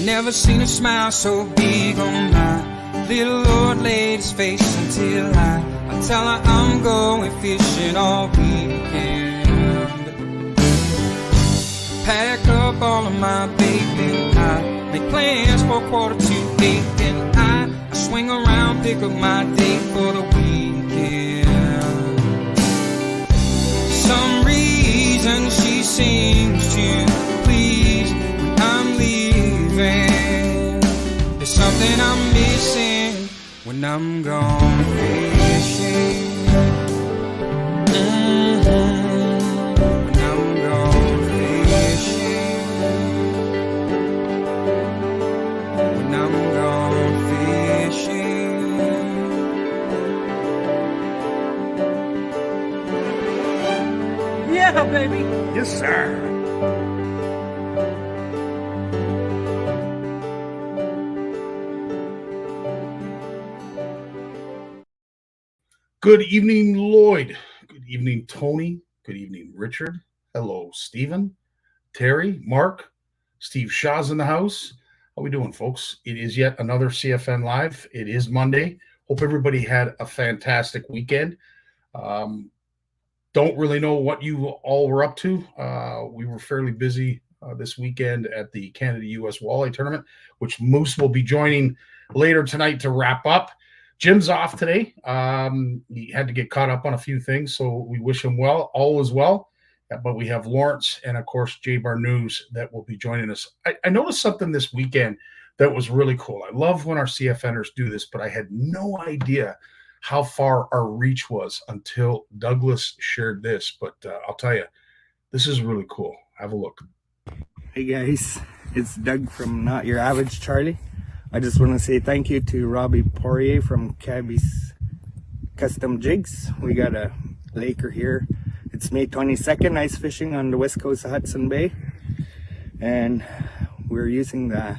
Never seen a smile so big on my little old lady's face until I tell her I'm going fishing all weekend. Pack up all of my bait and I make plans for 7:45 and I swing around, pick up my date for the weekend. Some reason she seems to please when I'm leaving. There's something I'm missing when I'm gone fishing. When I'm gone fishing. When I'm gone fishing. Yeah, baby. Yes, sir. Good evening, Lloyd. Good evening, Tony. Good evening, Richard. Hello, Stephen, Terry, Mark, Steve Shaw's in the house. How we doing, folks? It is yet another CFN Live. It is Monday. Hope everybody had a fantastic weekend. Don't really know what you all were up to. We were fairly busy this weekend at the Canada-US Walleye Tournament, which Moose will be joining later tonight to wrap up. Jim's off today. He had to get caught up on a few things, so we wish him well. All is well. But we have Lawrence and, of course, Jay Barnucz that will be joining us. I noticed something this weekend that was really cool. I love when our CFNers do this, but I had no idea how far our reach was until Douglas shared this. But I'll tell you, this is really cool. Have a look. Hey, guys. It's Doug from Not Your Average Charlie. I just want to say thank you to Robbie Poirier from Cabby's Custom Jigs. We got a laker here. It's May 22nd, ice fishing on the west coast of Hudson Bay. And we're using the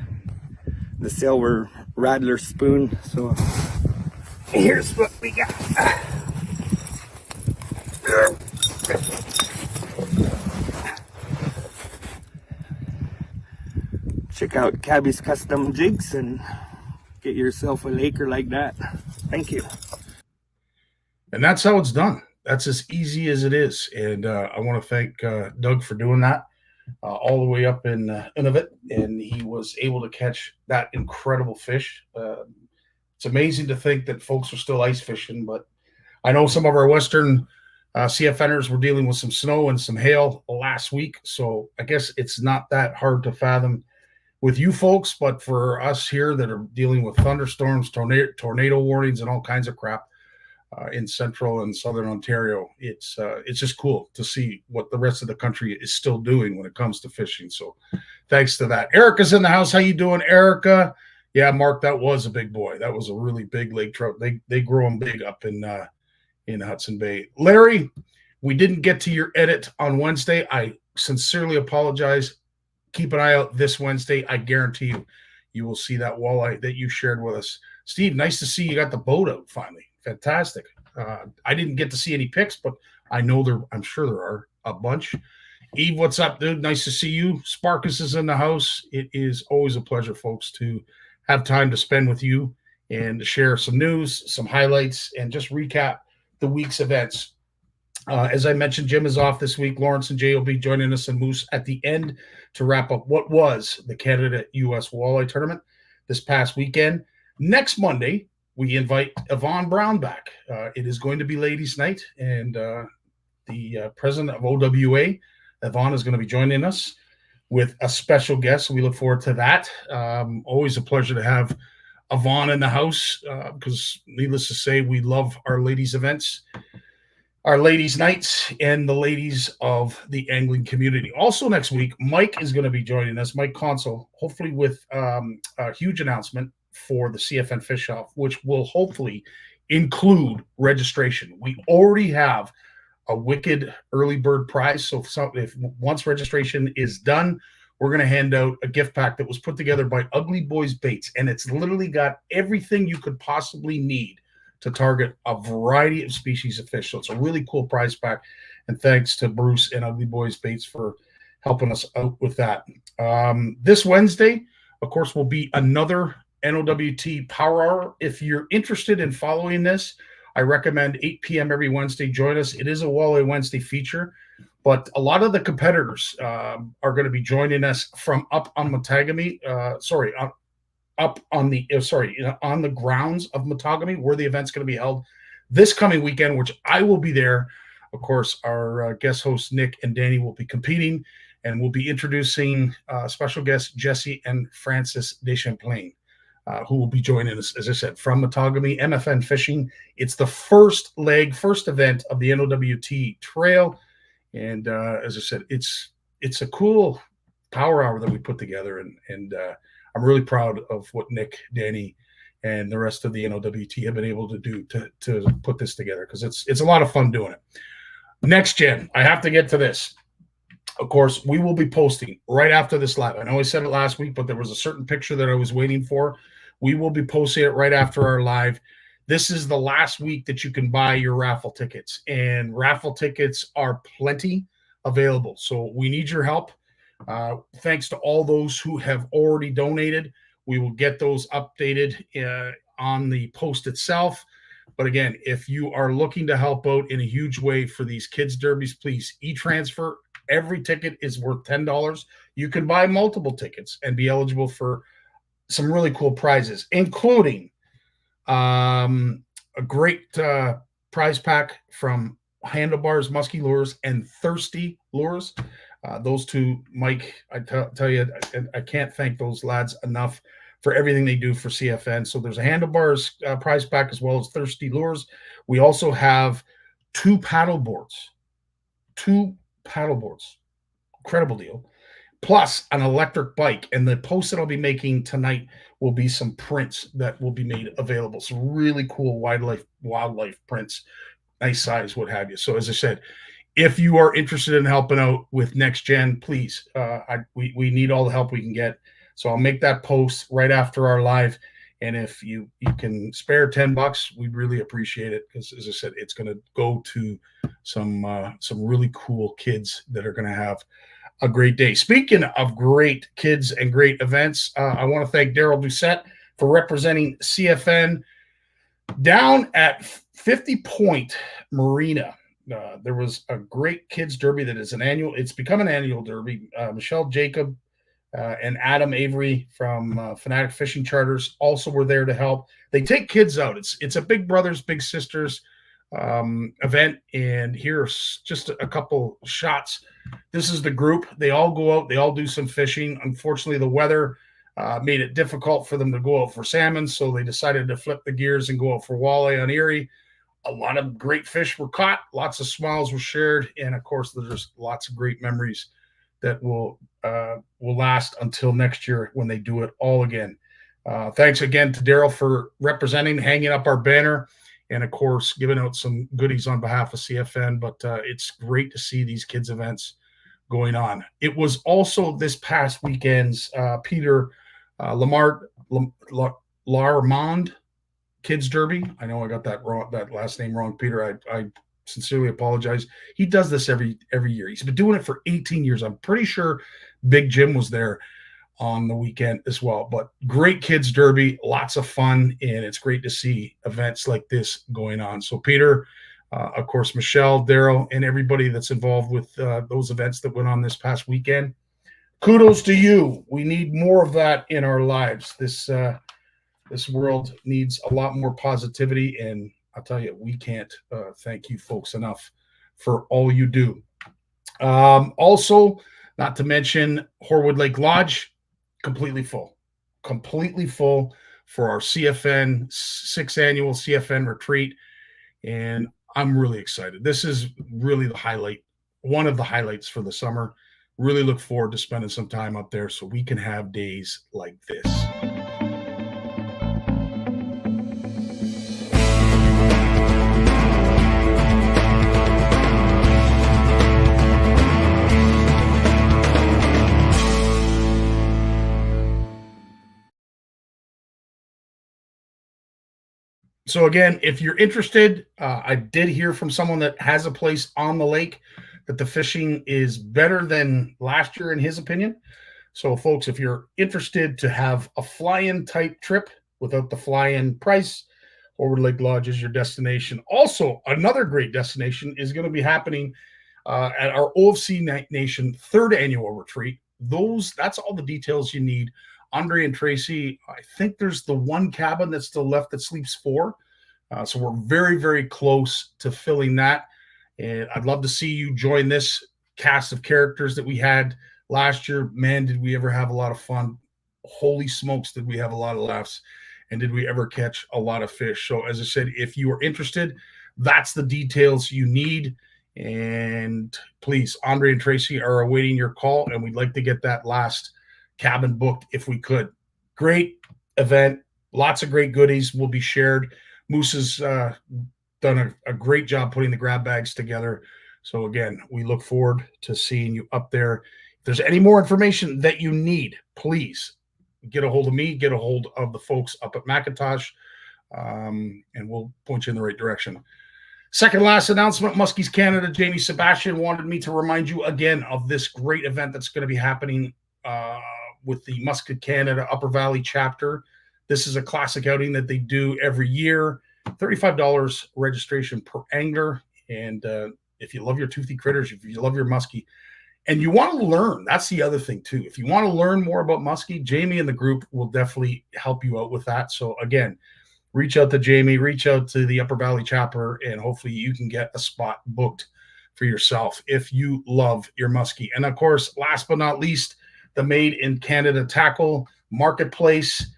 silver Rattler spoon. So here's what we got. Check out Cabby's Custom Jigs and get yourself a laker like that. Thank you. And that's how it's done. That's as easy as it is. And I want to thank Doug for doing that all the way up in Nunavut. And he was able to catch that incredible fish. It's amazing to think that folks are still ice fishing, but I know some of our Western CFNers were dealing with some snow and some hail last week. So I guess it's not that hard to fathom with you folks, but for us here that are dealing with thunderstorms, tornado warnings, and all kinds of crap in central and southern Ontario, it's just cool to see what the rest of the country is still doing when it comes to fishing. So thanks to that. Erica's in the house. How you doing, Erica? Yeah, Mark, that was a big boy. That was a really big lake trout. They grow them big up in Hudson Bay. Larry, we didn't get to your edit on Wednesday. I sincerely apologize. Keep an eye out this Wednesday. I guarantee you will see that walleye that you shared with us. Steve, nice to see you got the boat out finally. Fantastic. I didn't get to see any pics, but I'm sure there are a bunch. Eve, what's up, dude? Nice to see you. Sparkus is in the house. It is always a pleasure, folks, to have time to spend with you and to share some news, some highlights, and just recap the week's events. As I mentioned, Jim is off this week. Lawrence and Jay will be joining us and Moose at the end to wrap up what was the Canada-US Walleye Tournament this past weekend. Next Monday, we invite Yvonne Brown back. It is going to be ladies' night, and the president of OWA, Yvonne, is going to be joining us with a special guest. So we look forward to that. Always a pleasure to have Yvonne in the house because, needless to say, we love our ladies' events. our ladies' nights and the ladies of the angling community. Also next week, Mike is going to be joining us, Mike Consul, hopefully with a huge announcement for the CFN Fish Off, which will hopefully include registration. We already have a wicked early bird prize. So if once registration is done, we're going to hand out a gift pack that was put together by Ugly Boys Baits, and it's literally got everything you could possibly need to target a variety of species of fish. So it's a really cool prize pack, and thanks to Bruce and Ugly Boys Baits for helping us out with that. This Wednesday, of course, will be another NOWT Power Hour. If you're interested in following this, I recommend 8 p.m. every Wednesday. Join us. It is a Walleye Wednesday feature, but a lot of the competitors are going to be joining us from up on Matagami. On the grounds of Matagami, where the event's going to be held this coming weekend, which I will be there. Of course, our guest hosts Nick and Danny will be competing, and we'll be introducing special guests Jesse and Francis Deschamplain, who will be joining us, as I said, from Matagami, MFN Fishing. It's the first event of the NOWT Trail. And as I said, it's a cool power hour that we put together. And I'm really proud of what Nick, Danny, and the rest of the NOWT have been able to do to put this together, because it's a lot of fun doing it. Next gen, I have to get to this. Of course, we will be posting right after this live. I know I said it last week, but there was a certain picture that I was waiting for. We will be posting it right after our live. This is the last week that you can buy your raffle tickets, and raffle tickets are plenty available. So we need your help. Thanks to all those who have already donated. We will get those updated on the post itself. But again, if you are looking to help out in a huge way for these kids' derbies, please e-transfer. Every ticket is worth $10. You can buy multiple tickets and be eligible for some really cool prizes, including a great prize pack from Handlebars Musky Lures and Thirsty Lures. Those two, Mike, I tell you, I can't thank those lads enough for everything they do for CFN. So there's a Handlebars prize pack as well as Thirsty Lures. We also have two paddle boards. Incredible deal. Plus an electric bike. And the post that I'll be making tonight will be some prints that will be made available. Some really cool wildlife prints, nice size, what have you. So as I said, if you are interested in helping out with Next Gen, please, we need all the help we can get. So I'll make that post right after our live. And if you can spare $10, we'd really appreciate it, because as I said, it's going to go to some really cool kids that are going to have a great day. Speaking of great kids and great events, I want to thank Daryl Doucette for representing CFN down at 50 Point Marina. There was a great kids derby that is it's become an annual derby. Michelle Jacob and Adam Avery from Fanatic Fishing Charters also were there to help. They take kids out. It's a big brothers, big sisters event. And here's just a couple shots. This is the group. They all go out. They all do some fishing. Unfortunately, the weather made it difficult for them to go out for salmon, so they decided to flip the gears and go out for walleye on Erie. A lot of great fish were caught. Lots of smiles were shared. And, of course, there's lots of great memories that will last until next year when they do it all again. Thanks again to Daryl for representing, hanging up our banner, and, of course, giving out some goodies on behalf of CFN. But it's great to see these kids' events going on. It was also this past weekend's Peter Larmond Kids Derby. I know I got that wrong, that last name wrong, Peter. I sincerely apologize. He does this every year. He's been doing it for 18 years. I'm pretty sure Big Jim was there on the weekend as well. But great kids derby, lots of fun, and it's great to see events like this going on. So Peter, of course, Michelle, Daryl, and everybody that's involved with those events that went on this past weekend, kudos to you. We need more of that in our lives. This world needs a lot more positivity, and I'll tell you, we can't thank you folks enough for all you do. Also, not to mention Horwood Lake Lodge, completely full for our CFN 6th annual CFN retreat. And I'm really excited. This is really the highlight, one of the highlights for the summer. Really look forward to spending some time up there so we can have days like this. So again, if you're interested, I did hear from someone that has a place on the lake that the fishing is better than last year in his opinion. So folks, if you're interested to have a fly-in type trip without the fly-in price, Forward Lake Lodge is your destination. Also, another great destination is going to be happening at our OFC Nation third annual retreat. That's all the details you need. Andre and Tracy, I think there's the one cabin that's still left that sleeps 4. So we're very, very close to filling that. And I'd love to see you join this cast of characters that we had last year. Man, did we ever have a lot of fun. Holy smokes, did we have a lot of laughs. And did we ever catch a lot of fish. So as I said, if you are interested, that's the details you need. And please, Andre and Tracy are awaiting your call. And we'd like to get that last cabin booked if we could. Great event. Lots of great goodies will be shared. Moose has done a great job putting the grab bags together. So again, we look forward to seeing you up there. If there's any more information that you need, please get a hold of me, get a hold of the folks up at McIntosh, and we'll point you in the right direction. Second last announcement, Muskies Canada, Jamie Sebastian wanted me to remind you again of this great event that's going to be happening with the Muskie Canada Upper Valley chapter. This is a classic outing that they do every year. $35 registration per angler. And if you love your toothy critters, if you love your muskie, and you want to learn, that's the other thing too. If you want to learn more about muskie, Jamie and the group will definitely help you out with that. So again, reach out to Jamie, reach out to the Upper Valley chapter, and hopefully you can get a spot booked for yourself if you love your muskie. And of course, last but not least, the Made in Canada Tackle Marketplace.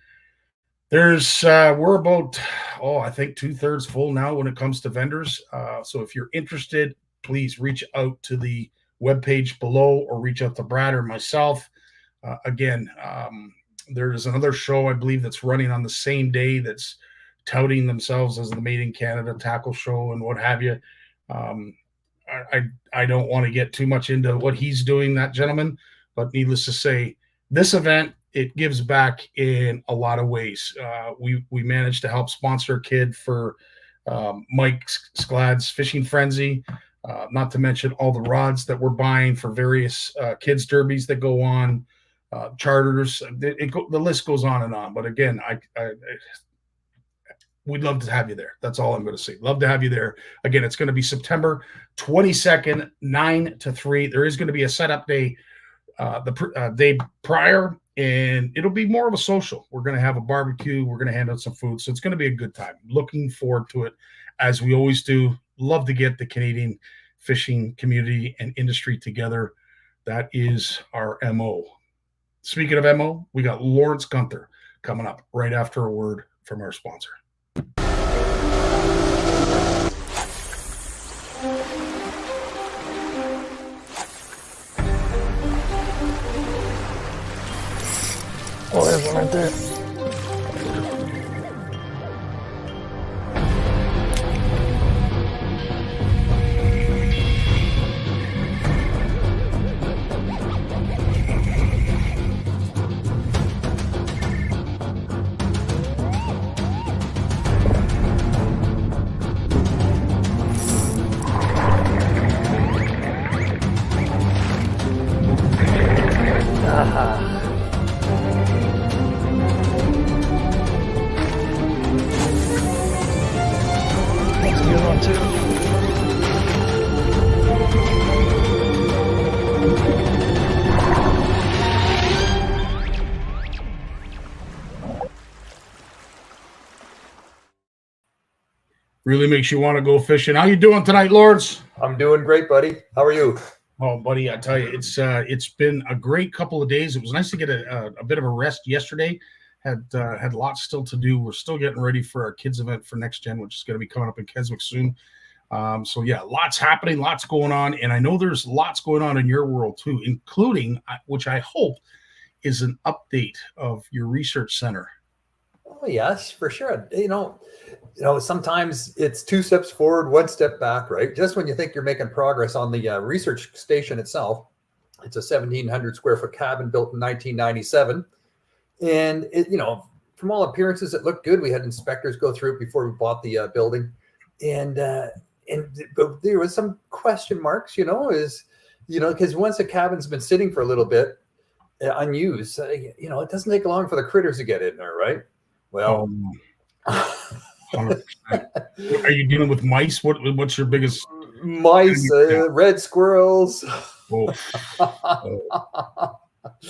There's we're about I think 2/3 full now when it comes to vendors. So if you're interested, please reach out to the webpage below or reach out to Brad or myself. Again, there's another show I believe that's running on the same day that's touting themselves as the Made in Canada Tackle Show and what have you. I don't want to get too much into what he's doing, that gentleman, but needless to say, this event, it gives back in a lot of ways. We managed to help sponsor a kid for Mike Sklad's Fishing Frenzy, not to mention all the rods that we're buying for various kids derbies that go on, charters. The list goes on and on. But again, we'd love to have you there. That's all I'm going to say. Love to have you there. Again, it's going to be September 22nd, 9 to 3. There is going to be a setup day the day prior, and it'll be more of a social. We're going to have a barbecue. We're going to hand out some food. So it's going to be a good time. Looking forward to it, as we always do. Love to get the Canadian fishing community and industry together. That is our MO. Speaking of MO, we got Lawrence Gunther coming up right after a word from our sponsor. Oh, there's one right there. That's a good one too. Really makes you want to go fishing. How you doing tonight, Lords? I'm doing great, buddy. How are you? Oh, buddy, I tell you, it's been a great couple of days. It was nice to get a bit of a rest yesterday. Had lots still to do. We're still getting ready for our kids event for Next Gen, which is going to be coming up in Keswick soon. So yeah, lots happening, lots going on, and I know there's lots going on in your world too, including which I hope is an update of your research center. Oh yes, for sure. Sometimes it's 2 steps forward, 1 step back, right? Just when you think you're making progress on the research station itself, it's a 1,700 square foot cabin built in 1997, and from all appearances, it looked good. We had inspectors go through it before we bought the building, and but there was some question marks, because once a cabin's been sitting for a little bit unused, it doesn't take long for the critters to get in there, right? Well, 100%. Are you dealing with mice? What's your biggest? Mice, red squirrels. Oh. Wow.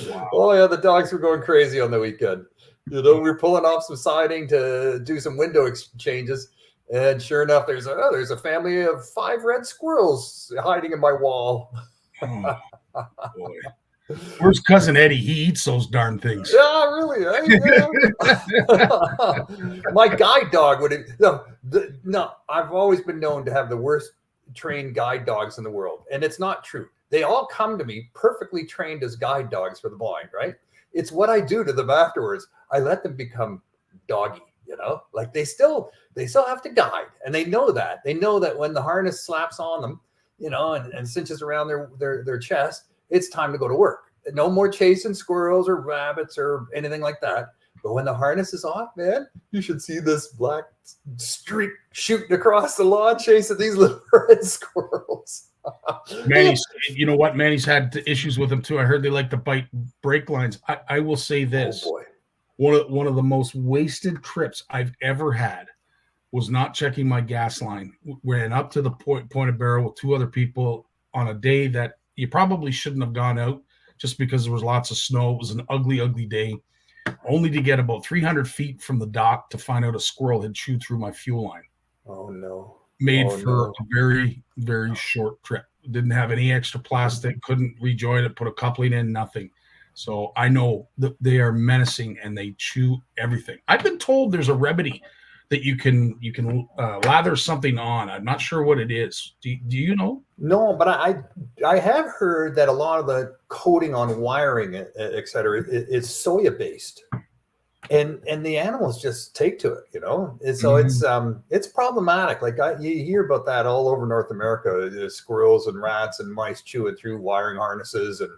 Wow. Oh yeah, the dogs were going crazy on the weekend. We were pulling off some siding to do some window exchanges, and sure enough, there's a family of 5 red squirrels hiding in my wall. Oh, boy. Where's cousin Eddie? He eats those darn things. Yeah, really. My guide dog would. No, I've always been known to have the worst trained guide dogs in the world, and it's not true. They all come to me perfectly trained as guide dogs for the blind, right? It's what I do to them afterwards. I let them become doggy, like they still have to guide, and they know that. They know that when the harness slaps on them, and cinches around their chest, it's time to go to work. No more chasing squirrels or rabbits or anything like that. But when the harness is off, man, you should see this black streak shooting across the lawn chasing these little red squirrels. Manny's, you know what? Manny's had issues with them too. I heard they like to bite brake lines. I will say this. Oh boy. One of the most wasted trips I've ever had was not checking my gas line. Ran up to the point of barrel with 2 other people on a day that you probably shouldn't have gone out just because there was lots of snow. It was an ugly, ugly day, only to get about 300 feet from the dock to find out a squirrel had chewed through my fuel line. Oh no. Made for a very, very short trip. Didn't have any extra plastic, couldn't rejoin it, put a coupling in, nothing. So I know that they are menacing and they chew everything. I've been told there's a remedy that you can lather something on. I'm not sure what it is. Do you know? No, but I have heard that a lot of the coating on wiring, et cetera, is soya based, and the animals just take to it, And so it's problematic. Like you hear about that all over North America. There's squirrels and rats and mice chewing through wiring harnesses, and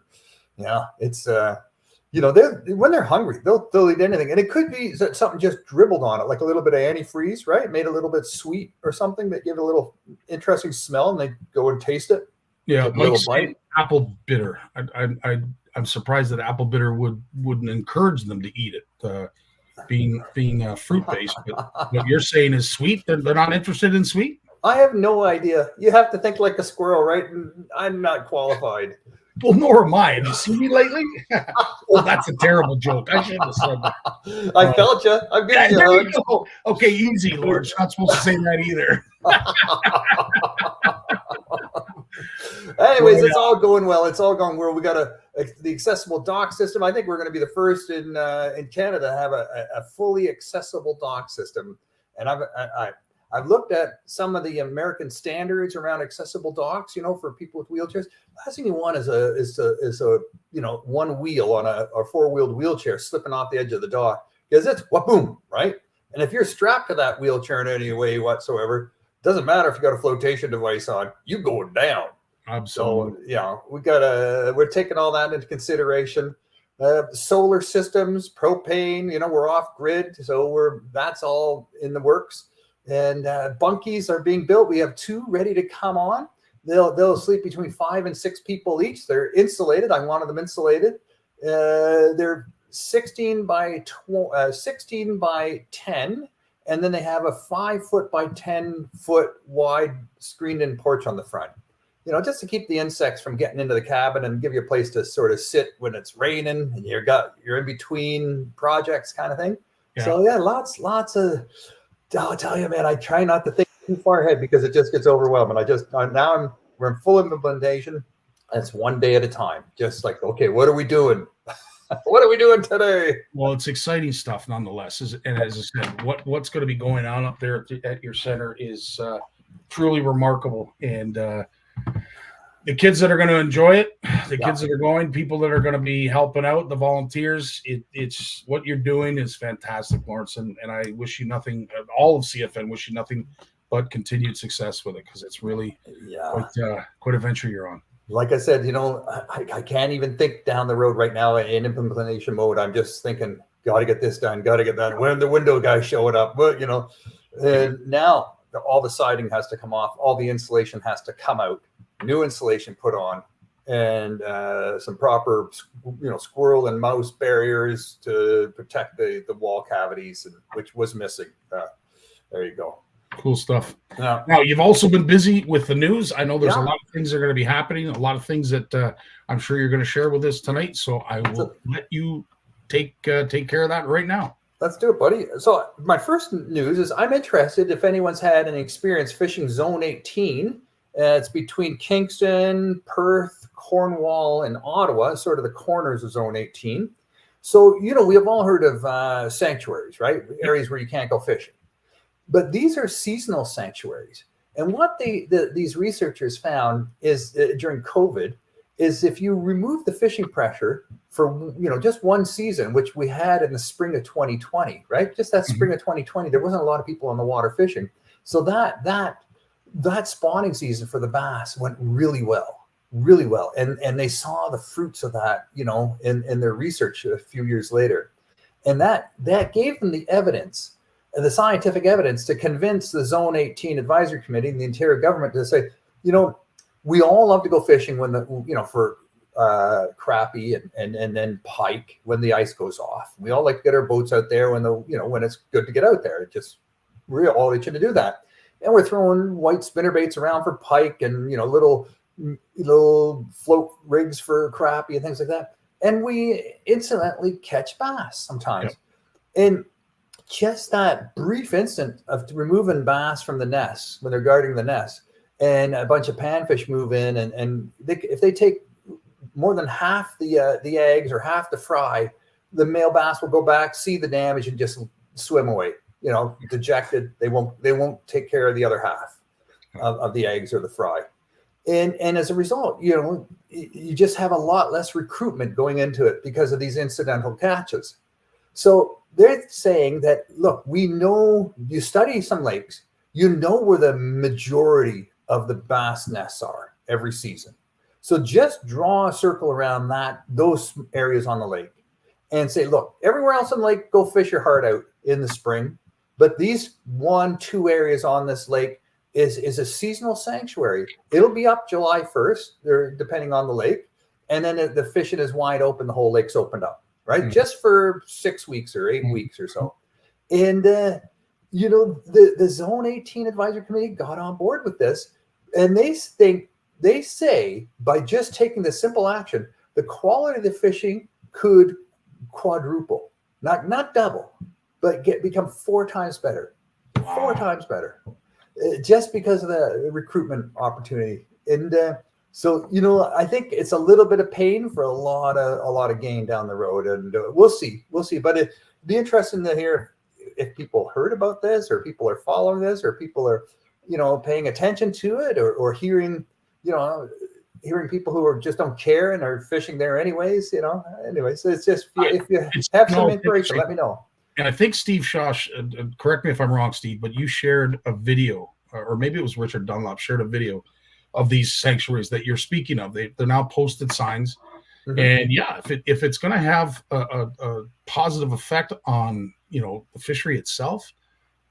it's when they're hungry, they'll eat anything, and it could be that something just dribbled on it, like a little bit of antifreeze, right? Made a little bit sweet or something that give it a little interesting smell, and they go and taste it. Yeah, like apple bitter. I'm surprised that apple bitter wouldn't encourage them to eat it, being fruit based. But what you're saying is sweet. They're not interested in sweet. I have no idea. You have to think like a squirrel, right? And I'm not qualified. Well, nor am I. Have you seen me lately? Oh, that's a terrible joke. I shouldn't have said that. I felt you. I'm getting you hugs. Okay, easy, Lord. You're not supposed to say that either. Anyways, it's all going well. It's all going well. We got the accessible dock system. I think we're going to be the first in Canada to have a fully accessible dock system. And I've looked at some of the American standards around accessible docks, for people with wheelchairs. Last thing you want is a one wheel on a 4-wheeled wheelchair slipping off the edge of the dock, because it's boom, right? And if you're strapped to that wheelchair in any way whatsoever, doesn't matter if you got a flotation device on, you going down. Absolutely. So we're taking all that into consideration. Solar systems, propane, we're off grid, so that's all in the works. And bunkies are being built. We have 2 ready to come on. They'll sleep between 5 and 6 people each. They're insulated. I wanted them insulated. They're 16 by 10, and then they have a 5-foot by 10-foot wide screened-in porch on the front. Just to keep the insects from getting into the cabin and give you a place to sort of sit when it's raining and you're in between projects, kind of thing. Yeah. So lots of. I'll tell you, man, I try not to think too far ahead because it just gets overwhelming. We're in full implementation. It's one day at a time. Just like, okay, what are we doing? What are we doing today? Well, it's exciting stuff nonetheless. And as I said, what's going to be going on up there at your center is truly remarkable. And the kids that are going to enjoy it, the kids that are going, people that are going to be helping out, the volunteers, it's what you're doing is fantastic, Lawrence. And I wish you nothing, all of CFN wish you nothing but continued success with it, because it's really quite a venture you're on. Like I said, I can't even think down the road right now in implementation mode. I'm just thinking, got to get this done, got to get that. When the window guy showing up, but and now all the siding has to come off, all the insulation has to come out, new insulation put on, and some proper, squirrel and mouse barriers to protect the wall cavities, which was missing. There you go. Cool stuff. Now, you've also been busy with the news. I know there's a lot of things that are going to be happening, a lot of things that I'm sure you're going to share with us tonight. So I will let you take care of that right now. Let's do it, buddy. So my first news is I'm interested if anyone's had any experience fishing Zone 18. It's between Kingston, Perth, Cornwall, and Ottawa, sort of the corners of Zone 18. So, we have all heard of sanctuaries, right? Areas where you can't go fishing. But these are seasonal sanctuaries. And what these researchers found is during COVID is if you remove the fishing pressure for, just one season, which we had in the spring of 2020, right? Just that spring of 2020, there wasn't a lot of people on the water fishing. So that spawning season for the bass went really well. And they saw the fruits of that, in their research a few years later. And that gave them the evidence, the scientific evidence, to convince the Zone 18 Advisory Committee and the Ontario government to say, we all love to go fishing when for crappie and then pike when the ice goes off. We all like to get our boats out there when it's good to get out there. We're all itching to do that. And we're throwing white spinner baits around for pike and, little float rigs for crappie and things like that. And we incidentally catch bass sometimes. Yeah. And just that brief instant of removing bass from the nest when they're guarding the nest, and a bunch of panfish move in, and if they take more than half the eggs or half the fry, the male bass will go back, see the damage, and just swim away. Dejected. They won't take care of the other half of the eggs or the fry, and as a result, you just have a lot less recruitment going into it because of these incidental catches. So they're saying that, look, we know, you study some lakes, where the majority of the bass nests are every season. So just draw a circle around those areas on the lake and say, look, everywhere else on the lake, go fish your heart out in the spring. But these 1-2 areas on this lake is a seasonal sanctuary. It'll be up July 1st, depending on the lake. And then the fishing is wide open. The whole lake's opened up, right? Mm-hmm. Just for 6 weeks or 8 weeks or so. And, the Zone 18 Advisory Committee got on board with this. And they say by just taking the simple action, the quality of the fishing could quadruple, not double, but become 4 times better. 4 times better, just because of the recruitment opportunity. And so I think it's a little bit of pain for a lot of gain down the road, and we'll see. But it'd be interesting to hear if people heard about this, or people are following this, or people are paying attention to it, or hearing people who just don't care and are fishing there anyways. Anyways, so it's just, if you have some information, let me know. And I think Steve Shosh, correct me if I'm wrong, Steve, but you shared a video, or maybe it was Richard Dunlop, shared a video of these sanctuaries that you're speaking of. They're now posted signs. Mm-hmm. And if it's going to have a positive effect on, the fishery itself,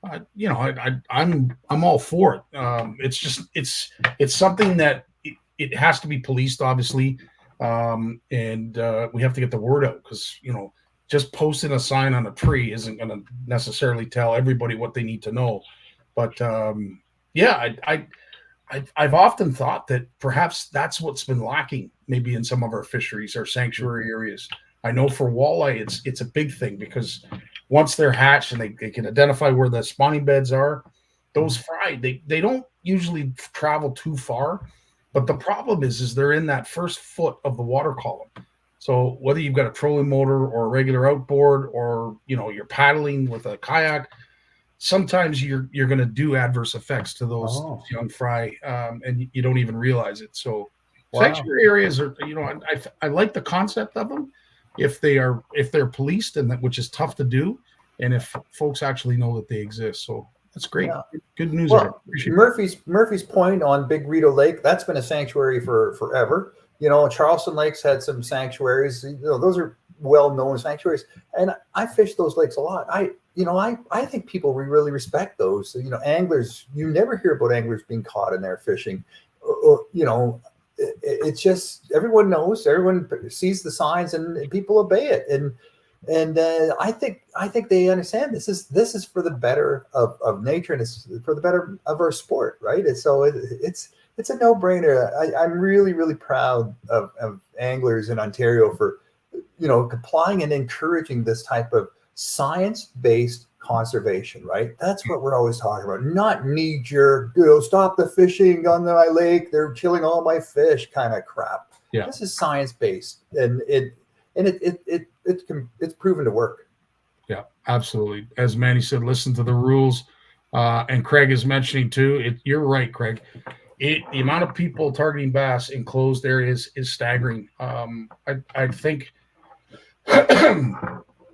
I'm all for it. It's something that it has to be policed, obviously. And we have to get the word out, because, just posting a sign on a tree isn't going to necessarily tell everybody what they need to know. But I've often thought that perhaps that's what's been lacking maybe in some of our fisheries or sanctuary areas. I know for walleye, it's a big thing, because once they're hatched and they can identify where the spawning beds are, those fry, they don't usually travel too far. But the problem is they're in that first foot of the water column. So whether you've got a trolling motor or a regular outboard, or, you're paddling with a kayak, sometimes you're going to do adverse effects to those young fry, and you don't even realize it. So sanctuary areas are, I like the concept of them if they're policed, and which is tough to do, and if folks actually know that they exist. So that's great. Yeah. Good news. Well, Murphy's Point on Big Rito Lake, that's been a sanctuary for forever. Charleston Lakes had some sanctuaries. Those are well-known sanctuaries, and I fish those lakes a lot. I think people really respect those. Anglers, you never hear about anglers being caught in there fishing. It's just everyone knows, everyone sees the signs, and people obey it. And I think they understand this is for the better of nature, and it's for the better of our sport, right? And so it's a no-brainer. I'm really proud of anglers in Ontario for complying and encouraging this type of science-based conservation, right? That's what we're always talking about, not knee-jerk, stop the fishing on my lake, they're killing all my fish kind of crap. Yeah. This is science-based, and it's proven to work. Yeah, absolutely. As Manny said, listen to the rules. And Craig is mentioning too, you're right, Craig. The amount of people targeting bass in closed areas is staggering. I think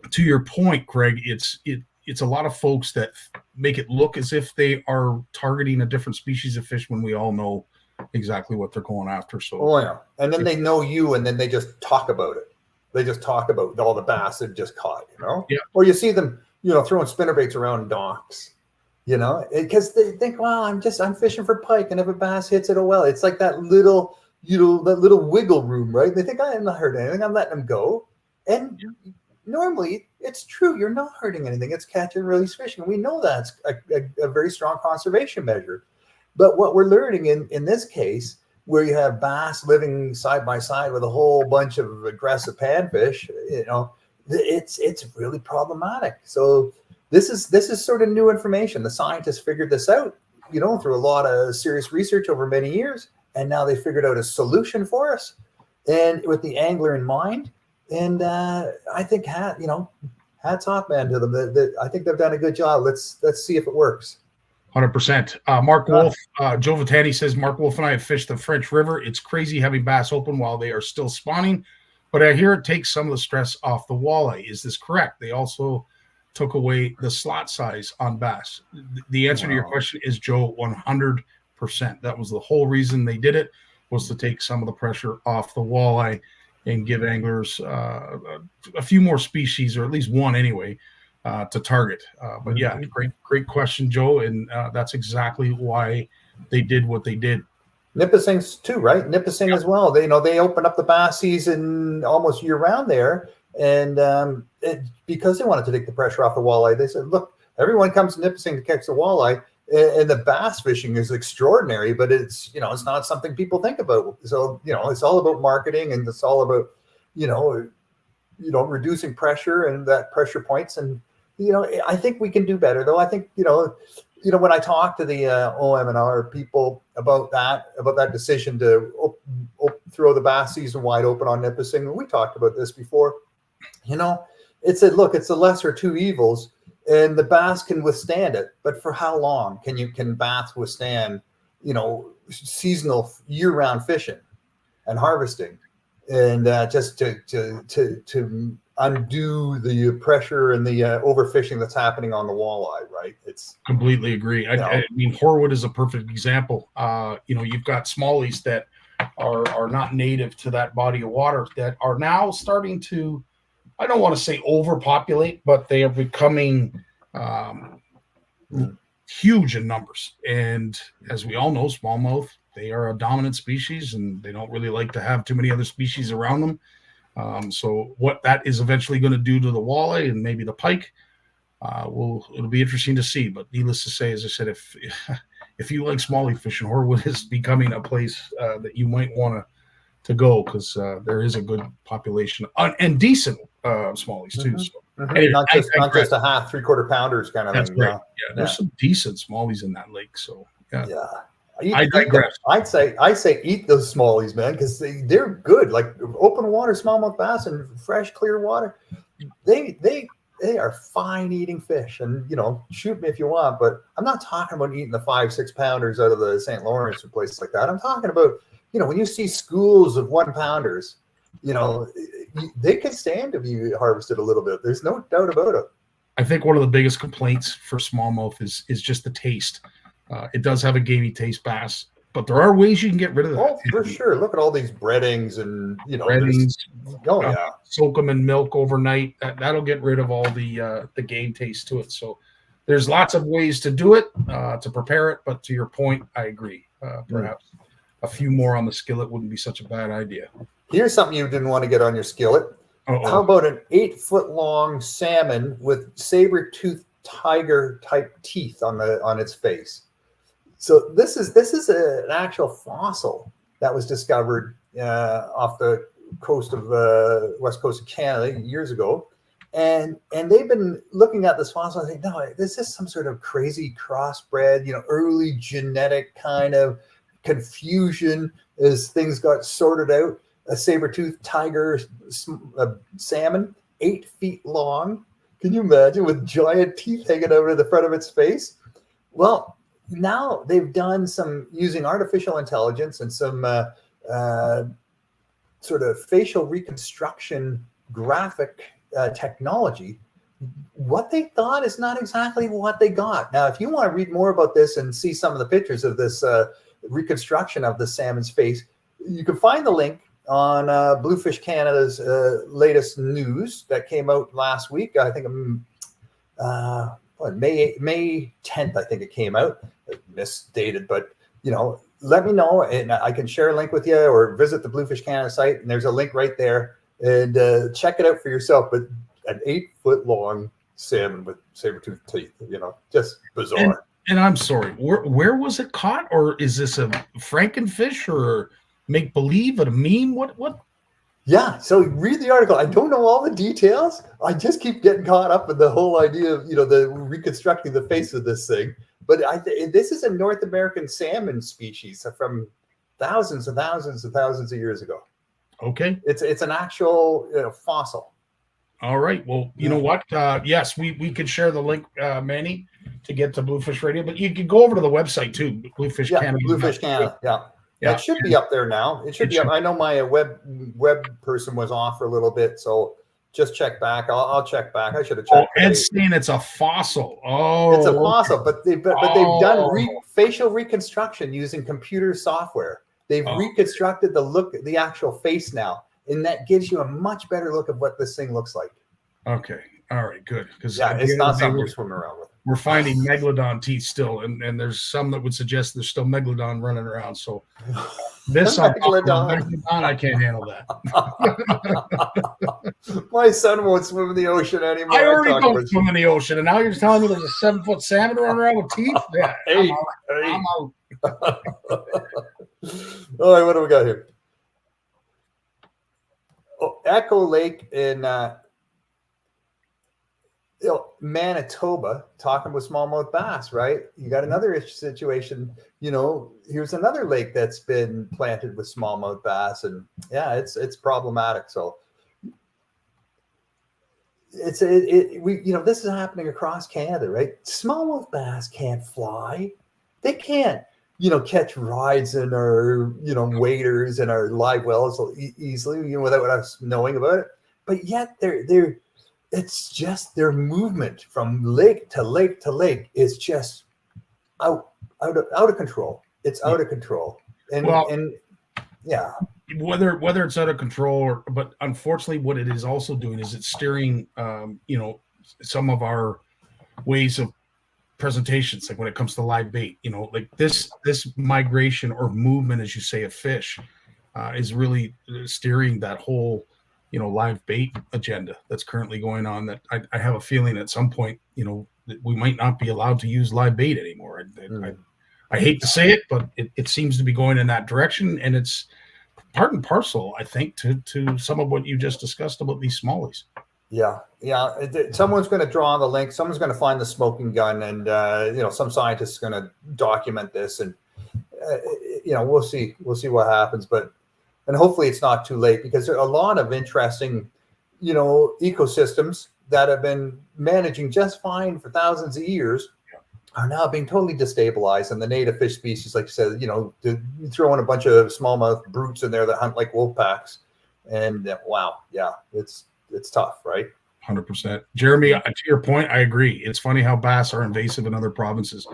to your point, Craig, it's a lot of folks that make it look as if they are targeting a different species of fish when we all know exactly what they're going after. So, and then they know you, and then they just talk about it. They just talk about all the bass they've just caught, Yeah. Or you see them, throwing spinnerbaits around docks, because they think, well, I'm fishing for pike, and if a bass hits it, oh well. It's like that little, that little wiggle room, right? They think, I'm not hurting anything, I'm letting them go. And normally it's true, you're not hurting anything. It's catch and release fishing. We know that's a very strong conservation measure. But what we're learning in this case, where you have bass living side by side with a whole bunch of aggressive panfish, it's really problematic. So this is sort of new information. The scientists figured this out, through a lot of serious research over many years, and now they figured out a solution for us, and with the angler in mind. And I think hats off, man, to them. I think they've done a good job. Let's see if it works. 100%. Mark Wolf, Joe Vitani says, Mark Wolf and I have fished the French River. It's crazy having bass open while they are still spawning, but I hear it takes some of the stress off the walleye. Is this correct? They also took away the slot size on bass. The answer to your question is, Joe, 100%. That was the whole reason they did it, was to take some of the pressure off the walleye and give anglers a few more species, or at least one anyway, to target. But yeah, great question, Joe. And that's exactly why they did what they did. Nipissing's too, right? Nipissing as well. They open up the bass season almost year round there. And because they wanted to take the pressure off the walleye, they said, look, everyone comes to Nipissing to catch the walleye. And the bass fishing is extraordinary, but it's not something people think about. So, it's all about marketing, and it's all about, reducing pressure and that pressure points. And, I think we can do better, though. I think, when I talk to the OM&R people about that decision to throw the bass season wide open on Nipissing, and we talked about this before, it's the lesser of two evils. And the bass can withstand it, but for how long can bass withstand, seasonal year-round fishing and harvesting, and just to undo the pressure and the overfishing that's happening on the walleye, right? It's completely agree. I mean, Horwood is a perfect example. You've got smallies that are not native to that body of water that are now starting to, I don't want to say overpopulate, but they are becoming huge in numbers. And as we all know, smallmouth, they are a dominant species, and they don't really like to have too many other species around them. So what that is eventually going to do to the walleye and maybe the pike, it'll be interesting to see. But needless to say, as I said, if you like smallie fishing, Horwood is becoming a place that you might want to go, because there is a good population and decent smallies too. So, anyway, not just a half, 3/4 pounders kind of thing. Right. Yeah, there's some decent smallies in that lake. So yeah. I digress. I'd say eat those smallies, man, because they're good. Like open water smallmouth bass and fresh, clear water, they they are fine eating fish. And, shoot me if you want, but I'm not talking about eating the 5-6 pounders out of the St. Lawrence or places like that. I'm talking about, when you see schools of 1 pounders, they can stand to be harvested a little bit. There's no doubt about it. I think one of the biggest complaints for smallmouth is just the taste. It does have a gamey taste, bass, but there are ways you can get rid of that. Oh, for sure. Look at all these breadings and, breadings. Oh, yeah. Soak them in milk overnight. That'll get rid of all the game taste to it. So there's lots of ways to do it, to prepare it. But to your point, I agree. Perhaps a few more on the skillet wouldn't be such a bad idea. Here's something you didn't want to get on your skillet. Uh-oh. How about an 8-foot-long salmon with saber-toothed tiger type teeth on its face? So this is an actual fossil that was discovered off the coast of west coast of Canada years ago, and they've been looking at this fossil and think, no, this is some sort of crazy crossbred, early genetic kind of confusion as things got sorted out. A saber-toothed tiger salmon, 8 feet long. Can you imagine, with giant teeth hanging out of the front of its face? Well, now they've done some using artificial intelligence and some sort of facial reconstruction graphic technology. What they thought is not exactly what they got. Now, if you want to read more about this and see some of the pictures of this reconstruction of the salmon's face, you can find the link on Bluefish Canada's latest news that came out last week. I think May 10th, I think it came out. Misstated, but let me know and I can share a link with you, or visit the Bluefish Canada site and there's a link right there, and check it out for yourself. But an 8-foot-long salmon with saber-toothed teeth, just bizarre. And I'm sorry, where was it caught? Or is this a Frankenfish or make believe, a meme? What? Yeah, so read the article. I don't know all the details. I just keep getting caught up in the whole idea of the reconstructing the face of this thing. But this is a North American salmon species from thousands and thousands and thousands of years ago. Okay, it's an actual fossil. All right. Well, you know what? Yes, we could share the link, Manny, to get to Bluefish Radio. But you could go over to the website too, Bluefish Canada. Bluefish Canada. Yeah, it should be up there now. It should be up. I know my web person was off for a little bit, so just check back. I'll check back. I should have checked. Oh, Ed's saying it's a fossil. Oh, it's a fossil, but they've done facial reconstruction using computer software. They've reconstructed the look, the actual face now, and that gives you a much better look of what this thing looks like. Okay, all right, good. Because it's not something you're swimming around with. We're finding megalodon teeth still, and there's some that would suggest there's still megalodon running around. So this megalodon, I can't handle that. My son won't swim in the ocean anymore. I already don't swim in the ocean, and now you're telling me there's a 7-foot salmon running around with teeth? Yeah, I'm out. All right, what do we got here? Echo Lake in Manitoba, talking with smallmouth bass, right? You got another situation, here's another lake that's been planted with smallmouth bass, and it's problematic. So this is happening across Canada, right? Smallmouth bass can't fly. They can't, catch rides in our, waders and our live wells easily, without us knowing about it. But yet it's just their movement from lake to lake to lake is just out of control. It's out of control. Whether it's out of control but unfortunately what it is also doing is it's steering some of our ways of presentations, like when it comes to live bait, like this migration or movement, as you say, of fish is really steering that whole live bait agenda that's currently going on, that I have a feeling at some point, that we might not be allowed to use live bait anymore. I hate to say it, but it seems to be going in that direction, and it's part and parcel, I think, to some of what you just discussed about these smallies. Yeah. Someone's going to draw the link. Someone's going to find the smoking gun, and some scientist is going to document this, and we'll see what happens, and hopefully it's not too late, because there are a lot of interesting, ecosystems that have been managing just fine for thousands of years are now being totally destabilized. And the native fish species, like you said, you throw in a bunch of smallmouth brutes in there that hunt like wolf packs. And wow, yeah, it's tough, right? 100%. Jeremy, to your point, I agree. It's funny how bass are invasive in other provinces.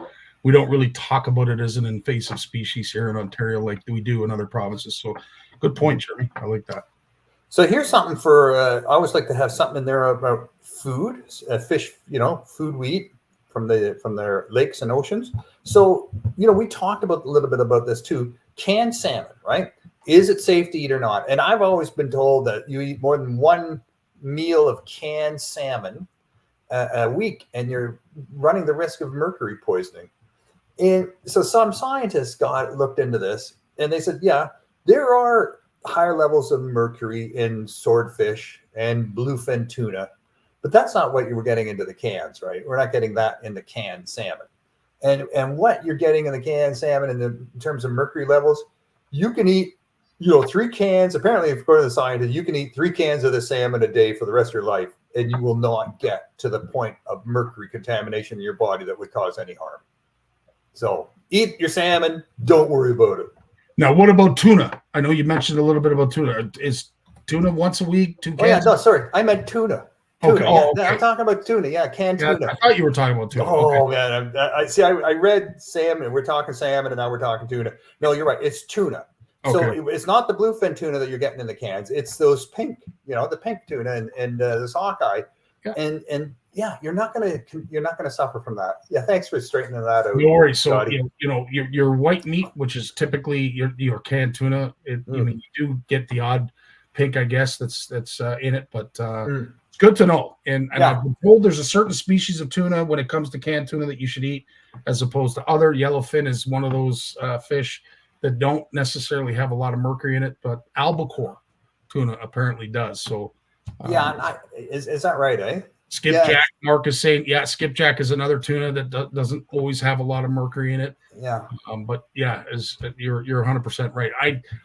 We don't really talk about it as an invasive species here in Ontario like we do in other provinces. So good point, Jeremy. I like that. So here's something for, I always like to have something in there about food, fish, food we eat from their lakes and oceans. So, we talked about a little bit about this too. Canned salmon, right? Is it safe to eat or not? And I've always been told that you eat more than one meal of canned salmon a week and you're running the risk of mercury poisoning. And so some scientists looked into this and they said, yeah, there are higher levels of mercury in swordfish and bluefin tuna, but that's not what you were getting into the cans, right? We're not getting that in the canned salmon. And what you're getting in the canned salmon in terms of mercury levels, you can eat, 3 cans. Apparently, according to the scientists, you can eat 3 cans of the salmon a day for the rest of your life, and you will not get to the point of mercury contamination in your body that would cause any harm. So eat your salmon. Don't worry about it. Now, what about tuna? I know you mentioned a little bit about tuna. Is tuna once a week, 2 cans? Oh, yeah, no, sorry. I meant tuna. Okay. Okay. I'm talking about tuna. Yeah, canned tuna. I thought you were talking about tuna. Oh, man. I read salmon. We're talking salmon, and now we're talking tuna. No, you're right. It's tuna. Okay. So it's not the bluefin tuna that you're getting in the cans. It's those pink, the pink tuna and the sockeye. Yeah. And yeah, you're not gonna suffer from that. Yeah, thanks for straightening that out. No worries. So your white meat, which is typically your canned tuna, you do get the odd pink, I guess that's in it, but it's good to know. And I've been told there's a certain species of tuna when it comes to canned tuna that you should eat, as opposed to other. Yellowfin is one of those fish that don't necessarily have a lot of mercury in it, but albacore tuna apparently does. So is that right, eh? Skipjack, Mark is saying, skipjack is another tuna that doesn't always have a lot of mercury in it. Yeah. But yeah, you're 100% right.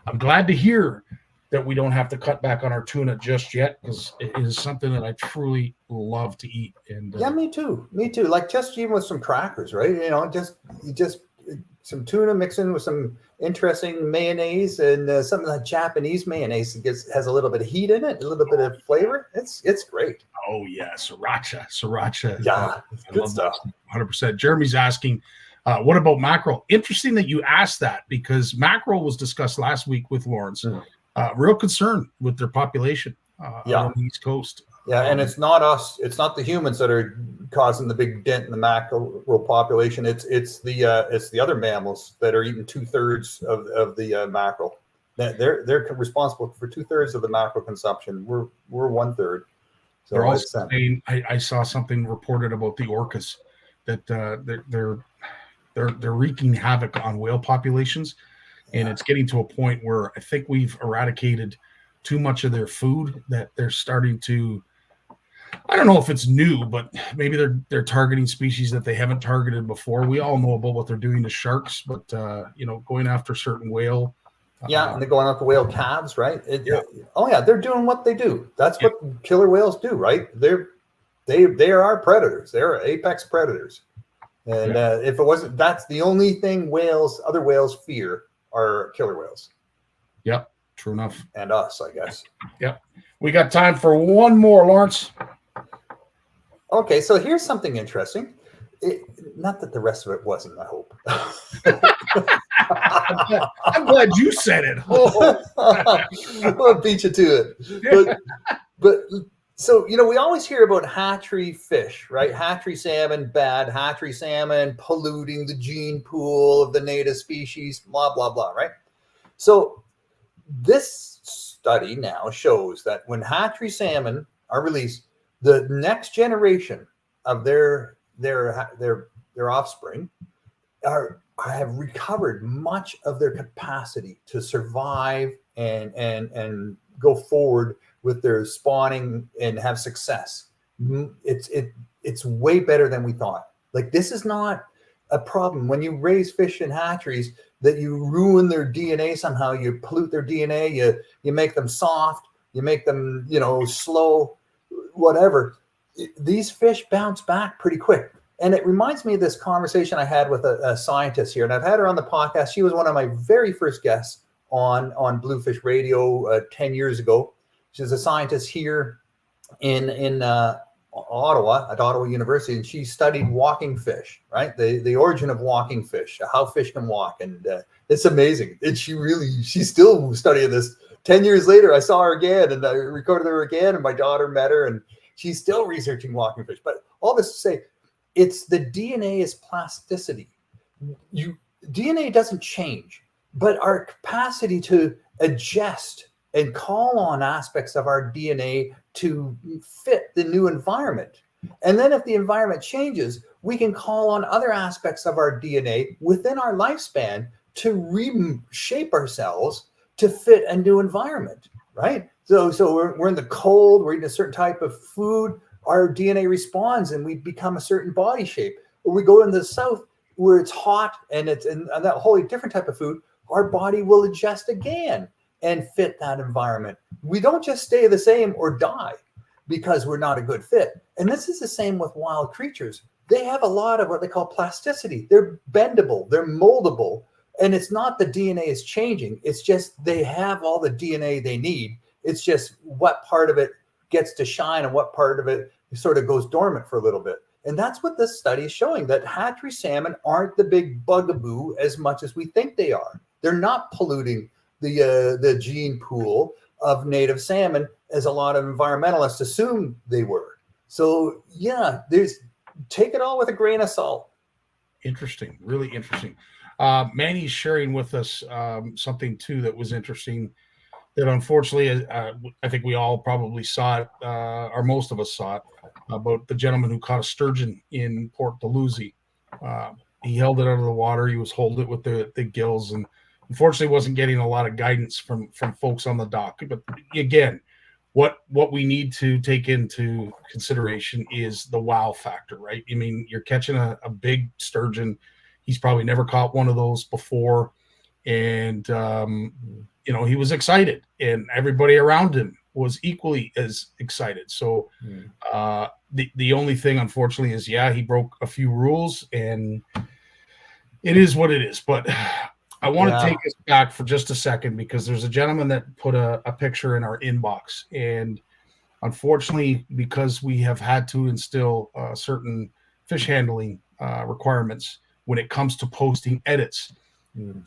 I'm glad to hear that we don't have to cut back on our tuna just yet, because it is something that I truly love to eat. And me too. Like just even with some crackers, right? Just some tuna mixed in with some interesting mayonnaise and some of that Japanese mayonnaise has a little bit of heat in it, a little bit of flavor. It's great. Oh yeah, sriracha. Yeah, good stuff. 100%. Jeremy's asking, what about mackerel? Interesting that you asked that, because mackerel was discussed last week with Lawrence. Real concern with their population on the East Coast. Yeah, and it's not us. It's not the humans that are causing the big dent in the mackerel population. It's the other mammals that are eating 2/3 of the mackerel. They're responsible for 2/3 of the mackerel consumption. We're 1/3. So they're also saying, I saw something reported about the orcas that they're wreaking havoc on whale populations, and it's getting to a point where I think we've eradicated too much of their food, that they're starting to. I don't know if it's new, but maybe they're targeting species that they haven't targeted before. We all know about what they're doing to sharks, but going after certain whale. And they're going after whale calves, right? They're doing what they do. That's what killer whales do, right? They are predators. They're apex predators. And if it wasn't, that's the only thing other whales fear are killer whales. Yep, true enough. And us, I guess. Yep. We got time for one more, Lawrence. Okay, so here's something interesting. Not that the rest of it wasn't, I hope. I'm glad you said it. I'll beat you to it. But so, we always hear about hatchery fish, right? Hatchery salmon, bad hatchery salmon, polluting the gene pool of the native species, blah, blah, blah, right? So this study now shows that when hatchery salmon are released, the next generation of their offspring have recovered much of their capacity to survive and go forward with their spawning and have success. It's way better than we thought. Like, this is not a problem when you raise fish in hatcheries that you ruin their DNA somehow. You pollute their DNA. You make them soft. You make them slow. Whatever. these fish bounce back pretty quick. And it reminds me of this conversation I had with a scientist here, and I've had her on the podcast. She was one of my very first guests on Bluefish Radio 10 years ago. She's a scientist here in Ottawa at Ottawa University, and she studied walking fish, right? The origin of walking fish, how fish can walk, and it's amazing. And she's still studying this. 10 years later, I saw her again, and I recorded her again, and my daughter met her, and she's still researching walking fish. But all this to say, it's the DNA is plasticity. DNA doesn't change, but our capacity to adjust and call on aspects of our DNA to fit the new environment. And then if the environment changes, we can call on other aspects of our DNA within our lifespan to reshape ourselves to fit a new environment, right? So we're in the cold, we're eating a certain type of food, our DNA responds and we become a certain body shape. Or we go into the south where it's hot and it's in that wholly different type of food, our body will adjust again and fit that environment. We don't just stay the same or die because we're not a good fit. And this is the same with wild creatures. They have a lot of what they call plasticity. They're bendable, they're moldable. And it's not the DNA is changing. It's just they have all the DNA they need. It's just what part of it gets to shine and what part of it sort of goes dormant for a little bit. And that's what this study is showing, that hatchery salmon aren't the big bugaboo as much as we think they are. They're not polluting the gene pool of native salmon as a lot of environmentalists assume they were. So yeah, take it all with a grain of salt. Interesting, really interesting. Manny's sharing with us something too that was interesting, that unfortunately I think we all probably saw it, or most of us saw it, about the gentleman who caught a sturgeon in Port Dalhousie. He held it out of the water. He was holding it with the gills, and unfortunately wasn't getting a lot of guidance from folks on the dock. But again, what we need to take into consideration is the wow factor, right? I mean, you're catching a big sturgeon. He's probably never caught one of those before. And, he was excited, and everybody around him was equally as excited. So the only thing, unfortunately, is, he broke a few rules, and it is what it is. But I want to take us back for just a second, because there's a gentleman that put a picture in our inbox. And unfortunately, because we have had to instill certain fish handling requirements when it comes to posting edits,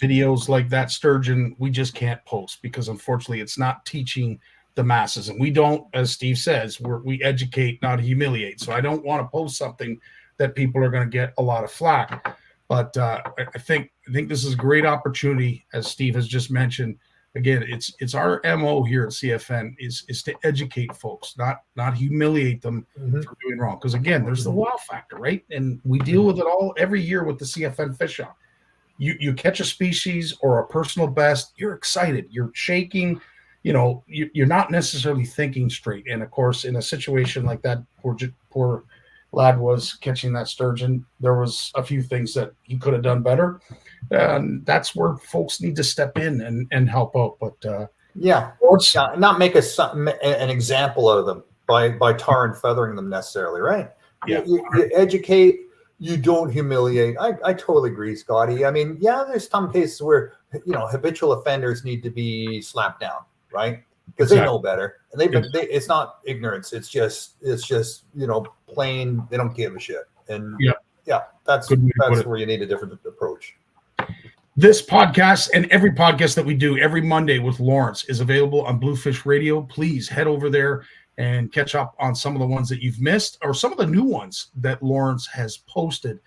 videos like that sturgeon, we just can't post, because unfortunately it's not teaching the masses. And we don't, as Steve says, we educate, not humiliate. So I don't want to post something that people are going to get a lot of flack. But I think this is a great opportunity, as Steve has just mentioned. Again, it's our MO here at CFN is to educate folks, not humiliate them for doing wrong. Because again, there's the wow factor, right? And we deal with it every year with the CFN fish on. You catch a species or a personal best, you're excited, you're shaking, you're not necessarily thinking straight. And of course, in a situation like that, poor lad was catching that sturgeon, there was a few things that he could have done better. And that's where folks need to step in and help out. But not make an example out of them by tar and feathering them necessarily, right? You educate. You don't humiliate. I totally agree, Scotty. I mean, there's some cases where habitual offenders need to be slapped down, right? Because they know better, and it's not ignorance. It's just plain. They don't give a shit, and that's where you need a different approach. This podcast and every podcast that we do every Monday with Lawrence is available on Bluefish Radio. Please head over there and catch up on some of the ones that you've missed, or some of the new ones that Lawrence has posted.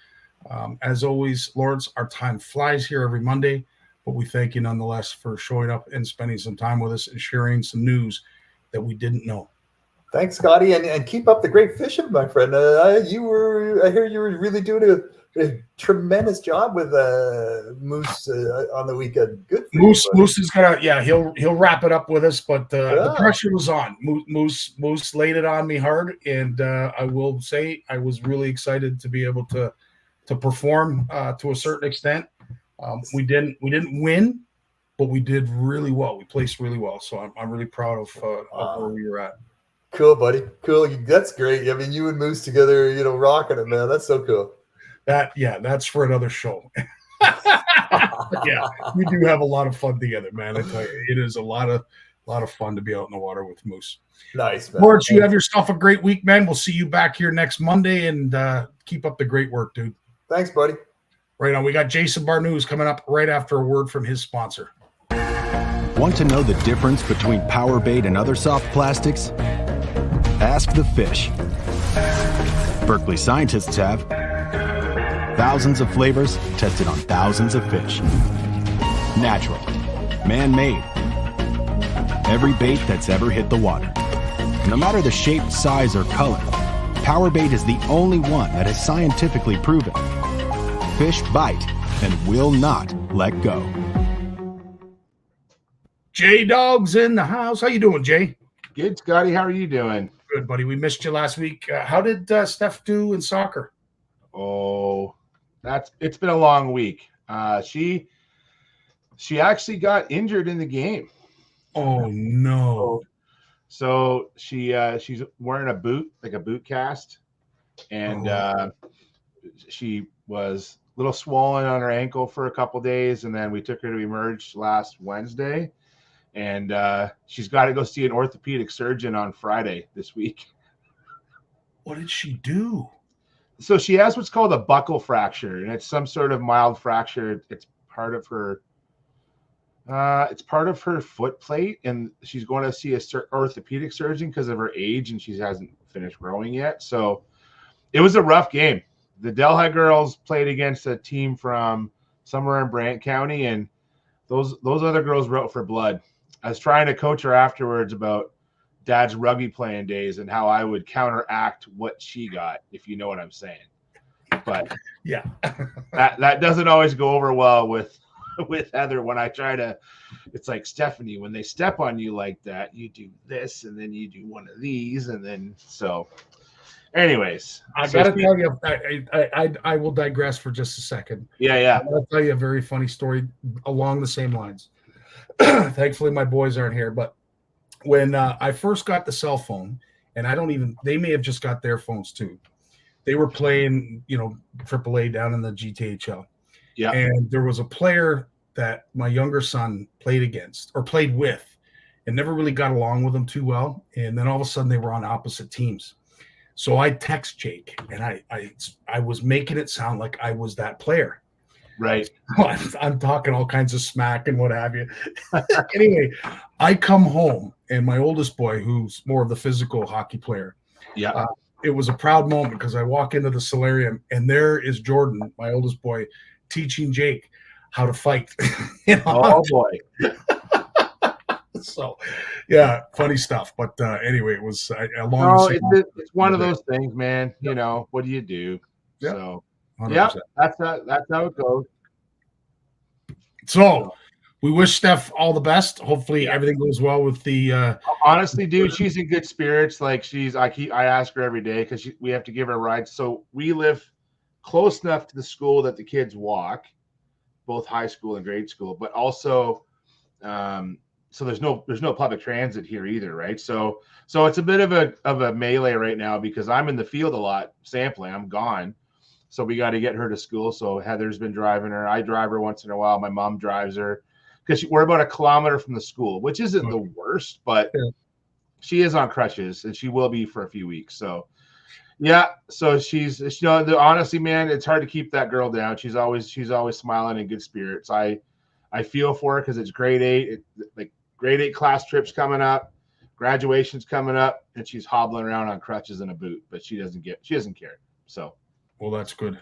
As always, Lawrence, our time flies here every Monday, but we thank you nonetheless for showing up and spending some time with us and sharing some news that we didn't know. Thanks, Scotty, and keep up the great fishing, my friend. I hear you were really doing a tremendous job with Moose on the weekend. Good. Moose is gonna, he'll wrap it up with us, but the pressure was on. Moose laid it on me hard, and I will say I was really excited to be able to perform to a certain extent. We didn't win, but we did really well. We placed really well, so I'm really proud of where we were at. Cool, buddy. Cool. That's great. I mean, you and Moose together, rocking it, man. That's so cool. That's for another show. Yeah, we do have a lot of fun together, man. I tell you, it is a lot of fun to be out in the water with Moose. Nice, man. Lawrence, you have yourself a great week, man. We'll see you back here next Monday, and keep up the great work, dude. Thanks, buddy. Right on. We got Jason Barnucz coming up right after a word from his sponsor. Want to know the difference between power bait and other soft plastics? Ask the fish. Berkeley scientists have thousands of flavors tested on thousands of fish. Natural, man-made. Every bait that's ever hit the water. No matter the shape, size, or color, power bait is the only one that is scientifically proven. Fish bite and will not let go. J-Dog's in the house. How you doing, Jay? Good, Scotty. How are you doing? Good, buddy. We missed you last week. How did Steph do in soccer? Oh, it's been a long week. She actually got injured in the game. Oh no! So she's wearing a boot, like a boot cast, and she was a little swollen on her ankle for a couple days, and then we took her to emerge last Wednesday, and she's got to go see an orthopedic surgeon on Friday this week. What did she do? So she has what's called a buckle fracture, and it's some sort of mild fracture. It's part of her foot plate, and she's going to see a orthopedic surgeon because of her age, and she hasn't finished growing yet. So it was a rough game. The Delhi girls played against a team from somewhere in Brant County, and those other girls wrote for blood. I was trying to coach her afterwards about Dad's rugby playing days and how I would counteract what she got, if you know what I'm saying. But yeah, that doesn't always go over well with Heather when I try to. It's like, Stephanie, when they step on you like that, you do this, and then you do one of these, and then so. Anyways, I gotta tell you, I will digress for just a second. Yeah. I'll tell you a very funny story along the same lines. Thankfully, my boys aren't here, but when I first got the cell phone, and they may have just got their phones too. They were playing, AAA down in the GTHL. Yeah. And there was a player that my younger son played with and never really got along with him too well. And then all of a sudden they were on opposite teams. So I text Jake, and I was making it sound like I was that player. Right. I'm talking all kinds of smack and what have you. Anyway, I come home, and my oldest boy, who's more of the physical hockey player, it was a proud moment because I walk into the solarium, and there is Jordan, my oldest boy, teaching Jake how to fight. Oh boy. So, yeah, funny stuff. But anyway, it was along. It's one of those things, man. Yep. What do you do? Yep. So, 100%. Yeah, that's how it goes. So, we wish Steph all the best. Hopefully, everything goes well with the. Honestly, dude, she's in good spirits. Like I ask her every day because we have to give her rides. So we live close enough to the school that the kids walk, both high school and grade school, but also. So there's no public transit here either, right? So it's a bit of a melee right now because I'm in the field a lot sampling. I'm gone, so we got to get her to school. So Heather's been driving her. I drive her once in a while. My mom drives her because we're about 1 kilometer from the school, which isn't the worst, but she is on crutches and she will be for a few weeks. So yeah, so she's honestly, man, it's hard to keep that girl down. She's always smiling and good spirits. I feel for her because it's grade 8. Grade 8 class trips coming up, graduation's coming up, and she's hobbling around on crutches and a boot, but she doesn't care. So, well, that's good.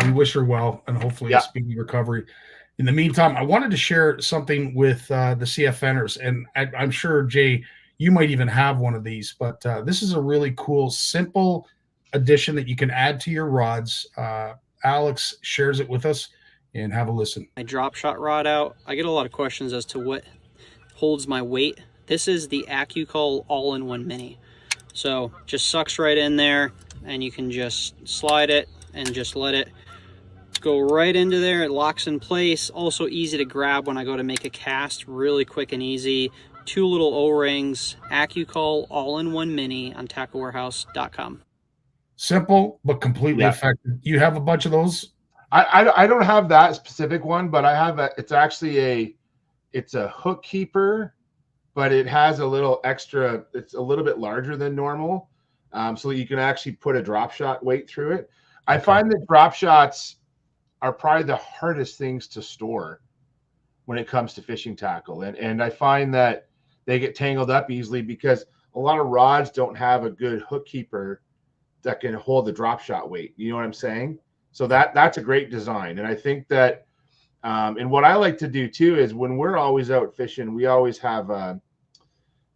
We wish her well and hopefully a speedy recovery. In the meantime, I wanted to share something with the CFNers, and I'm sure, Jay, you might even have one of these, but this is a really cool, simple addition that you can add to your rods. Alex shares it with us, and have a listen. My drop shot rod out. I get a lot of questions as to what holds my weight. This is the AccuCall all-in-one mini. So just sucks right in there, and you can just slide it and just let it go right into there. It locks in place. Also easy to grab when I go to make a cast, really quick and easy. 2 little O-rings, AccuCall all-in-one mini on tacklewarehouse.com. Simple but completely effective. You have a bunch of those? I don't have that specific one, but I have it's actually it's a hook keeper, but it has a little extra, it's a little bit larger than normal. So you can actually put a drop shot weight through it. I find that drop shots are probably the hardest things to store when it comes to fishing tackle. And I find that they get tangled up easily because a lot of rods don't have a good hook keeper that can hold the drop shot weight. You know what I'm saying? So that's a great design. And I think that, and what I like to do too is when we're always out fishing, we always have,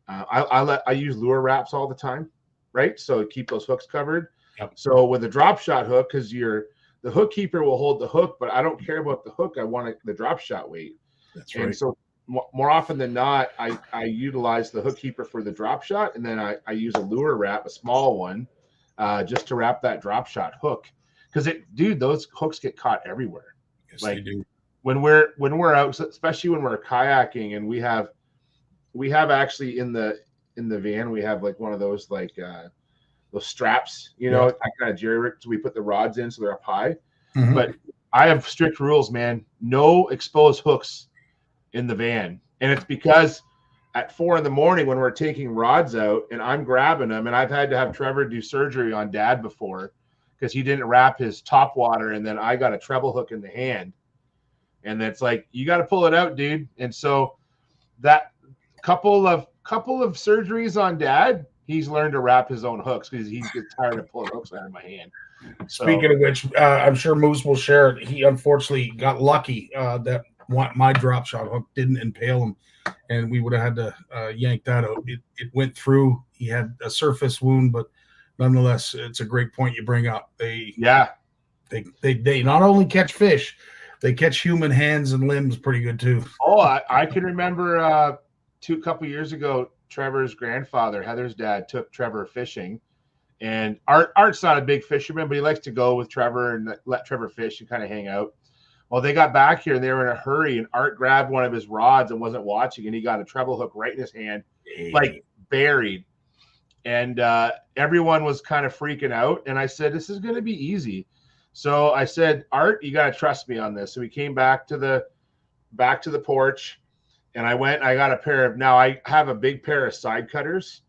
I use lure wraps all the time, right? So keep those hooks covered. Yep. So with a drop shot hook, because the hook keeper will hold the hook, but I don't care about the hook. I want the drop shot weight. That's and right. so more often than not, I utilize the hook keeper for the drop shot, and then I use a lure wrap, a small one, just to wrap that drop shot hook. Because those hooks get caught everywhere. Yes, like they do. When we're out, especially when we're kayaking, and we have actually in the van we have like one of those those straps, kind of jerry rig, so we put the rods in so they're up high. Mm-hmm. But I have strict rules, man. No exposed hooks in the van. And it's because at 4 a.m. when we're taking rods out and I'm grabbing them, and I've had to have Trevor do surgery on Dad before because he didn't wrap his top water, and then I got a treble hook in the hand. And it's like, you got to pull it out, dude. And so that couple of surgeries on Dad, he's learned to wrap his own hooks because he gets tired of pulling hooks out of my hand. Speaking of which, I'm sure Moose will share it. He unfortunately got lucky that my drop shot hook didn't impale him, and we would have had to yank that out. It went through. He had a surface wound, but nonetheless, it's a great point you bring up. They not only catch fish, they catch human hands and limbs pretty good too. Oh, I can remember a couple years ago, Trevor's grandfather, Heather's dad, took Trevor fishing. And Art's not a big fisherman, but he likes to go with Trevor and let Trevor fish and kind of hang out. Well, they got back here and they were in a hurry, and Art grabbed one of his rods and wasn't watching, and he got a treble hook right in his hand, like buried. And everyone was kind of freaking out. And I said, this is going to be easy. So I said, Art, you got to trust me on this. So we came back to the porch, and I got a pair of, now I have a big pair of side cutters.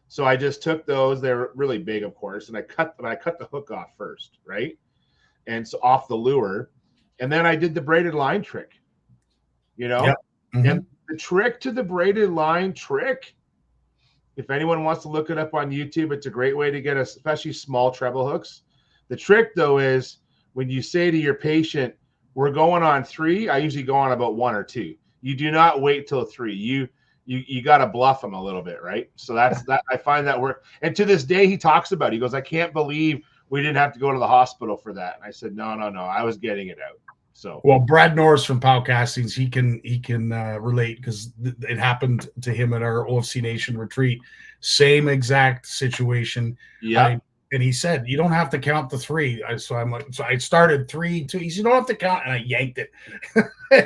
So I just took those. They're really big, of course, and I cut the hook off first, right? And so off the lure, and then I did the braided line trick, Yep. Mm-hmm. And the trick to the braided line trick, if anyone wants to look it up on YouTube, it's a great way to get especially small treble hooks. The trick though is when you say to your patient, "We're going on 3," I usually go on about 1 or 2. You do not wait till 3. You got to bluff him a little bit, right? So that's that. I find that work. And to this day, he talks about it. He goes, I can't believe we didn't have to go to the hospital for that. And I said, no. I was getting it out. So, well, Brad Norris from Pow Castings, he can relate because it happened to him at our OFC Nation retreat. Same exact situation. Yeah. And he said, you don't have to count the 3. So I started 3, 2. He said, you don't have to count. And I yanked it.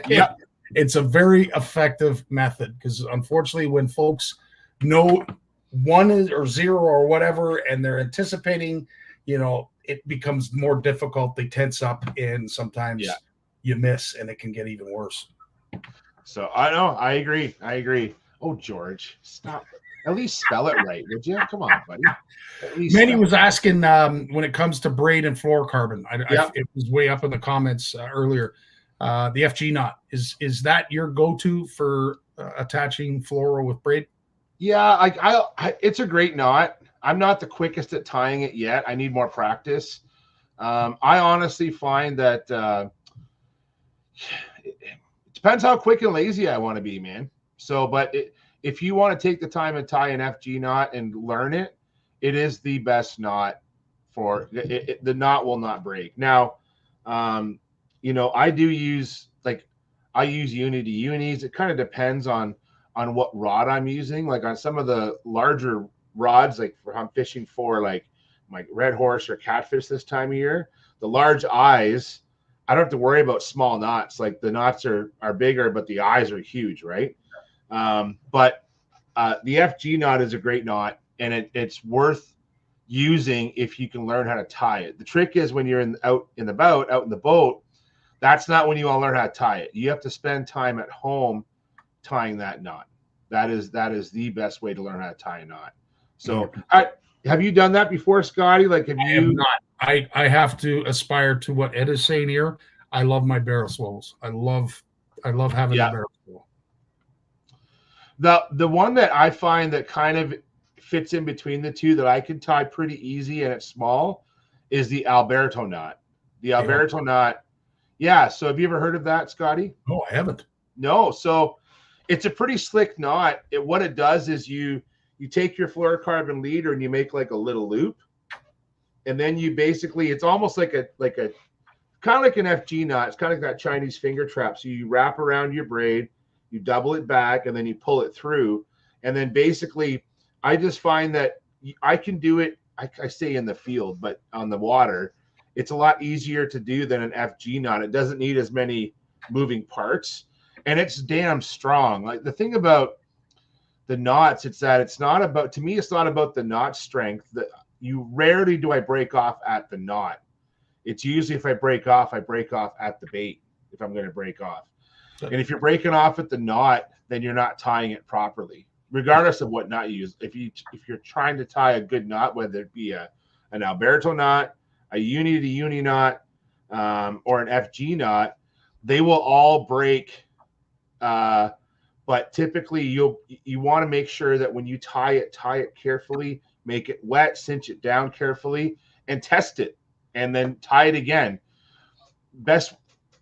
Yeah. It's a very effective method because unfortunately when folks know 1 or 0 or whatever, and they're anticipating, it becomes more difficult. They tense up and sometimes you miss and it can get even worse. So I know. I agree. Oh, George, stop. At least spell it right, would you? Come on, buddy. Manny was asking when it comes to braid and fluorocarbon. It was way up in the comments earlier. The FG knot, is that your go-to for attaching fluoro with braid? Yeah, I it's a great knot. I'm not the quickest at tying it yet. I need more practice. I honestly find that it depends how quick and lazy I want to be, man. So, but if you want to take the time and tie an FG knot and learn it, it is the best knot for it. The knot will not break. Now, I do use I use Unity unis. It kind of depends on what rod I'm using. Like on some of the larger rods, like I'm fishing for like my red horse or catfish this time of year, the large eyes, I don't have to worry about small knots. Like the knots are bigger, but the eyes are huge, right? But the FG knot is a great knot, and it's worth using if you can learn how to tie it. The trick is when you're out in the boat, that's not when you want to learn how to tie it. You have to spend time at home tying that knot. That is the best way to learn how to tie a knot. So, have you done that before, Scotty? Like, have you? I have not. I have to aspire to what Ed is saying here. I love my barrel swivels. I love having a barrel swivel. The one that I find that kind of fits in between the two that I can tie pretty easy and it's small is the Alberto knot. The Alberto knot. Yeah. So have you ever heard of that, Scotty? No, I haven't. No. So it's a pretty slick knot. What it does is you take your fluorocarbon leader and you make like a little loop. And then you basically, it's almost like a kind of like an FG knot. It's kind of like that Chinese finger trap. So you wrap around your braid, you double it back, and then you pull it through. And then basically, I just find that I can do it, I say in the field, but on the water, it's a lot easier to do than an FG knot. It doesn't need as many moving parts, and it's damn strong. Like the thing about the knots, it's that it's not about, to me, it's not about the knot strength. Rarely do I break off at the knot. It's usually if I break off at the bait, if I'm going to break off. And if you're breaking off at the knot, then you're not tying it properly, regardless of what knot you use. If you're trying to tie a good knot, whether it be an Alberto knot, a uni to uni knot, or an FG knot, they will all break. But typically, you want to make sure that when you tie it carefully, make it wet, cinch it down carefully, and test it, and then tie it again.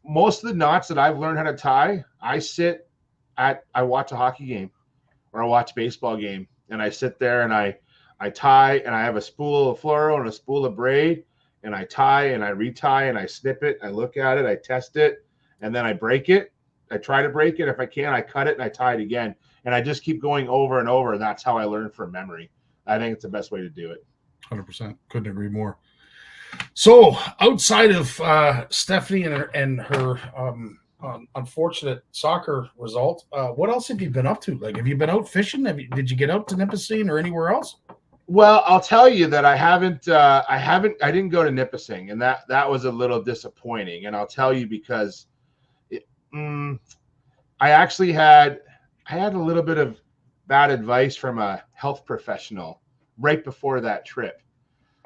Most of the knots that I've learned how to tie, I watch a hockey game or I watch a baseball game, and I sit there and I tie, and I have a spool of fluoro and a spool of braid, and I tie and I retie and I snip it. I look at it, I test it, and then I break it. I try to break it. If I can, I cut it and I tie it again. And I just keep going over and over. And that's how I learn from memory. I think it's the best way to do it. 100%. Couldn't agree more. So outside of Stephanie and her unfortunate soccer result, what else have you been up to? Like, have you been out fishing? Did you get out to Nipissing or anywhere else? Well, I'll tell you that I didn't go to Nipissing, and that was a little disappointing. And I'll tell you because I actually had a little bit of bad advice from a health professional right before that trip.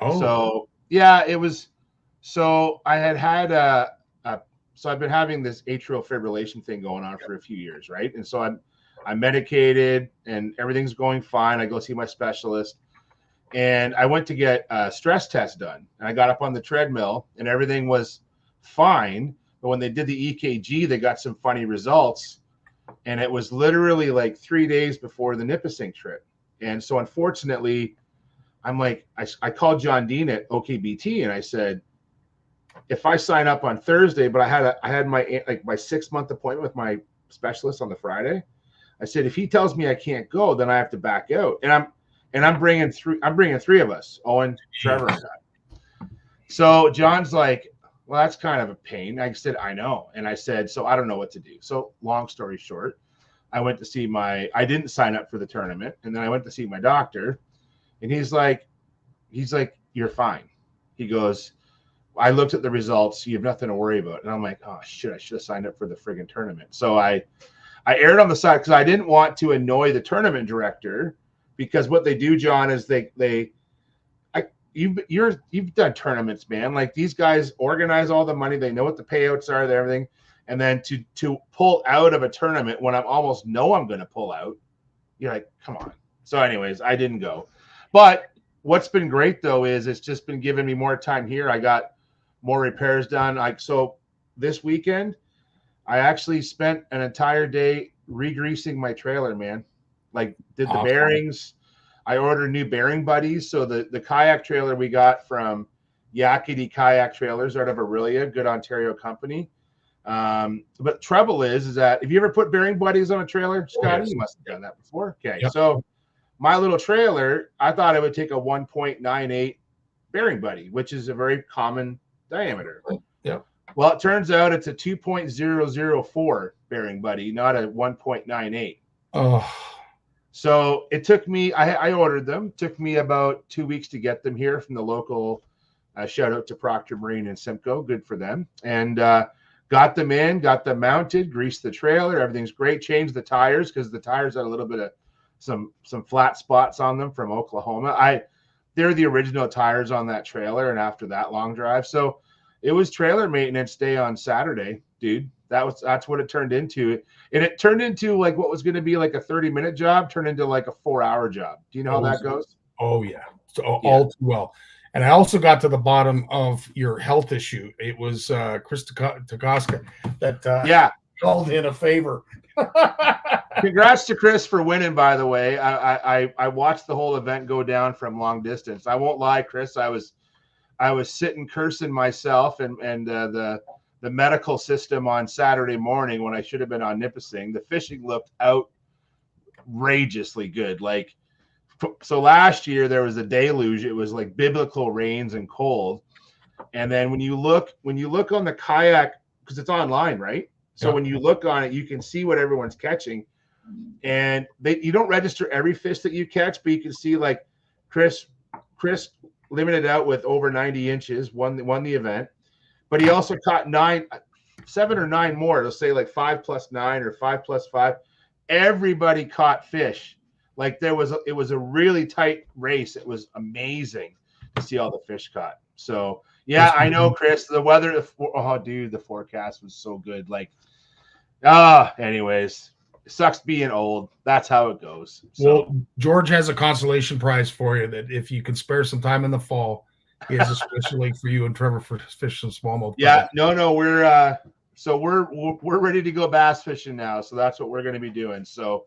Oh, so yeah, it was. So I had so I've been having this atrial fibrillation thing going on for a few years, right? And so I'm medicated and everything's going fine. I go see my specialist, and I went to get a stress test done, and I got up on the treadmill and everything was fine. But when they did the EKG, they got some funny results, and it was literally like 3 days before the Nipissing trip. And so unfortunately, I'm like, I called John Dean at OKBT and I said, if I sign up on Thursday, but I had my 6 month appointment with my specialist on the Friday. I said, if he tells me I can't go, then I have to back out. And I'm bringing three of us, Owen, Trevor, and I. So John's like, well, that's kind of a pain. I said, I know. And I said, so I don't know what to do. So long story short, I didn't sign up for the tournament. And then I went to see my doctor, and he's like, you're fine. He goes, I looked at the results. You have nothing to worry about. And I'm like, oh shit, I should have signed up for the friggin' tournament. So I erred on the side because I didn't want to annoy the tournament director, because what they do, John, is you've done tournaments, man. Like, these guys organize all the money. They know what the payouts are, everything. And then to pull out of a tournament when I'm almost know I'm going to pull out, you're like, come on. So anyways, I didn't go. But what's been great though is it's just been giving me more time here. I got more repairs done. So this weekend, I actually spent an entire day re-greasing my trailer, man. Like, did the bearings. I ordered new bearing buddies. So the kayak trailer we got from Yakety Kayak Trailers out of Aurelia, good Ontario company. But trouble is that, have you ever put bearing buddies on a trailer, Scotty? Yes. You must have done that before. Okay. Yep. So my little trailer, I thought it would take a 1.98 bearing buddy, which is a very common diameter. Yeah. Well, it turns out it's a 2.004 bearing buddy, not a 1.98. Oh. So it took me, I ordered them, took me about 2 weeks to get them here from the local, shout out to Proctor Marine and Simcoe, good for them. And got them in, got them mounted, greased the trailer, everything's great, changed the tires because the tires had a little bit of some flat spots on them from Oklahoma. They're the original tires on that trailer, and after that long drive. So it was trailer maintenance day on Saturday, dude. That's what it turned into. And it turned into like what was going to be like a 30-minute job turned into like a 4-hour job. Do you know how that goes? Oh yeah. So all too well. And I also got to the bottom of your health issue. It was Chris Takoska that called in a favor. Congrats to Chris for winning, by the way. I watched the whole event go down from long distance. I won't lie, Chris. I was sitting cursing myself and the medical system on Saturday morning when I should have been on Nipissing. The fishing looked outrageously good. Like, so last year there was a deluge. It was like biblical rains and cold. And then when you look on the kayak, because it's online, right? So when you look on it, you can see what everyone's catching. And you don't register every fish that you catch, but you can see like Chris limited out with over 90 inches, won the event. But he also caught 7 or 9 more. It'll say like 5 + 9 or 5 + 5. Everybody caught fish. Like it was a really tight race. It was amazing to see all the fish caught. So yeah, I know, Chris. The weather, the forecast was so good. Like, anyways, it sucks being old. That's how it goes. So. Well, George has a consolation prize for you that if you can spare some time in the fall, he has a special lake for you and Trevor for fish some smallmouth. Yeah, no, we're ready to go bass fishing now. So that's what we're going to be doing. So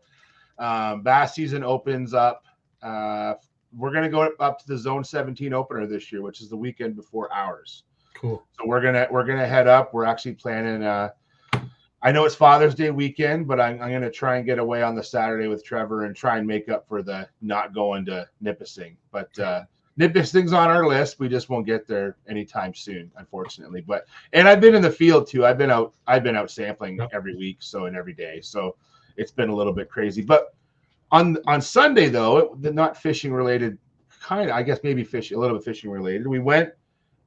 bass season opens up. We're going to go up to the Zone 17 opener this year, which is the weekend before ours. Cool. So we're gonna head up. We're actually planning. I know it's Father's Day weekend, but I'm gonna try and get away on the Saturday with Trevor and try and make up for the not going to Nipissing. But Nipissing's on our list. We just won't get there anytime soon, unfortunately. And I've been in the field too. I've been out sampling every week, and every day. So it's been a little bit crazy. But on Sunday though, not fishing related, kind of, I guess maybe a little bit fishing related. We went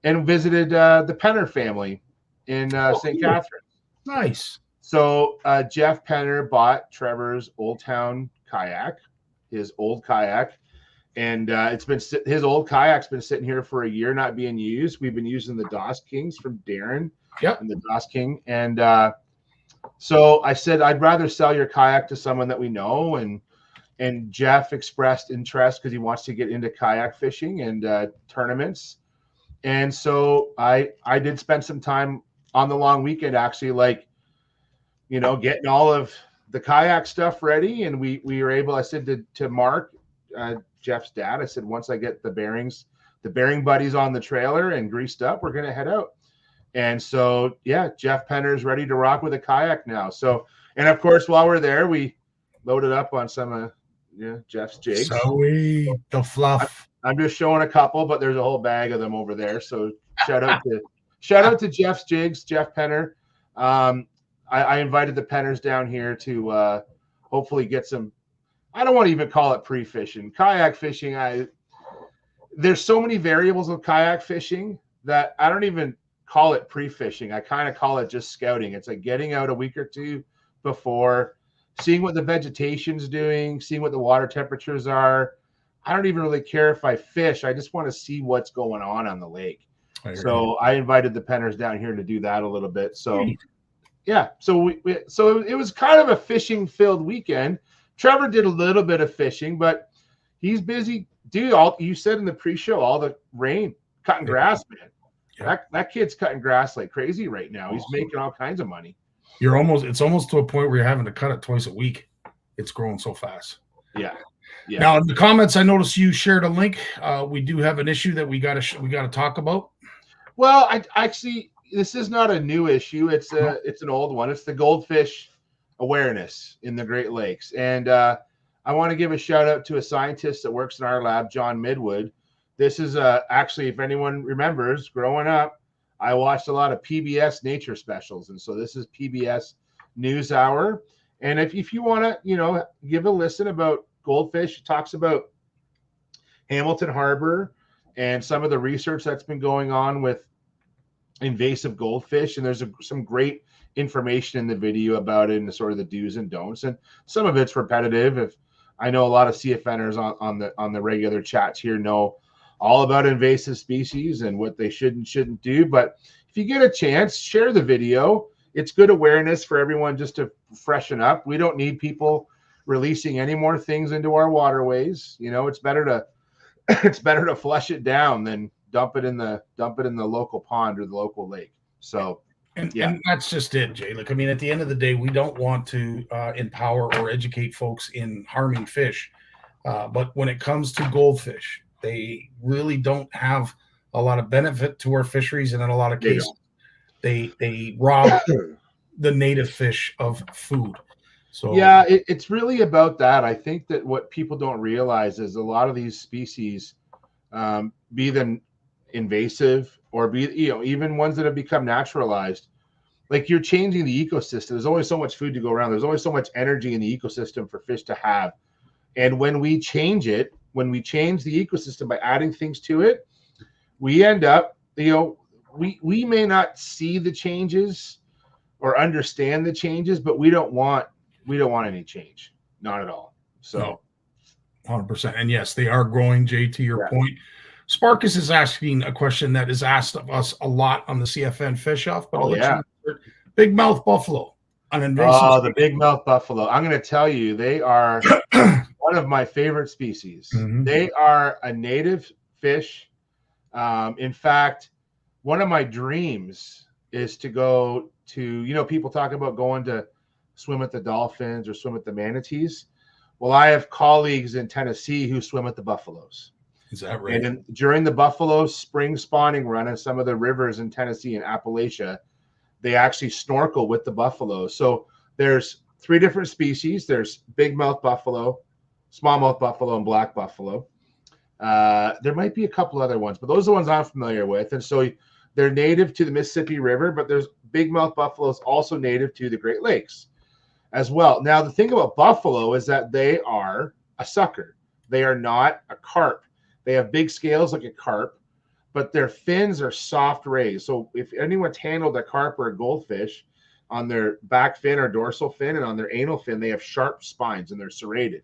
and visited the Penner family in St. Catharines. Nice. So Jeff Penner bought Trevor's Old Town kayak, his old kayak, and his old kayak's been sitting here for a year, not being used. We've been using the Doss Kings from Darren, and the Doss King, and so I said I'd rather sell your kayak to someone that we know, and Jeff expressed interest because he wants to get into kayak fishing and tournaments. And so I did spend some time on the long weekend, actually, like, getting all of the kayak stuff ready. And we were able, I said to Mark, Jeff's dad, I said, once I get the bearing buddies on the trailer and greased up, we're going to head out. And so, yeah, Jeff Penner is ready to rock with a kayak now. So, and of course, while we're there, we loaded up on some Jeff's jigs. The fluff. I'm just showing a couple, but there's a whole bag of them over there. So shout out to Jeff's jigs, Jeff Penner. I invited the Penners down here to hopefully get some. I don't want to even call it pre-fishing, kayak fishing. There's so many variables of kayak fishing that I don't even call it pre-fishing. I kind of call it just scouting. It's like getting out a week or two before, seeing what the vegetation's doing, seeing what the water temperatures are. I don't even really care if I fish. I just want to see what's going on the lake. So I invited the Penners down here to do that a little bit. So yeah, so so it was kind of a fishing filled weekend. Trevor did a little bit of fishing, but he's busy. Dude, you said in the pre-show, all the rain, cutting grass, man. Yeah. That kid's cutting grass like crazy right now. He's making all kinds of money. It's almost to a point where you're having to cut it twice a week. It's growing so fast. Yeah. Now in the comments, I noticed you shared a link. We do have an issue that we got to talk about. Well, I actually, this is not a new issue. It's an old one. It's the goldfish awareness in the Great Lakes, and I want to give a shout out to a scientist that works in our lab, John Midwood. This is actually, if anyone remembers, growing up, I watched a lot of PBS nature specials, and so this is PBS NewsHour. And if you want to, give a listen about goldfish. It talks about Hamilton Harbor and some of the research that's been going on with invasive goldfish. And there's some great information in the video about it and the sort of the do's and don'ts. And some of it's repetitive. If I know a lot of CFNers on the regular chats here know all about invasive species and what they should and shouldn't do. But if you get a chance, share the video. It's good awareness for everyone just to freshen up. We don't need people releasing any more things into our waterways. You know, it's better to flush it down than dump it in the local pond or the local lake. So and that's just it, Jay. Like, I mean, at the end of the day, we don't want to empower or educate folks in harming fish. But when it comes to goldfish, they really don't have a lot of benefit to our fisheries, and in a lot of cases, they rob the native fish of food. So yeah, it's really about that. I think that what people don't realize is a lot of these species, be them invasive or be, you know, even ones that have become naturalized, like you're changing the ecosystem. There's always so much food to go around. There's always so much energy in the ecosystem for fish to have. And when we change it, when we change the ecosystem by adding things to it, we end up, you know, we may not see the changes or understand the changes, but we don't want any change, not at all. So 100%. And yes, they are growing, Jay, to your point. Sparkus is asking a question that is asked of us a lot on the CFN Fish Off, but big mouth buffalo, an invasive. Oh, the big mouth buffalo. I'm going to tell you, they are one of my favorite species. Mm-hmm. They are a native fish. In fact, one of my dreams is to go to, you know, people talk about going to swim at the dolphins or swim at the manatees. Well, I have colleagues in Tennessee who swim at the buffaloes. Is that right? And during the buffalo spring spawning run in some of the rivers in Tennessee and Appalachia, they actually snorkel with the buffalo. So there's 3 different species. There's big mouth buffalo, smallmouth buffalo, and black buffalo. There might be a couple other ones, but those are the ones I'm familiar with. And so they're native to the Mississippi River, but there's big mouth buffaloes also native to the Great Lakes as well. Now, the thing about buffalo is that they are a sucker. They are not a carp. They have big scales like a carp, but their fins are soft rays. So if anyone's handled a carp or a goldfish, on their back fin or dorsal fin and on their anal fin, they have sharp spines and they're serrated.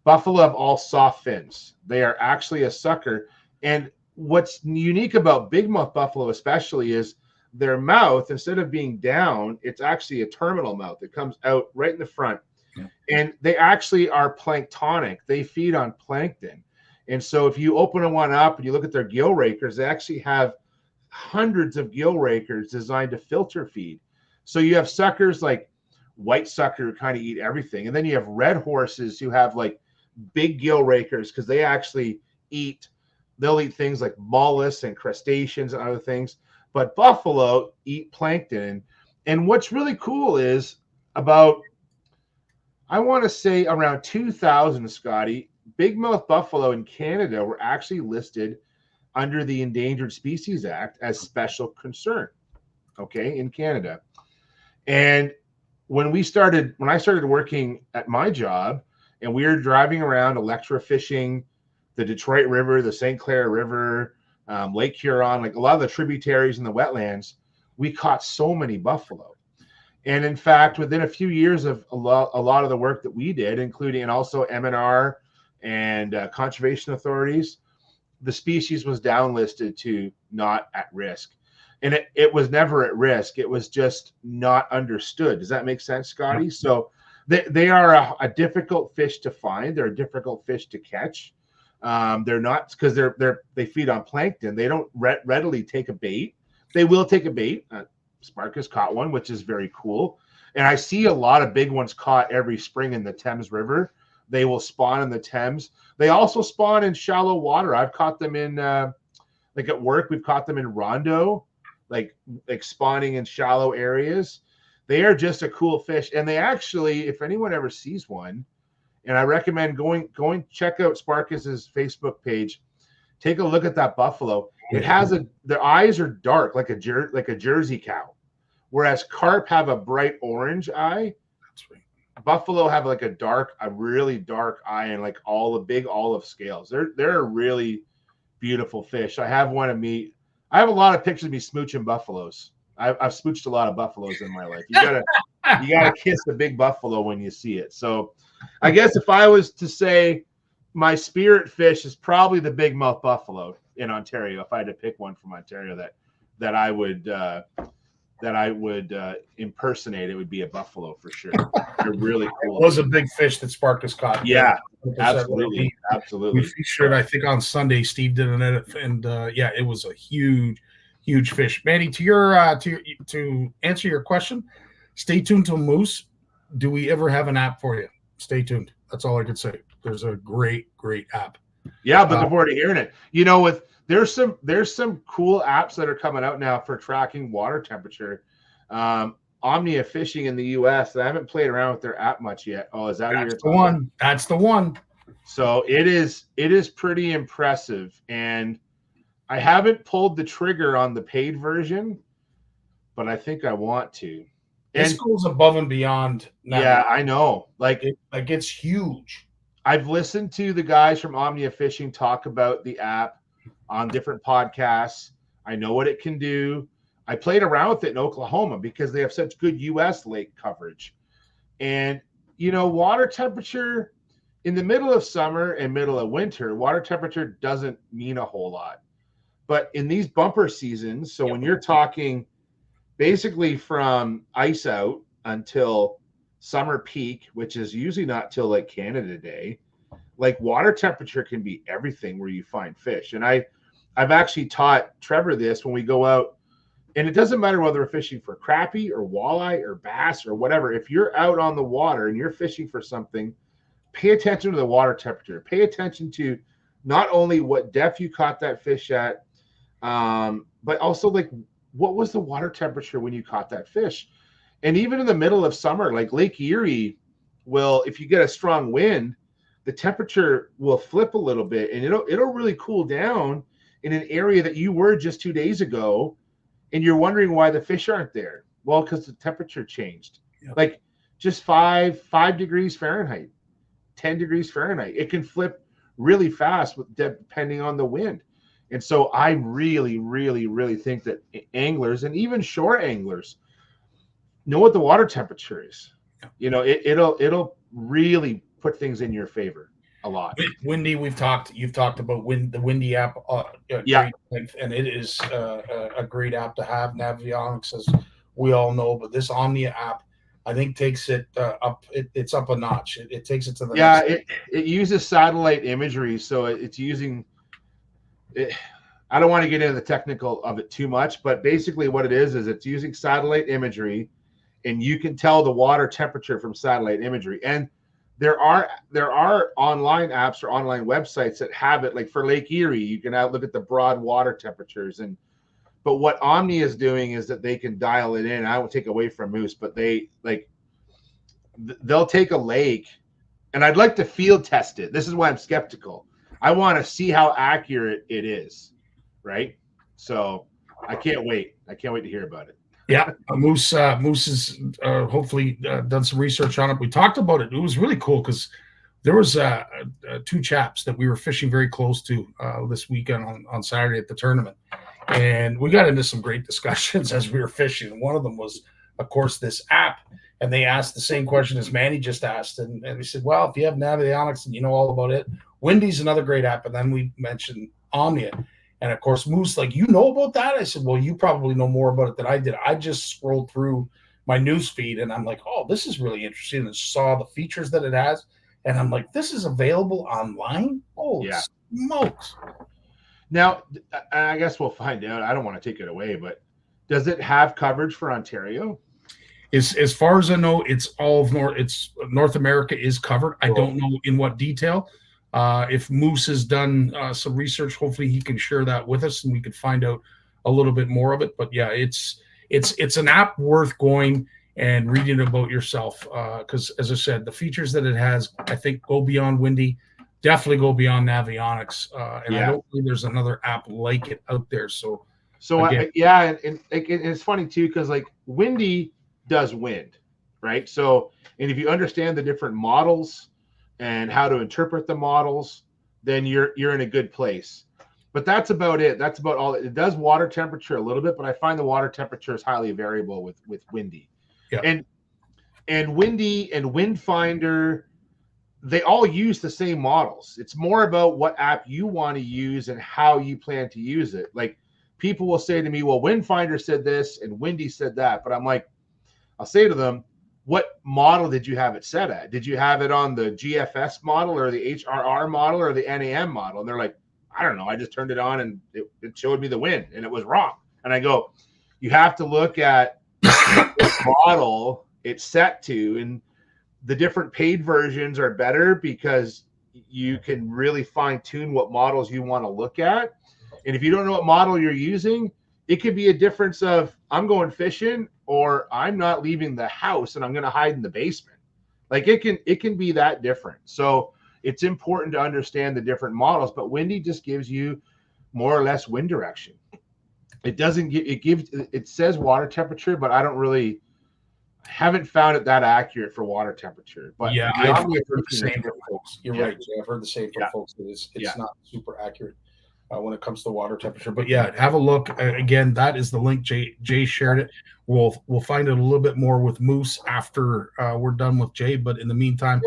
Buffalo have all soft fins. They are actually a sucker. And what's unique about big mouth buffalo especially is their mouth, instead of being down, it's actually a terminal mouth. It comes out right in the front. Yeah. And they actually are planktonic. They feed on plankton. And so if you open one up and you look at their gill rakers, they actually have hundreds of gill rakers designed to filter feed. So you have suckers like white sucker who kind of eat everything. And then you have red horses who have like big gill rakers because they actually they'll eat things like mollusks and crustaceans and other things. But buffalo eat plankton. And what's really cool is about, I want to say around 2000, Scotty, big mouth buffalo in Canada were actually listed under the Endangered Species Act as special concern, okay, in Canada. And when I started working at my job and we were driving around electrofishing the Detroit River, the St. Clair River, Lake Huron, like a lot of the tributaries in the wetlands, we caught so many buffalo. And in fact, within a few years of a lot of the work that we did, including and also MNR and conservation authorities, the species was downlisted to not at risk. And it was never at risk. It was just not understood. Does that make sense, Scotty? So they are a difficult fish to find. They're a difficult fish to catch. They're not, because they feed on plankton. They don't readily take a bait. They will take a bait. Sparkus caught one, which is very cool. And I see a lot of big ones caught every spring in the Thames River. They will spawn in the Thames. They also spawn in shallow water. I've caught them in, like at work, we've caught them in Rondo, like spawning in shallow areas. They are just a cool fish. And they actually, if anyone ever sees one, and I recommend going check out Sparkus's Facebook page. Take a look at that buffalo. It has their eyes are dark like a Jersey cow, whereas carp have a bright orange eye. That's right. buffalo have like a really dark eye and like all the big olive scales. They're a really beautiful fish. I have one of me. I have a lot of pictures of me smooching buffaloes. I've smooched a lot of buffaloes in my life. You gotta kiss a big buffalo when you see it. So I guess if I was to say my spirit fish is probably the big mouth buffalo in Ontario. If I had to pick one from Ontario that I would impersonate, it would be a buffalo for sure. They're really cool. It was a big fish that sparked us caught. Yeah, absolutely. We featured, I think, on Sunday. Steve did an edit, and yeah, it was a huge fish. Manny, to answer your question, stay tuned to Moose. Do we ever have an app for you? Stay tuned. That's all I could say. There's a great app. Yeah, but looking forward to hearing it. You know, there's some cool apps that are coming out now for tracking water temperature. Omnia Fishing in the US. I haven't played around with their app much yet. Oh, is that That's the one? That's the one. So it is pretty impressive. And I haven't pulled the trigger on the paid version, but I think I want to. This goes above and beyond. Yeah, I know. Like it's huge. I've listened to the guys from Omnia Fishing talk about the app on different podcasts. I know what it can do. I played around with it in Oklahoma because they have such good U.S. lake coverage. And, you know, water temperature in the middle of summer and middle of winter, water temperature doesn't mean a whole lot. But in these bumper seasons, so when you're talking basically from ice out until summer peak, which is usually not till like Canada Day, like water temperature can be everything where you find fish. And I've actually taught Trevor this when we go out, and it doesn't matter whether we're fishing for crappie or walleye or bass or whatever. If you're out on the water and you're fishing for something, pay attention to the water temperature. Pay attention to not only what depth you caught that fish at, but also like what was the water temperature when you caught that fish. And even in the middle of summer, like Lake Erie will, if you get a strong wind, the temperature will flip a little bit and it'll really cool down in an area that you were just 2 days ago, and you're wondering why the fish aren't there. Well, because the temperature changed. Yep. Like just 5 degrees Fahrenheit, 10 degrees Fahrenheit. It can flip really fast depending on the wind. And so I really, really, really think that anglers and even shore anglers know what the water temperature is. You know, it'll really put things in your favor a lot. Windy, you've talked about the Windy app. Yeah, and it is a great app to have. Navionics, as we all know, but this Omnia app, I think, takes it up. It's up a notch. It takes it to the next. It uses satellite imagery, so it's using it. I don't want to get into the technical of it too much, but basically what it is it's using satellite imagery, and you can tell the water temperature from satellite imagery. And there are online apps or online websites that have it. Like for Lake Erie, you can look at the broad water temperatures. But what Omni is doing is that they can dial it in. I won't take away from Moose, but they'll take a lake, and I'd like to field test it. This is why I'm skeptical. I want to see how accurate it is, right? So I can't wait. I can't wait to hear about it. Yeah, Moose has hopefully done some research on it. We talked about it. It was really cool because there was 2 chaps that we were fishing very close to this weekend on Saturday at the tournament. And we got into some great discussions as we were fishing. One of them was, of course, this app. And they asked the same question as Manny just asked. And we said, well, if you have Navionics and you know all about it, Windy's another great app. And then we mentioned Omnia. And of course, Moose, like, you know about that? I said, well, you probably know more about it than I did. I just scrolled through my news feed and I'm like, oh, this is really interesting. And saw the features that it has. And I'm like, this is available online? Holy smokes. Now, I guess we'll find out. I don't want to take it away, but does it have coverage for Ontario? As far as I know, it's all of North America is covered. Cool. I don't know in what detail. If Moose has done some research, hopefully he can share that with us and we could find out a little bit more of it. But yeah, it's an app worth going and reading about yourself. Because as I said, the features that it has, I think, go beyond Windy, definitely go beyond Navionics. And I don't believe there's another app like it out there. So again, and it's funny too, because like Windy does wind, right? So, and if you understand the different models and how to interpret the models, then you're in a good place. But that's about it. That's about all. It does water temperature a little bit, but I find the water temperature is highly variable with Windy. Yeah. And Windy and Windfinder, they all use the same models. It's more about what app you want to use and how you plan to use it. Like, people will say to me, well, Windfinder said this and Windy said that. But I'm like, I'll say to them, what model did you have it set at? Did you have it on the GFS model or the HRR model or the NAM model? And they're like, I don't know. I just turned it on and it showed me the wind and it was wrong. And I go, you have to look at what model it's set to. And the different paid versions are better because you can really fine tune what models you want to look at. And if you don't know what model you're using, it could be a difference of I'm going fishing or I'm not leaving the house and I'm going to hide in the basement. Like, it can be that different. So it's important to understand the different models, but Windy just gives you more or less wind direction. It doesn't give, it says water temperature, but I haven't found it that accurate for water temperature. But yeah, I've heard the same from folks. You're right, Jay. I've heard the same from folks. It's not super accurate when it comes to water temperature. But yeah, have a look. Again, that is the link. Jay shared it. We'll find it a little bit more with Moose after we're done with Jay. But in the meantime,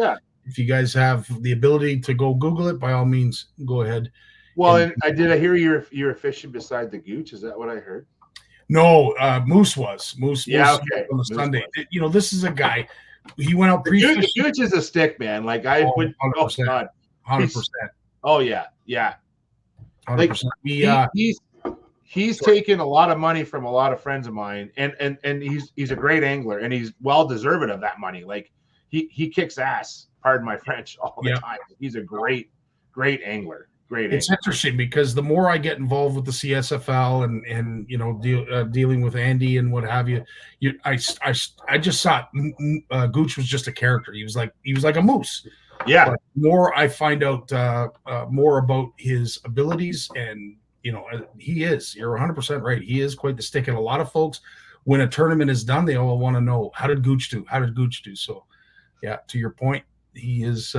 if you guys have the ability to go Google it, by all means, go ahead. Well, and I hear you're fishing beside the Gooch. Is that what I heard? No, Moose was. Moose okay. On the Sunday. This is a guy. He went out pre-fishing. The Gooch is a stick, man. Like, I would. 100%. 100%. Oh yeah, yeah. 100%. Like, he's taken a lot of money from a lot of friends of mine, and he's a great angler, and he's well deserved of that money. Like, he kicks ass. Pardon my French. All the time. He's a great angler. It's interesting because the more I get involved with the CSFL and dealing with Andy and what have you, I just thought Gooch was just a character. He was like a moose. Yeah. But the more I find out more about his abilities, and he is. You're 100% right. He is quite the stick. And a lot of folks, when a tournament is done, they all want to know, how did Gooch do? How did Gooch do? So, yeah, to your point, he is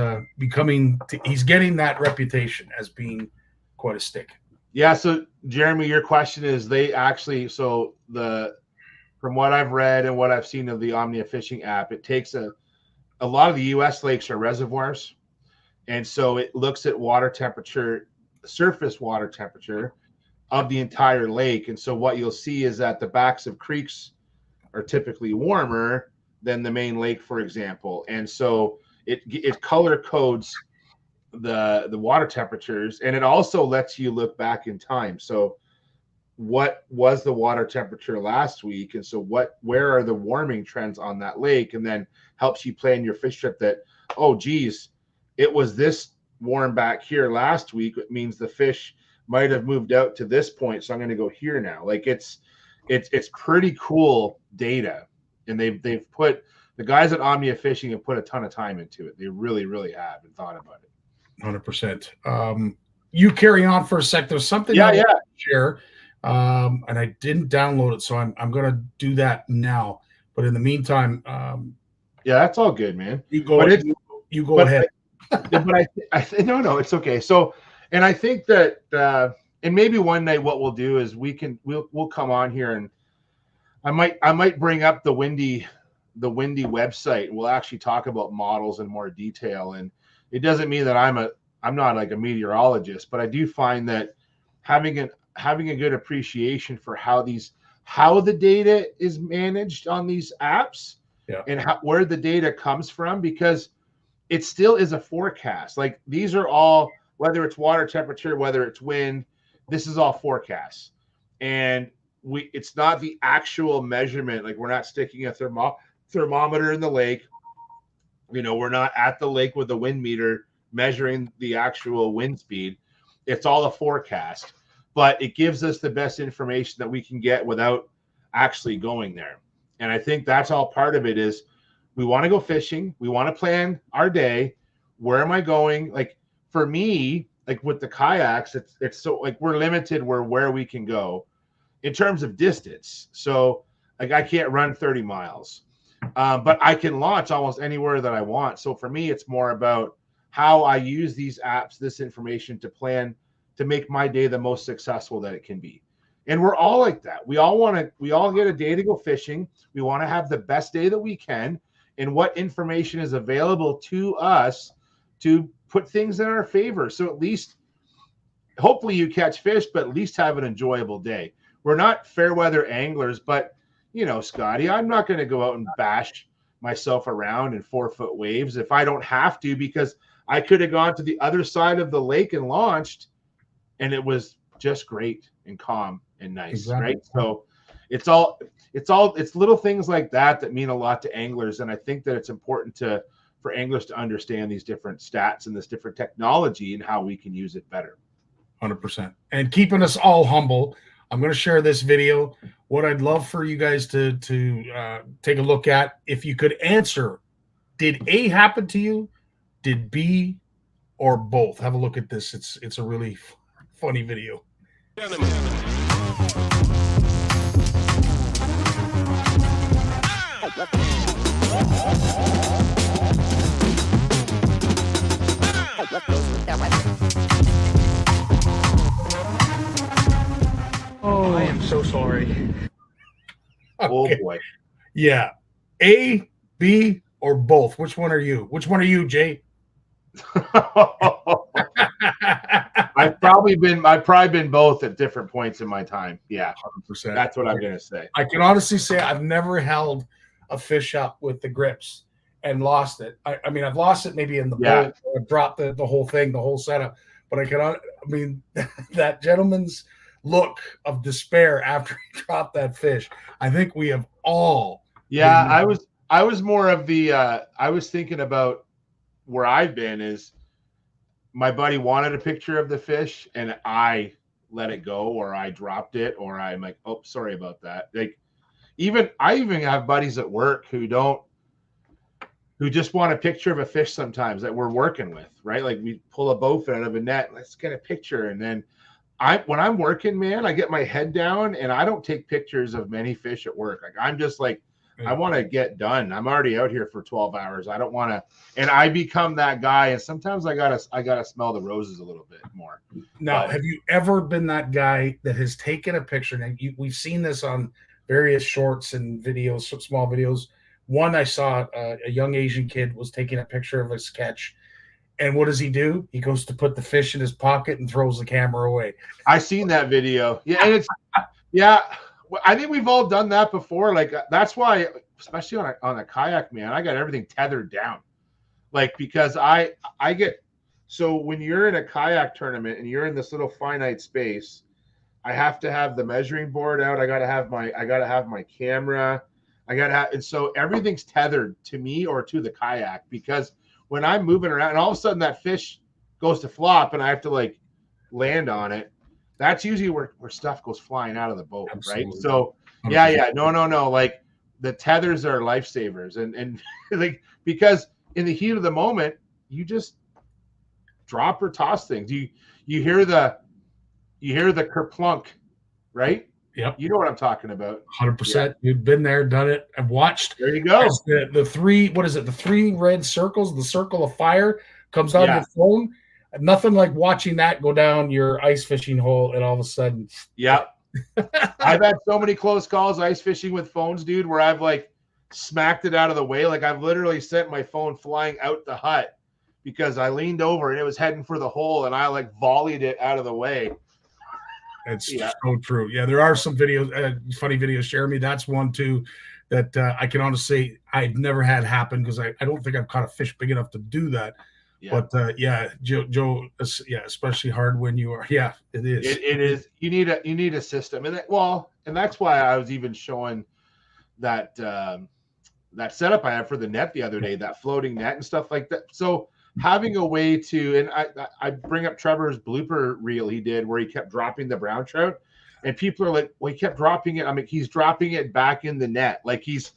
he's getting that reputation as being quite a stick. Yeah. So Jeremy, your question is, from what I've read and what I've seen of the Omnia fishing app, it takes a lot of the US lakes are reservoirs. And so it looks at water temperature, surface water temperature of the entire lake. And so what you'll see is that the backs of creeks are typically warmer than the main lake, for example. And so it color codes the water temperatures, and it also lets you look back in time. So what was the water temperature last week? And so where are the warming trends on that lake? And then helps you plan your fish trip that, oh geez, it was this warm back here last week. It means the fish might have moved out to this point. So I'm going to go here now. Like, it's pretty cool data. And they've put, the guys at Omnia Fishing have put a ton of time into it. They really, really have, and thought about it. 100%. You carry on for a sec. There's something I want to share, and I didn't download it, so I'm going to do that now. But in the meantime, that's all good, man. You go ahead. But I think no, it's okay. So, and I think that, and maybe one night what we'll do is we'll come on here, and I might bring up the Windy website. We'll actually talk about models in more detail. And it doesn't mean that I'm not like a meteorologist, but I do find that having a good appreciation for how the data is managed on these apps, and where the data comes from, because it still is a forecast. Like, these are all, whether it's water temperature, whether it's wind, this is all forecasts. And it's not the actual measurement. Like, we're not sticking a thermometer in the lake. We're not at the lake with a wind meter measuring the actual wind speed. It's all a forecast, but it gives us the best information that we can get without actually going there. And I think that's all part of it. Is we want to go fishing. We want to plan our day. Where am I going? Like, for me, like with the kayaks, it's so, like, we're limited where we can go in terms of distance. So, like, I can't run 30 miles. But I can launch almost anywhere that I want. So for me, it's more about how I use these apps, this information to plan to make my day the most successful that it can be. And we're all like that. We all get a day to go fishing. We want to have the best day that we can. And what information is available to us to put things in our favor. So at least, hopefully you catch fish, but at least have an enjoyable day. We're not fair weather anglers, but you know, Scotty, I'm not going to go out and bash myself around in 4-foot waves if I don't have to, because I could have gone to the other side of the lake and launched, and it was just great and calm and nice, exactly. Right? So it's little things like that mean a lot to anglers, and I think that it's important for anglers to understand these different stats and this different technology and how we can use it better. 100%. And keeping us all humble, I'm going to share this video. What I'd love for you guys to take a look at, if you could answer, did A happen to you? Did B, or both? Have a look at this. It's a really funny video. Oh, I am so sorry. Okay. Oh boy. Yeah. A, B, or both? Which one are you? Which one are you, Jay? I've probably been both at different points in my time. Yeah, 100%. That's what I'm gonna say. I can honestly say I've never held a fish up with the grips and lost it. I mean, I've lost it maybe in the boat, or dropped the whole thing, the whole setup. But that gentleman's look of despair after he dropped that fish, I think we have all. Yeah, I was more of the I was thinking about where I've been is my buddy wanted a picture of the fish and I let it go, or I dropped it, or I'm like, oh, sorry about that. Like I even have buddies at work who just want a picture of a fish sometimes that we're working with, right? Like we pull a bowfin out of a net, let's get a picture. And then when I'm working, man, I get my head down and I don't take pictures of many fish at work. Like I'm just like, I want to get done. I'm already out here for 12 hours. I don't want to, and I become that guy. And sometimes I gotta smell the roses a little bit more. Now, have you ever been that guy that has taken a picture? And we've seen this on various shorts and videos, small videos. One I saw, a young Asian kid was taking a picture of his catch. And what does he do? He goes to put the fish in his pocket and throws the camera away. I seen that video. Yeah, and I think we've all done that before. Like that's why, especially on a kayak, man, I got everything tethered down. Like because I get, so when you're in a kayak tournament and you're in this little finite space, I have to have the measuring board out. I gotta have my camera. And so everything's tethered to me or to the kayak, because when I'm moving around and all of a sudden that fish goes to flop and I have to like land on it, that's usually where stuff goes flying out of the boat. Absolutely. Right? So yeah. No. Like the tethers are lifesavers. And like, because in the heat of the moment, you just drop or toss things. You hear the kerplunk, right? Yep. You know what I'm talking about. 100%. Yeah. You've been there, done it. I've watched. There you go. The three, what is it? The three red circles, the circle of fire comes on your phone. Nothing like watching that go down your ice fishing hole and all of a sudden. Yeah. I've had so many close calls ice fishing with phones, dude, where I've like smacked it out of the way. Like I've literally sent my phone flying out the hut because I leaned over and it was heading for the hole and I like volleyed it out of the way. It's so true. Yeah, there are some videos, funny videos, Jeremy. That's one too that I can honestly say I've never had happen because I don't think I've caught a fish big enough to do that. Yeah. But Joe, especially hard when you are. Yeah, it is. It is. You need a system, and that's why I was even showing that that setup I have for the net the other day, that floating net and stuff like that. So having a way to, and I bring up Trevor's blooper reel he did where he kept dropping the brown trout, and people are like, well, he kept dropping it. I mean, he's dropping it back in the net, like he's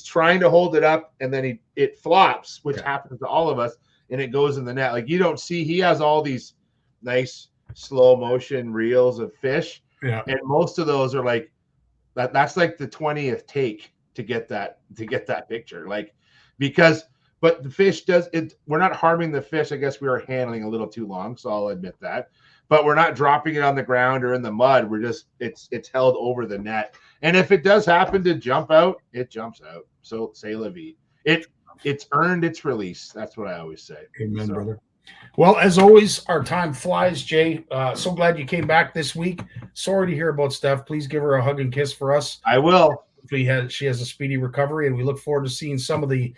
trying to hold it up, and then it flops, which happens to all of us. And it goes in the net. Like you don't see, he has all these nice slow motion reels of fish. Yeah. And most of those are like that's like the 20th take. to get that picture. Like, because but the fish does it. We're not harming the fish. I guess we are handling a little too long, so I'll admit that. But we're not dropping it on the ground or in the mud. We're just it's held over the net. And if it does happen to jump out, it jumps out. So say la vie. It's earned its release. That's what I always say. Amen, brother. Well, as always, our time flies, Jay. So glad you came back this week. Sorry to hear about Steph. Please give her a hug and kiss for us. I will. She has a speedy recovery, and we look forward to seeing some of the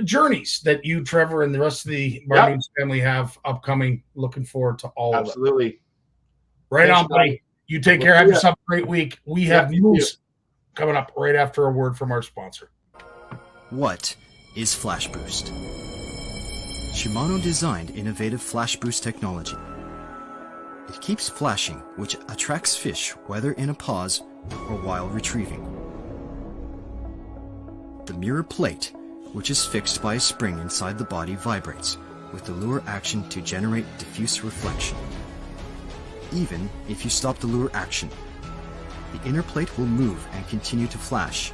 journeys that you, Trevor, and the rest of the Barnucz family have upcoming. Looking forward to all of it. Absolutely. Right on, buddy. You take care. Have yourself a great week. We have news coming up right after a word from our sponsor. What is Flash Boost? Shimano designed innovative Flash Boost technology. It keeps flashing, which attracts fish whether in a pause or while retrieving. The mirror plate, which is fixed by a spring inside the body, vibrates with the lure action to generate diffuse reflection. Even if you stop the lure action, the inner plate will move and continue to flash,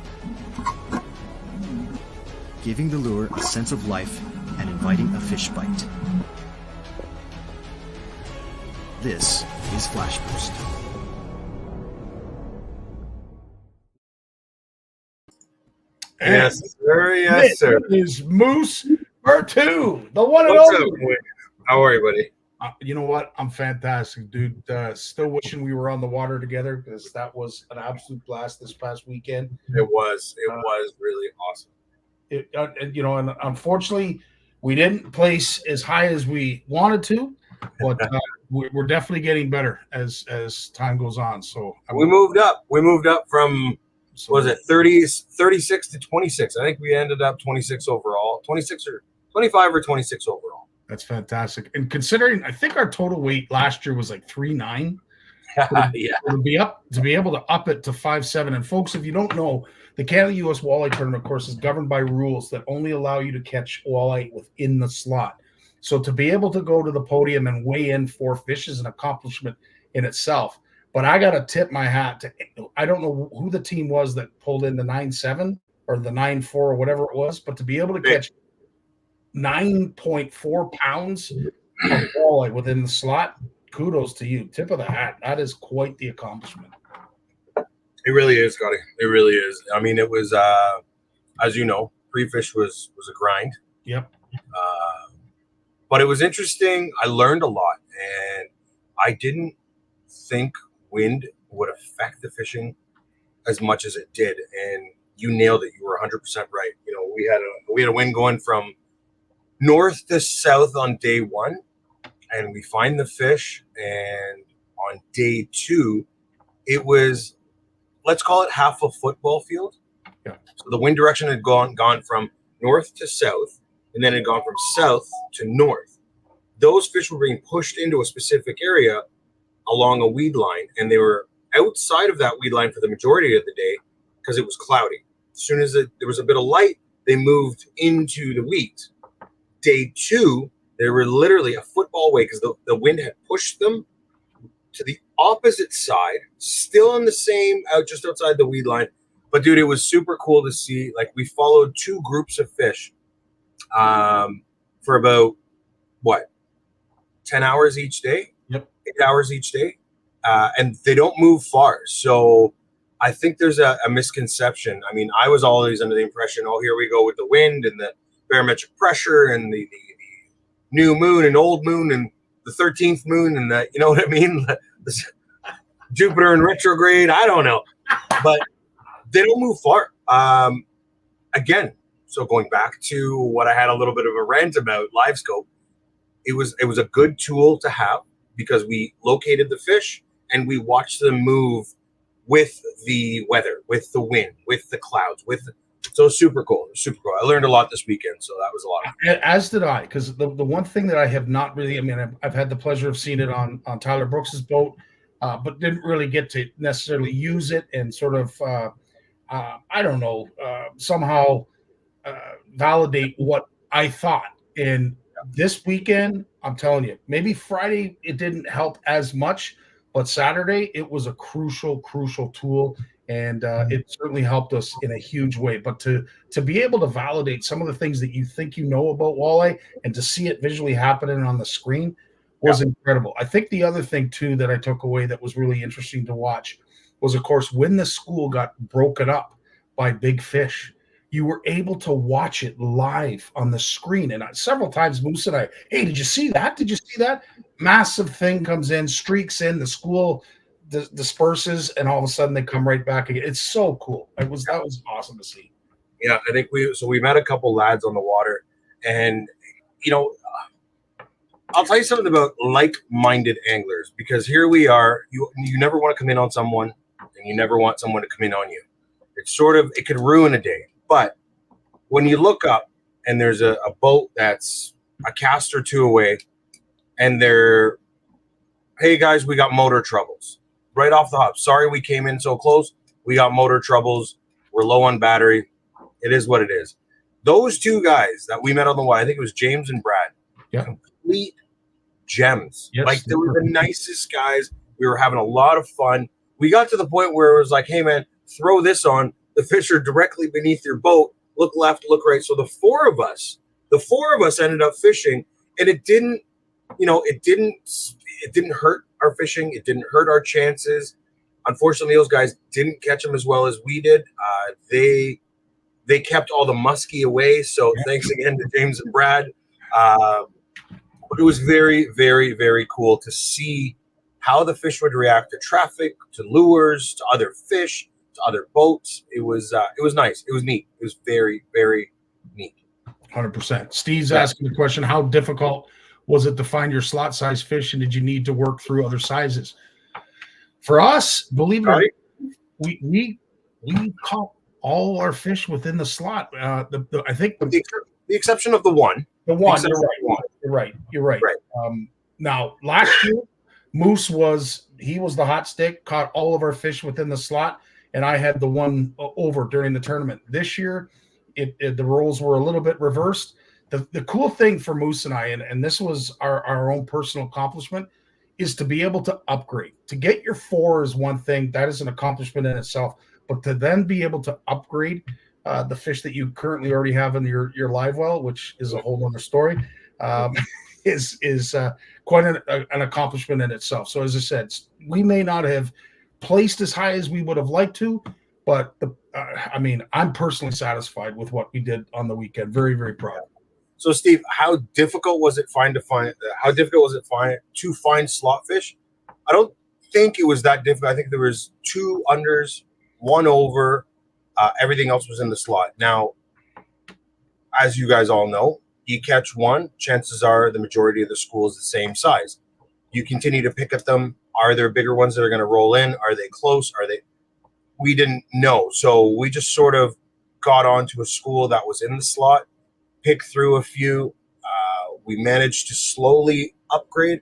giving the lure a sense of life and inviting a fish bite. This is Flash Boost. Yes, sir. Yes, sir. Is Moose Bertew, the one and What's up, only. Wayne? How are you, buddy? You know what? I'm fantastic, dude. Still wishing we were on the water together because that was an absolute blast this past weekend. It was really awesome. And unfortunately, we didn't place as high as we wanted to, but we're definitely getting better as time goes on. So we moved up. We moved up from was it 36 to 26? I think we ended up 26 overall, 26 or 25 or 26 overall. That's fantastic. And considering, I think our total weight last year was like 3.9. Yeah. To be able to up it to 5.7. And folks, if you don't know, the Canada-US Walleye Tournament, of course, is governed by rules that only allow you to catch walleye within the slot. So to be able to go to the podium and weigh in 4 fish is an accomplishment in itself. But I got to tip my hat to, I don't know who the team was that pulled in the 9.7 or the 9.4 or whatever it was, but to be able to catch 9.4 pounds of walleye within the slot, kudos to you. Tip of the hat. That is quite the accomplishment. It really is, Scotty. It really is. I mean, it was, as you know, pre-fish was a grind. Yep. But it was interesting. I learned a lot, and I didn't think wind would affect the fishing as much as it did. And you nailed it. You were 100% right. You know, we had a wind going from north to south on day 1, and we find the fish. And on day 2, it was, let's call it half a football field. Yeah. So the wind direction had gone from north to south, and then it had gone from south to north. Those fish were being pushed into a specific area along a weed line, and they were outside of that weed line for the majority of the day because it was cloudy. As soon as there was a bit of light, they moved into the weeds. Day 2, they were literally a football away because the wind had pushed them to the opposite side, still in the same, just outside the weed line. But dude, it was super cool to see. Like, we followed 2 groups of fish for about, 10 hours each day? Yep. 8 hours each day. And they don't move far. So I think there's a misconception. I mean, I was always under the impression, oh, here we go with the wind and the barometric pressure and the new moon and old moon and the 13th moon and the, you know what I mean? Jupiter in retrograde. I don't know. But they don't move far. Again, so going back to what I had a little bit of a rant about live scope, it was a good tool to have because we located the fish and we watched them move with the weather, with the wind, with the clouds, so super cool. Super cool. I learned a lot this weekend, so that was a lot. As did I, because the one thing that I have not really, I mean, I've had the pleasure of seeing it on Tyler Brooks's boat, but didn't really get to necessarily use it and sort of, I don't know, somehow validate what I thought. And this weekend, I'm telling you, maybe Friday it didn't help as much, but Saturday it was a crucial tool and it certainly helped us in a huge way. But to be able to validate some of the things that you think you know about walleye and to see it visually happening on the screen was incredible. I think the other thing too that I took away that was really interesting to watch was, of course, when the school got broken up by big fish, you were able to watch it live on the screen. And several times Moose and I, hey, did you see that? Did you see that? Massive thing comes in, streaks in, the school disperses, and all of a sudden they come right back again. It's so cool. That was awesome to see. Yeah, I think we met a couple lads on the water, and I'll tell you something about like-minded anglers, because here we are. You never want to come in on someone, and you never want someone to come in on you. It could ruin a day. But when you look up and there's a boat that's a cast or two away, and they're, hey guys, we got motor troubles right off the hop. Sorry we came in so close. We got motor troubles. We're low on battery. It is what it is. Those two guys that we met on the water, I think it was James and Brad, complete gems. Yes, like, they were the nicest guys. We were having a lot of fun. We got to the point where it was like, hey man, throw this on. The fish are directly beneath your boat. Look left, look right. So the four of us ended up fishing, and it didn't hurt our fishing. It didn't hurt our chances. Unfortunately, those guys didn't catch them as well as we did. They kept all the muskie away. So thanks again to James and Brad. But it was very, very, very cool to see how the fish would react to traffic, to lures, to other fish, to other boats. It was nice. It was neat. It was very, very neat. 100%. Steve's asking the question, how difficult was it to find your slot size fish, and did you need to work through other sizes? For us, believe it or not, we caught all our fish within the slot. I think the exception of the one. The one. You're right. Now, last year, Moose was the hot stick, caught all of our fish within the slot, and I had the one over during the tournament. This year, the roles were a little bit reversed. The cool thing for Moose and I, and this was our own personal accomplishment, is to be able to upgrade. To get your 4 is one thing. That is an accomplishment in itself. But to then be able to upgrade the fish that you currently already have in your live well, which is a whole other story, is quite an accomplishment in itself. So as I said, we may not have placed as high as we would have liked to, but I'm personally satisfied with what we did on the weekend. Very, very proud. So Steve, how difficult was it to find slot fish? I don't think it was that difficult. I think there was 2 unders, 1 over. Everything else was in the slot. Now, as you guys all know, you catch one, chances are the majority of the school is the same size. You continue to pick at them. Are there bigger ones that are going to roll in? Are they close? We didn't know. So we just sort of got onto a school that was in the slot, picked through a few. We managed to slowly upgrade.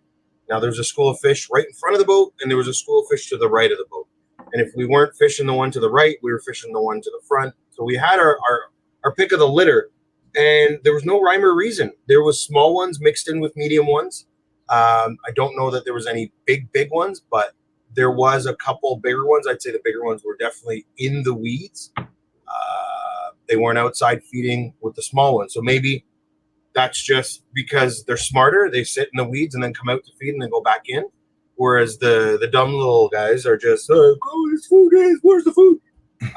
Now there's a school of fish right in front of the boat, and there was a school of fish to the right of the boat. And if we weren't fishing the one to the right, we were fishing the one to the front. So we had our pick of the litter, and there was no rhyme or reason. There was small ones mixed in with medium ones. I don't know that there was any big ones, but there was a couple bigger ones. I'd say the bigger ones were definitely in the weeds. They weren't outside feeding with the small ones. So maybe that's just because they're smarter. They sit in the weeds and then come out to feed and then go back in. Whereas the dumb little guys are just, this food is, where's the food?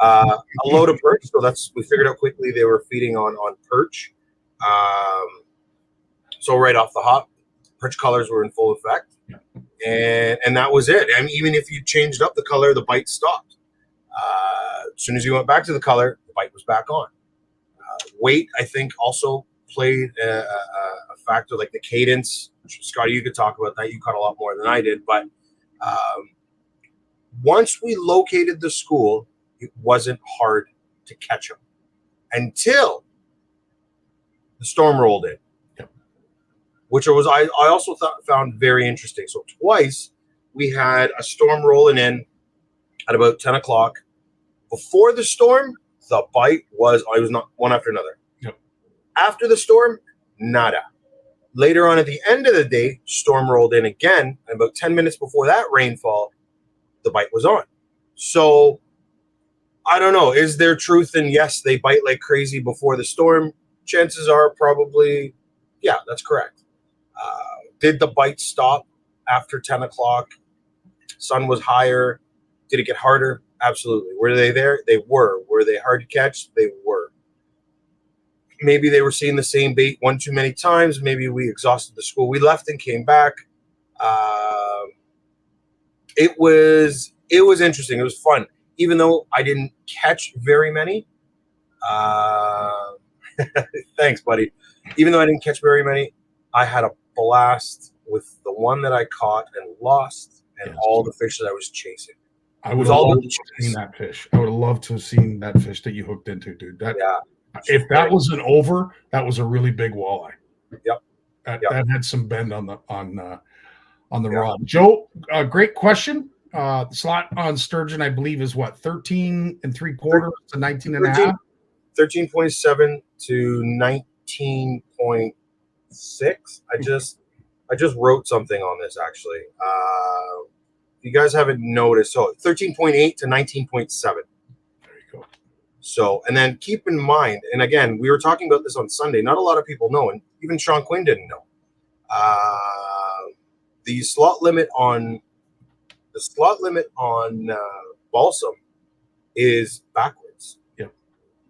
A load of perch. So we figured out quickly they were feeding on perch. So right off the hop, perch colors were in full effect. And that was it. I mean, even if you changed up the color, the bite stopped. As soon as you went back to the color, the bite was back on. Weight, I think, also played a factor, like the cadence. Scotty, you could talk about that. You caught a lot more than I did. But once we located the school, it wasn't hard to catch them until the storm rolled in. Which was I also found very interesting. So twice we had a storm rolling in at about 10 o'clock. Before the storm, the bite was not one after another. Yep. After the storm, nada. Later on at the end of the day, storm rolled in again. And about 10 minutes before that rainfall, the bite was on. So I don't know. Is there truth in yes, they bite like crazy before the storm? Chances are probably, yeah, that's correct. Did the bite stop after 10 o'clock? Sun was higher. Did it get harder? Absolutely. Were they there? They were. Were they hard to catch? They were. Maybe they were seeing the same bait one too many times. Maybe we exhausted the school. We left and came back. It was interesting. It was fun. Even though I didn't catch very many. Thanks, buddy. Even though I didn't catch very many, I had a blast with the one that I caught and lost and all the fish that I was chasing. I would have loved to have seen that fish. I would have loved to have seen that fish that you hooked into, dude. If that was an over, that was a really big walleye. Yep. That had some bend on the rod. Joe, great question. The slot on sturgeon, I believe, is what, 13 3/4 to 19 and a half? 13.7 to 19.6. I just wrote something on this actually. You guys haven't noticed, so 13.8 to 19.7. There you go. So, and then keep in mind, and again, we were talking about this on Sunday. Not a lot of people know, and even Sean Quinn didn't know. The slot limit on balsam is backwards. Yep.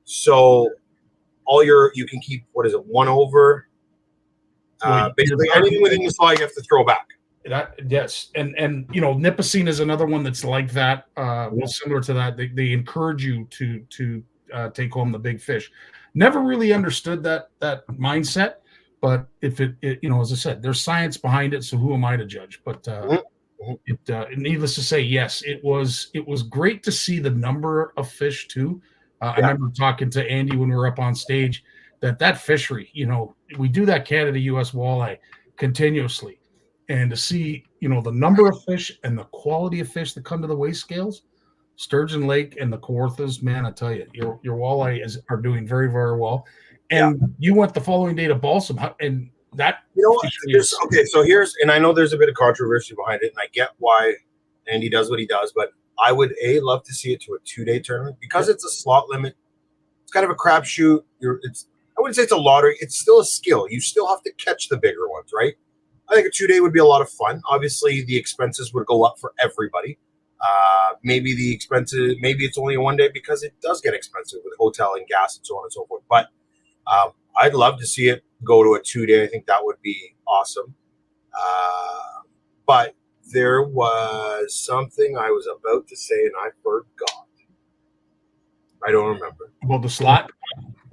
So you can keep, what is it, one over. Basically anything within the slot you have to throw back. Yes, and Nipissing is another one that's like that. Similar to that, they encourage you to take home the big fish. Never really understood that mindset, but if it as I said, there's science behind it. So who am I to judge? But needless to say, yes, it was great to see the number of fish too. I remember talking to Andy when we were up on stage that fishery. We do that Canada-U.S. walleye continuously. And to see, the number of fish and the quality of fish that come to the weigh scales, Sturgeon Lake and the Kawarthas, man, I tell you, your walleye are doing very, very well. And you went the following day to Balsam, and that okay. So and I know there's a bit of controversy behind it, and I get why Andy does what he does, but I would love to see it to a 2-day tournament because it's a slot limit. It's kind of a crapshoot. I wouldn't say it's a lottery. It's still a skill. You still have to catch the bigger ones, right? I think a 2-day would be a lot of fun. Obviously, the expenses would go up for everybody. Maybe it's only a 1-day because it does get expensive with hotel and gas and so on and so forth. But I'd love to see it go to a 2-day. I think that would be awesome. But there was something I was about to say and I forgot. I don't remember. About the slot?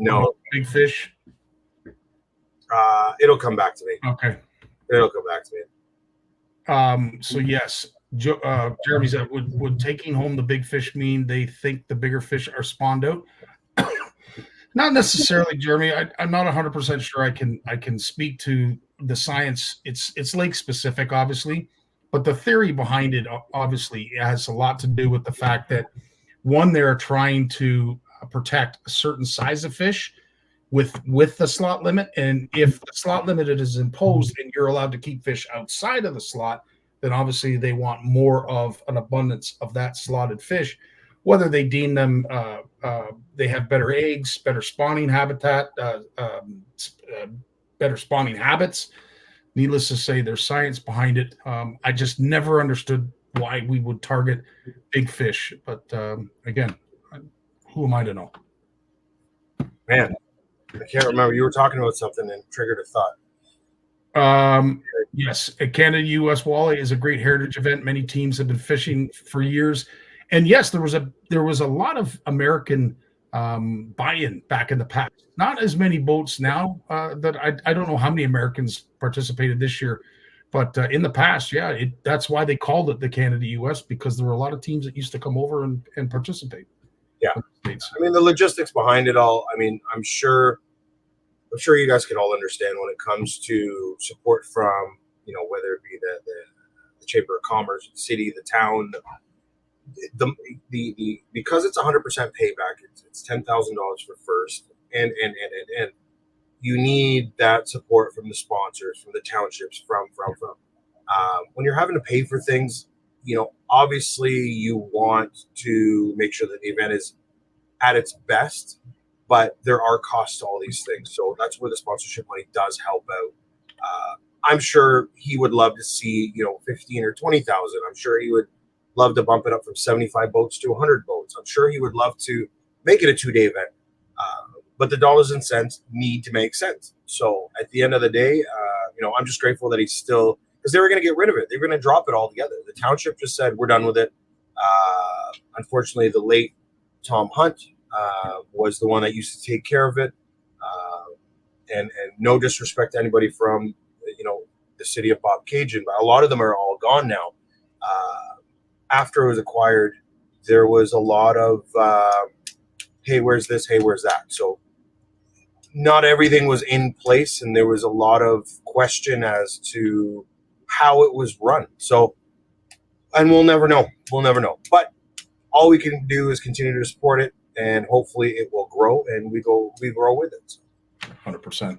No. Big fish? It'll come back to me. Okay. It'll come back to me. So yes, Jeremy said, would taking home the big fish mean they think the bigger fish are spawned out? Not necessarily, Jeremy. I'm not 100% sure I can speak to the science. It's lake specific, obviously, but the theory behind it obviously has a lot to do with the fact that one, they're trying to protect a certain size of fish with the slot limit, and if the slot limit is imposed and you're allowed to keep fish outside of the slot, then obviously they want more of an abundance of that slotted fish, whether they deem them they have better eggs, better spawning habitat, better spawning habits. Needless to say, there's science behind it. I just never understood why we would target big fish, but again, who am I to know? Man, I can't remember. You were talking about something and triggered a thought. Yes, a Canada-U.S. Walleye is a great heritage event. Many teams have been fishing for years, and yes, there was a lot of American buy-in back in the past. Not as many boats now. That I don't know how many Americans participated this year, but in the past, that's why they called it the Canada-U.S. because there were a lot of teams that used to come over and participate. Yeah, I mean the logistics behind it all. I mean, I'm sure you guys can all understand when it comes to support from whether it be the Chamber of Commerce, the city, the town, the because it's 100% payback. It's $10,000 for first, and you need that support from the sponsors, from the townships, from when you're having to pay for things. Obviously you want to make sure that the event is at its best, but there are costs to all these things. So that's where the sponsorship money does help out. I'm sure he would love to see, 15 or 20,000. I'm sure he would love to bump it up from 75 boats to 100 boats. I'm sure he would love to make it a 2-day event. But the dollars and cents need to make sense. So at the end of the day, I'm just grateful that he's still, because they were going to get rid of it. They were going to drop it altogether. The township just said, we're done with it. Unfortunately, the late Tom Hunt was the one that used to take care of it. And no disrespect to anybody from, the city of Bobcaygeon, but a lot of them are all gone now. After it was acquired, there was a lot of, hey, where's this? Hey, where's that? So not everything was in place, and there was a lot of question as to how it was run. So, and we'll never know. We'll never know. But all we can do is continue to support it, and hopefully it will grow, and we grow with it. 100%.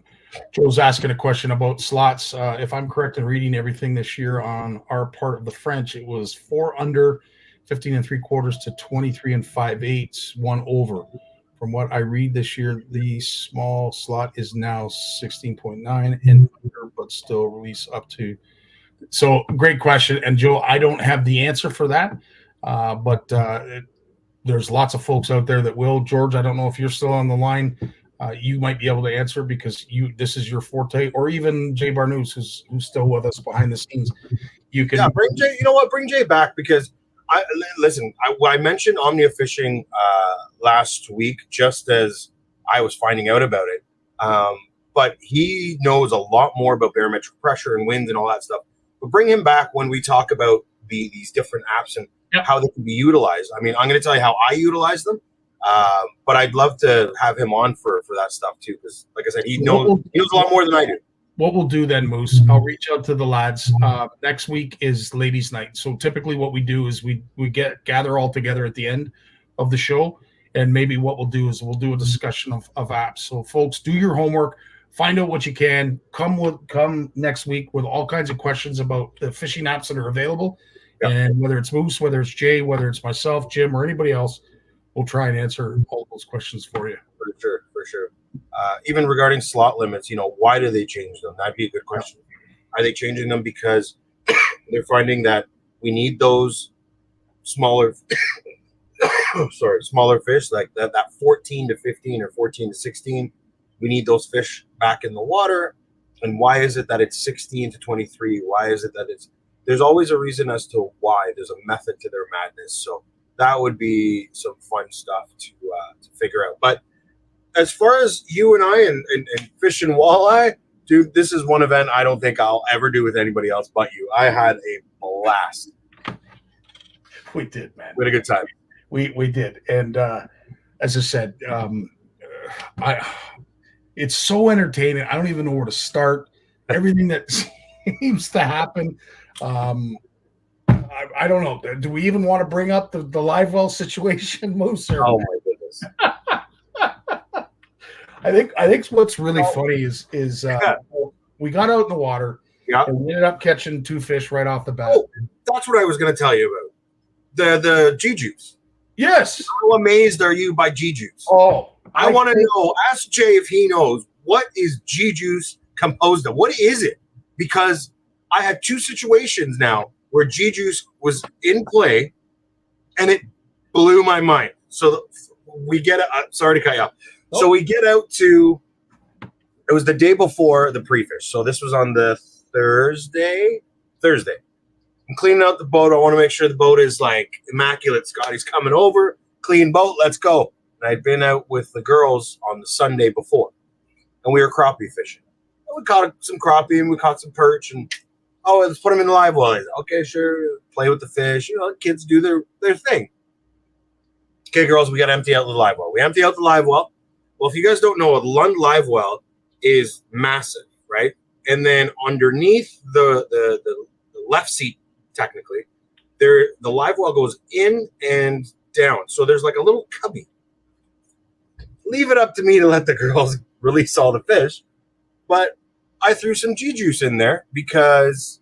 Joe's asking a question about slots. If I'm correct in reading everything this year on our part of the French, it was 4 under, 15 3/4 to 23 5/8, 1 over. From what I read this year, the small slot is now 16.9 and under, but still release up to. So great question. And Joe, I don't have the answer for that, but there's lots of folks out there that will. George, I don't know if you're still on the line. You might be able to answer because this is your forte, or even Jay Barnucz, who's still with us behind the scenes. You can bring Jay. You know what? Bring Jay back, because I mentioned Omnia Fishing last week just as I was finding out about it. But he knows a lot more about barometric pressure and winds and all that stuff. But bring him back when we talk about these different apps and how they can be utilized. I mean, I'm going to tell you how I utilize them. But I'd love to have him on for that stuff too, because like I said, he knows a lot more than I do. What we'll do then, Moose, I'll reach out to the lads. Next week is ladies' night. So typically what we do is we gather all together at the end of the show. And maybe what we'll do is we'll do a discussion of apps. So folks, do your homework, find out what you can, come next week with all kinds of questions about the fishing apps that are available. Yep. And whether it's Moose, whether it's Jay, whether it's myself, Jim, or anybody else, we'll try and answer all those questions for you. For sure. Even regarding slot limits, why do they change them? That'd be a good question. Are they changing them because they're finding that we need those smaller fish, like that 14 to 15 or 14 to 16? We need those fish back in the water. And why is it that it's 16 to 23? Why is it that there's always a reason as to why. There's a method to their madness. So that would be some fun stuff to figure out. But as far as you and I and fishing walleye, dude, this is one event I don't think I'll ever do with anybody else but you. I had a blast. We did, man. We had a good time. We did. And as I said, it's so entertaining. I don't even know where to start. Everything that seems to happen. I don't know. Do we even want to bring up the live well situation, Moose? Oh my goodness. I think what's really funny is we got out in the water and we ended up catching 2 fish right off the bat. Oh, that's what I was going to tell you about. The G-Juice. Yes. How amazed are you by G-Juice? Oh, I want to know. Ask Jay if he knows, what is G-Juice composed of? What is it? Because I had 2 situations now where G-Juice was in play, and it blew my mind. So we get sorry to cut you off. Oh. So we get out to, it was the day before the pre-fish. So this was on the Thursday. I'm cleaning out the boat. I want to make sure the boat is like immaculate. Scotty's coming over, clean boat, let's go. And I'd been out with the girls on the Sunday before, and we were crappie fishing. And we caught some crappie and we caught some perch, and let's put them in the live well. Okay, sure. Play with the fish. Kids do their thing. Okay, girls, we got to empty out the live well. We empty out the live well. Well, if you guys don't know, a Lund live well is massive, right? And then underneath the left seat, technically, the live well goes in and down. So there's like a little cubby. Leave it up to me to let the girls release all the fish. But I threw some G-Juice in there because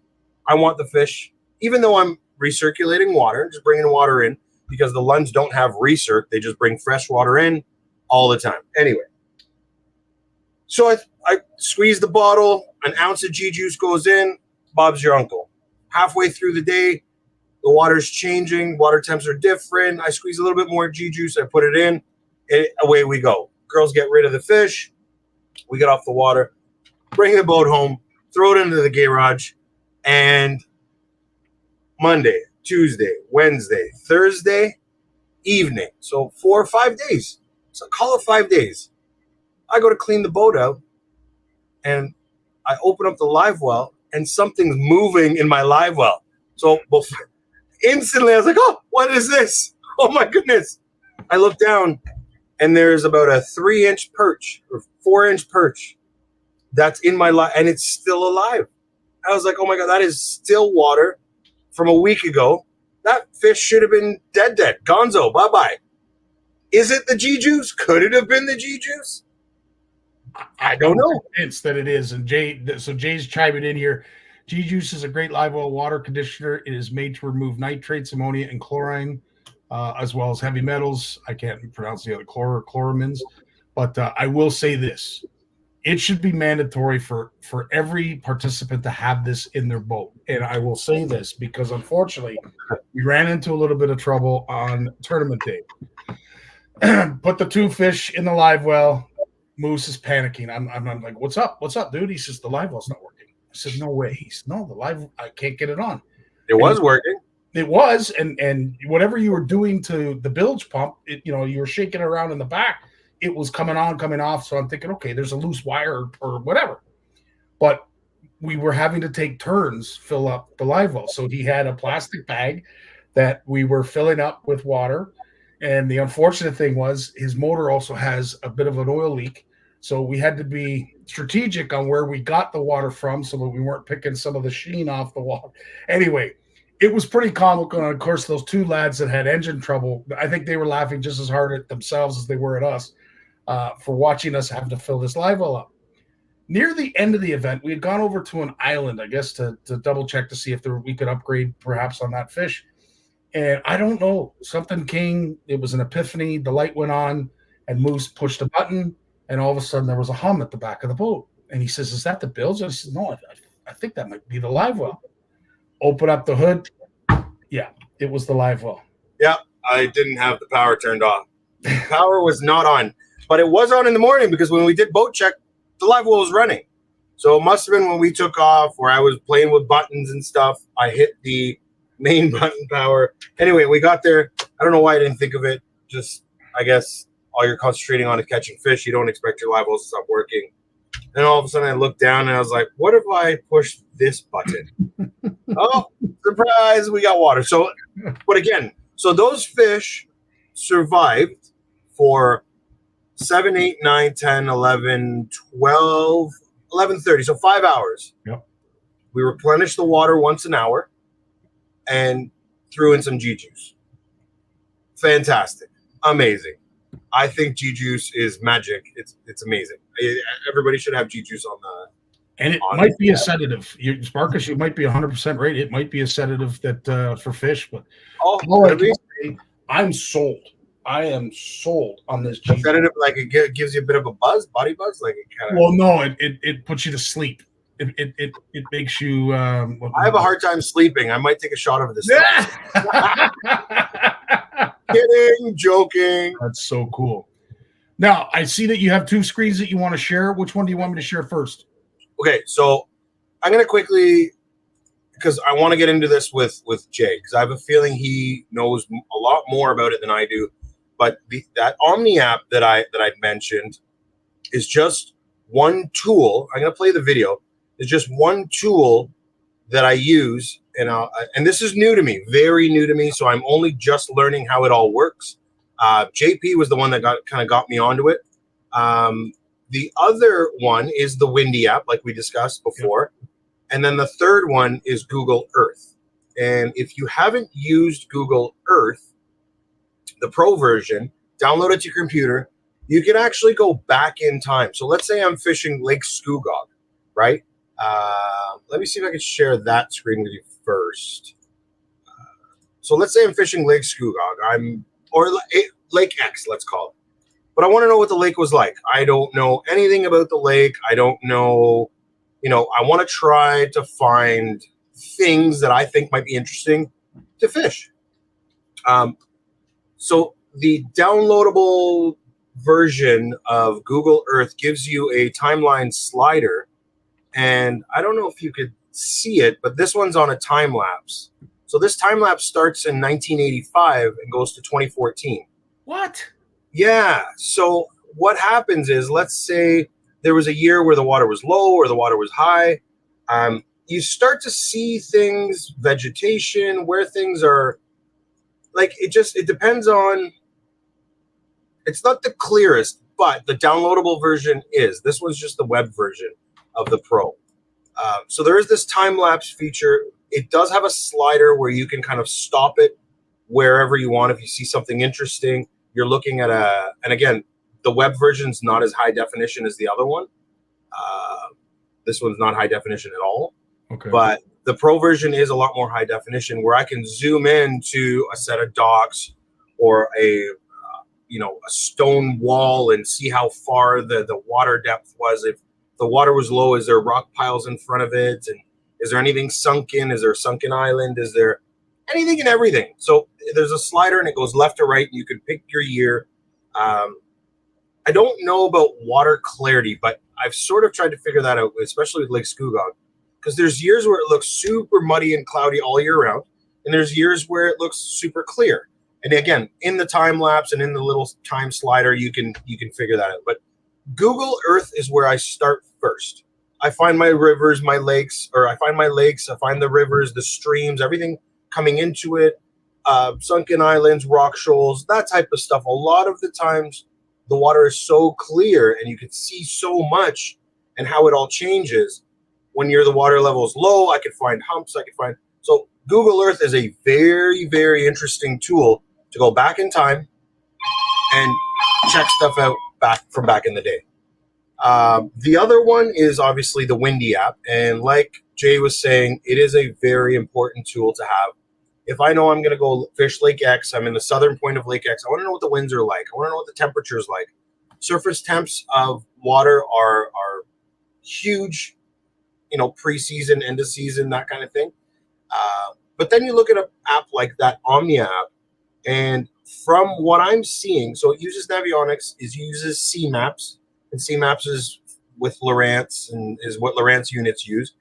I want the fish, even though I'm recirculating water, just bringing water in, because the Lunds don't have recirc. They just bring fresh water in all the time. Anyway, so I squeeze the bottle, an ounce of G-juice goes in, Bob's your uncle. Halfway through the day, the water's changing, water temps are different. I squeeze a little bit more G-juice, I put it in, and away we go. Girls get rid of the fish, we get off the water, bring the boat home, throw it into the garage, and Monday, Tuesday, Wednesday, Thursday evening. So 4 or 5 days. So call it 5 days. I go to clean the boat out, and I open up the live well, and something's moving in my live well. So instantly I was like, oh, what is this? Oh my goodness. I look down, and there's about a 3-inch perch or 4-inch perch that's in my live, and it's still alive. I was like, oh my God, that is still water from a week ago. That fish should have been dead. Gonzo, bye-bye. Is it the G-juice? Could it have been the G-juice? I don't know. I'm convinced that it is. And Jay's chiming in here. G-juice is a great live well water conditioner. It is made to remove nitrates, ammonia, and chlorine, as well as heavy metals. I can't pronounce the other chloramines. But I will say this. It should be mandatory for every participant to have this in their boat. And I will say this because, unfortunately, we ran into a little bit of trouble on tournament day. Put the 2 fish in the live well. Moose is panicking. I'm like, what's up? What's up, dude? He says, the live well's not working. I said, no way. He said, no, the live, I can't get it on. It was working. It was. And whatever you were doing to the bilge pump, you were shaking it around in the back. It was coming on, coming off. So I'm thinking, okay, there's a loose wire or whatever. But we were having to take turns fill up the live well. So he had a plastic bag that we were filling up with water. And the unfortunate thing was his motor also has a bit of an oil leak. So we had to be strategic on where we got the water from so that we weren't picking some of the sheen off the wall. Anyway, it was pretty comical. And of course, those 2 lads that had engine trouble, I think they were laughing just as hard at themselves as they were at us for watching us have to fill this live well up. Near the end of the event, we had gone over to an island, I guess, to double check to see if we could upgrade perhaps on that fish. And I don't know, something came, it was an epiphany, the light went on, and Moose pushed a button, and all of a sudden there was a hum at the back of the boat. And he says, is that the bilge? I said, no, I think that might be the live well. Open up the hood. Yeah, it was the live well. Yeah, I didn't have the power turned on. Power was not on, but it was on in the morning because when we did boat check, the live well was running. So it must have been when we took off where I was playing with buttons and stuff. I hit the main button power. Anyway, we got there. I don't know why I didn't think of it. Just, I guess, all you're concentrating on is catching fish. You don't expect your live wells to stop working. Then all of a sudden I looked down and I was like, what if I push this button? Oh, surprise, we got water. So, but again, so those fish survived for 7, 8, 9, 10, 11, 12, 11:30. So 5 hours. Yep. We replenished the water once an hour and threw in some G-juice. Fantastic. Amazing. I think G-juice is magic. It's amazing. Everybody should have G-juice on the. And it might be a sedative. Sparkus, you might be 100% right. It might be a sedative that for fish, but I'm sold. I am sold on this G-juice. Sedative, like it gives you a bit of a buzz, body buzz, like it kind of. Well, no, it puts you to sleep. It makes you. I have a hard time sleeping. I might take a shot of this. Kidding, joking. That's so cool. Now I see that you have 2 screens that you want to share. Which one do you want me to share first? Okay, so I'm gonna quickly, because I want to get into this with Jay, because I have a feeling he knows a lot more about it than I do. But that Omni app that I mentioned is just one tool. I'm gonna play the video. It's just one tool that I use, and this is new to me, very new to me. So I'm only just learning how it all works. JP was the one that got me onto it. The other one is the Windy app, like we discussed before, and then the third one is Google Earth. And if you haven't used Google Earth, the Pro version, download it to your computer. You can actually go back in time. So let's say I'm fishing Lake Scugog, right? Let me see if I can share that screen with you first. So let's say I'm fishing Lake Scugog, or Lake X, let's call it. But I want to know what the lake was like. I don't know anything about the lake. I don't know, I want to try to find things that I think might be interesting to fish. So the downloadable version of Google Earth gives you a timeline slider. And I don't know if you could see it, but this one's on a time lapse. So this time lapse starts in 1985 and goes to 2014. What? Yeah. So what happens is, let's say there was a year where the water was low or the water was high. You start to see things, vegetation, where things are like, it depends on, it's not the clearest, but the downloadable version is. This one's just the web version of the Pro. So there is this time lapse feature. It does have a slider where you can kind of stop it wherever you want. If you see something interesting, you're looking at and again, the web version's not as high definition as the other one. This one's not high definition at all. Okay. But the Pro version is a lot more high definition, where I can zoom in to a set of docks or a stone wall and see how far the water depth was. If the water was low, is there rock piles in front of it? And is there anything sunken? Is there a sunken island? Is there anything and everything? So there's a slider and it goes left to right. And you can pick your year. I don't know about water clarity, but I've sort of tried to figure that out, especially with Lake Scugog, because there's years where it looks super muddy and cloudy all year round. And there's years where it looks super clear. And again, in the time lapse and in the little time slider, you can figure that out. But Google Earth is where I start first. I find my rivers, my lakes, I find the rivers, the streams, everything coming into it, sunken islands, rock shoals, that type of stuff. A lot of the times the water is so clear and you can see so much and how it all changes. When the water level is low, I could find humps, so Google Earth is a very, very interesting tool to go back in time and check stuff out back in the day. The other one is obviously the Windy app. And like Jay was saying, it is a very important tool to have. If I know I'm going to go fish Lake X, I'm in the southern point of Lake X, I want to know what the winds are like. I want to know what the temperature is like. Surface temps of water are huge, preseason, end of season, that kind of thing. But then you look at an app like that Omnia app, and from what I'm seeing, so it uses Navionics, it uses CMAPS, and CMAPS is with Lowrance and is what Lowrance units use.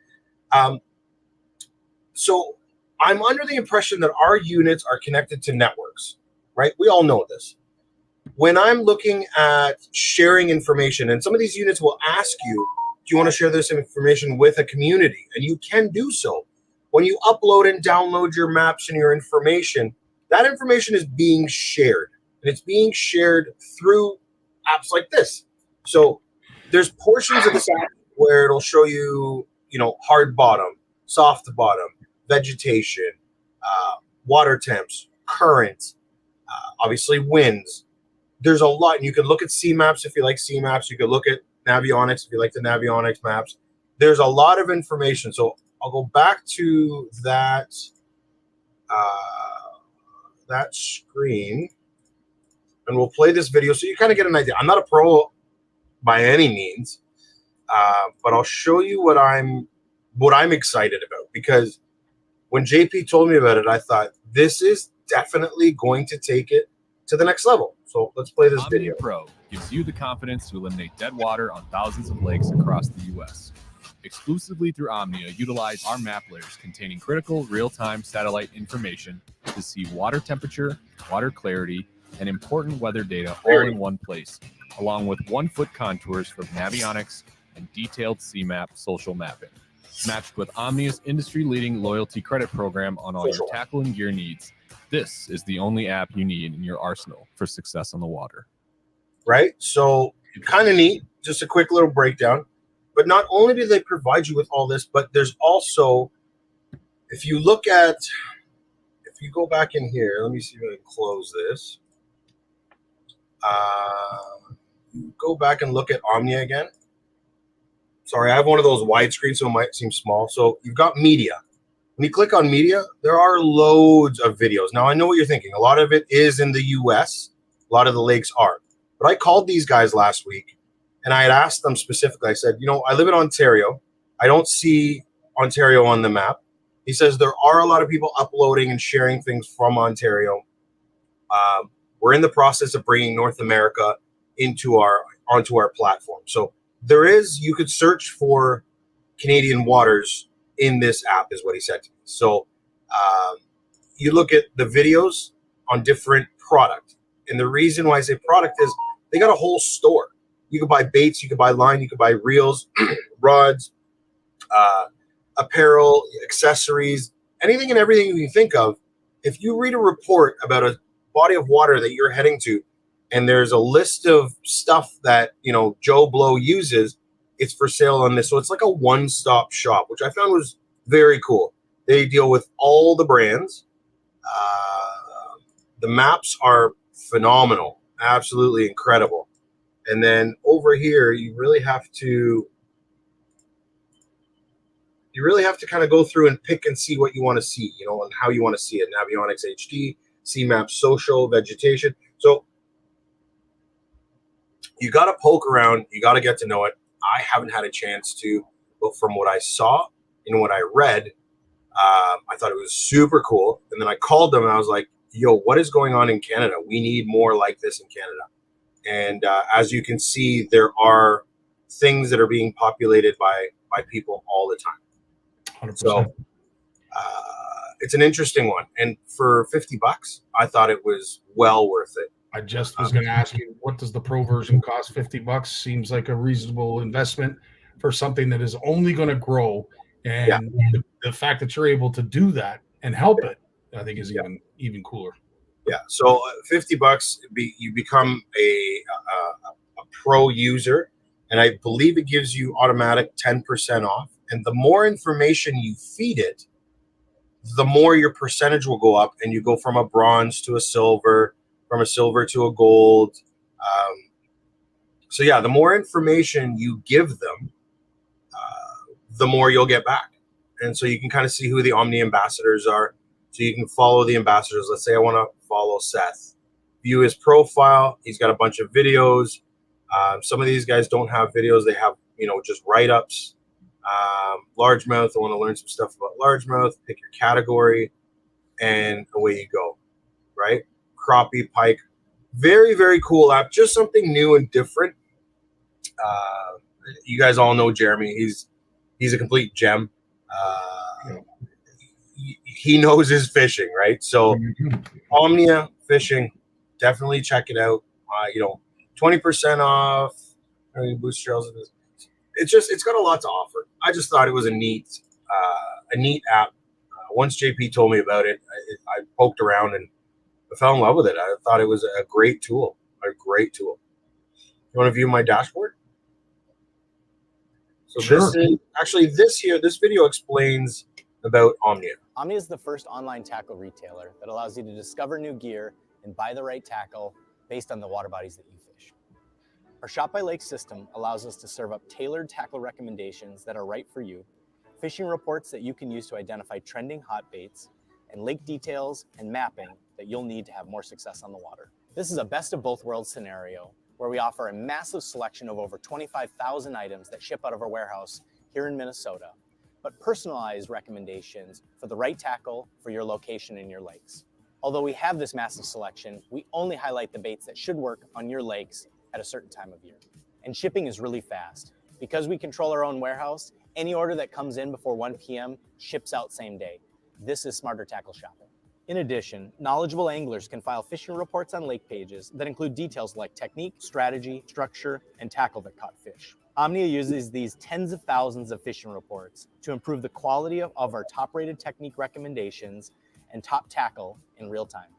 So I'm under the impression that our units are connected to networks, right? We all know this. When I'm looking at sharing information, and some of these units will ask you, do you want to share this information with a community? And you can do so. When you upload and download your maps and your information, that information is being shared. And it's being shared through apps like this. So there's portions of this app where it'll show you, hard bottom, soft bottom, vegetation, water temps, currents, obviously winds. There's a lot. And you can look at CMAPs if you like CMAPs. You can look at Navionics if you like the Navionics maps. There's a lot of information. So I'll go back to that screen and we'll play this video so you kind of get an idea. I'm not a pro by any means, but I'll show you what I'm excited about, because when JP told me about it, I thought this is definitely going to take it to the next level. So let's play this video. Pro gives you the confidence to eliminate dead water on thousands of lakes across the U.S. Exclusively through Omnia, utilize our map layers containing critical real-time satellite information to see water temperature, water clarity, and important weather data all in one place, along with 1-foot contours from Navionics and detailed CMAP social mapping. Matched with Omnia's industry-leading loyalty credit program on all your tackle and gear needs, this is the only app you need in your arsenal for success on the water. Right? So kind of neat. Just a quick little breakdown. But not only do they provide you with all this, but there's also, if you go back in here, let me see if I can close this. Go back and look at Omnia again. Sorry, I have one of those widescreens, so it might seem small. So you've got media. when you click on media, there are loads of videos. Now, I know what you're thinking. A lot of it is in the US. A lot of the lakes are. But I called these guys last week, and I had asked them specifically. I said, I live in Ontario. I don't see Ontario on the map. He says there are a lot of people uploading and sharing things from Ontario. We're in the process of bringing North America onto our platform. So you could search for Canadian waters in this app, is what he said to me. So you look at the videos on different product. And the reason why I say product is they got a whole store. You could buy baits, you could buy line, you could buy reels, rods, apparel, accessories, anything and everything you can think of. If you read a report about a body of water that you're heading to, and there's a list of stuff that, Joe Blow uses, it's for sale on this. So it's like a one-stop shop, which I found was very cool. They deal with all the brands. The maps are phenomenal, absolutely incredible. And then over here, you really have to kind of go through and pick and see what you want to see, and how you want to see it. Navionics HD, CMAP social, vegetation. So you got to poke around. You got to get to know it. I haven't had a chance to, but from what I saw and what I read, I thought it was super cool. And then I called them and I was like, yo, what is going on in Canada? We need more like this in Canada. And as you can see, there are things that are being populated by people all the time. 100%. So it's an interesting one. And for $50, I thought it was well worth it. I just was going to ask you, what does the pro version cost? $50 seems like a reasonable investment for something that is only going to grow. And the fact that you're able to do that and help it, I think is even cooler. Yeah. So $50, you become a pro user, and I believe it gives you automatic 10% off. And the more information you feed it, the more your percentage will go up, and you go from a bronze to a silver, from a silver to a gold. So the more information you give them, the more you'll get back. And so you can kind of see who the Omni ambassadors are. So you can follow the ambassadors. Let's say I want to follow Seth. View his profile. He's got a bunch of videos. Some of these guys don't have videos. They have, just write-ups. Largemouth. I want to learn some stuff about largemouth. Pick your category, and away you go. Right? Crappie, pike. Very, very cool app. Just something new and different. You guys all know Jeremy. He's a complete gem. He knows his fishing, right? So Omnia Fishing, definitely check it out. 20% off. Boost trails. It's got a lot to offer. I just thought it was a neat app. Once JP told me about it, I poked around and I fell in love with it. I thought it was a great tool. You want to view my dashboard? So sure. This video explains about Omnia. Omnia is the first online tackle retailer that allows you to discover new gear and buy the right tackle based on the water bodies that you fish. Our Shop by Lake system allows us to serve up tailored tackle recommendations that are right for you, fishing reports that you can use to identify trending hot baits, and lake details and mapping that you'll need to have more success on the water. This is a best of both worlds scenario where we offer a massive selection of over 25,000 items that ship out of our warehouse here in Minnesota, but personalized recommendations for the right tackle for your location in your lakes. Although we have this massive selection, we only highlight the baits that should work on your lakes at a certain time of year. And shipping is really fast. Because we control our own warehouse, any order that comes in before 1 p.m. ships out same day. This is smarter tackle shopping. In addition, knowledgeable anglers can file fishing reports on lake pages that include details like technique, strategy, structure, and tackle that caught fish. Omnia uses these tens of thousands of fishing reports to improve the quality of our top-rated technique recommendations and top tackle in real time.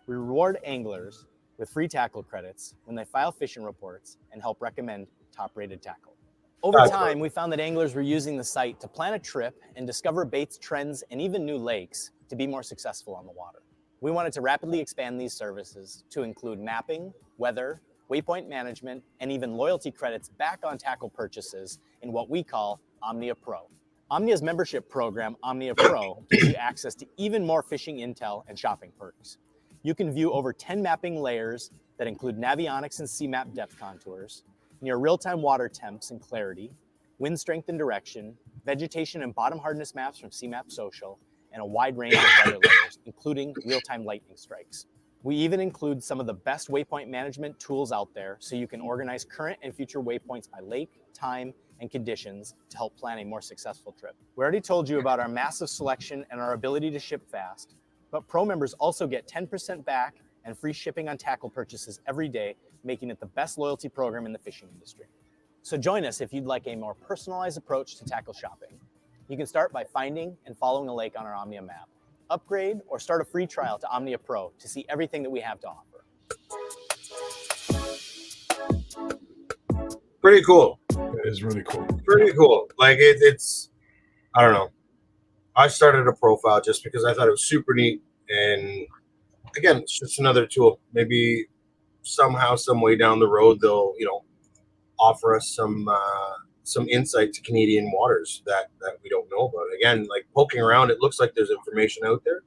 We reward anglers with free tackle credits when they file fishing reports and help recommend top-rated tackle. Over time, we found that anglers were using the site to plan a trip and discover baits, trends, and even new lakes to be more successful on the water. We wanted to rapidly expand these services to include mapping, weather, waypoint management, and even loyalty credits back on tackle purchases in what we call Omnia Pro. Omnia's membership program, Omnia Pro, gives you access to even more fishing intel and shopping perks. You can view over 10 mapping layers that include navionics and CMAP depth contours, near real-time water temps and clarity, wind strength and direction, vegetation and bottom hardness maps from CMAP Social, and a wide range of weather layers, including real-time lightning strikes. We even include some of the best waypoint management tools out there so you can organize current and future waypoints by lake, time, and conditions to help plan a more successful trip. We already told you about our massive selection and our ability to ship fast, but Pro members also get 10% back and free shipping on tackle purchases every day, making it the best loyalty program in the fishing industry. So join us if you'd like a more personalized approach to tackle shopping. You can start by finding and following a lake on our Omnia map. Upgrade or start a free trial to Omnia Pro to see everything that we have to offer. Pretty cool. That is really cool. Pretty cool. Like it's, I don't know. I started a profile just because I thought it was super neat. And again, it's just another tool. Maybe somehow, some way down the road, they'll, offer us some insight to Canadian waters that we don't know about. Again, like poking around, it looks like there's information out there.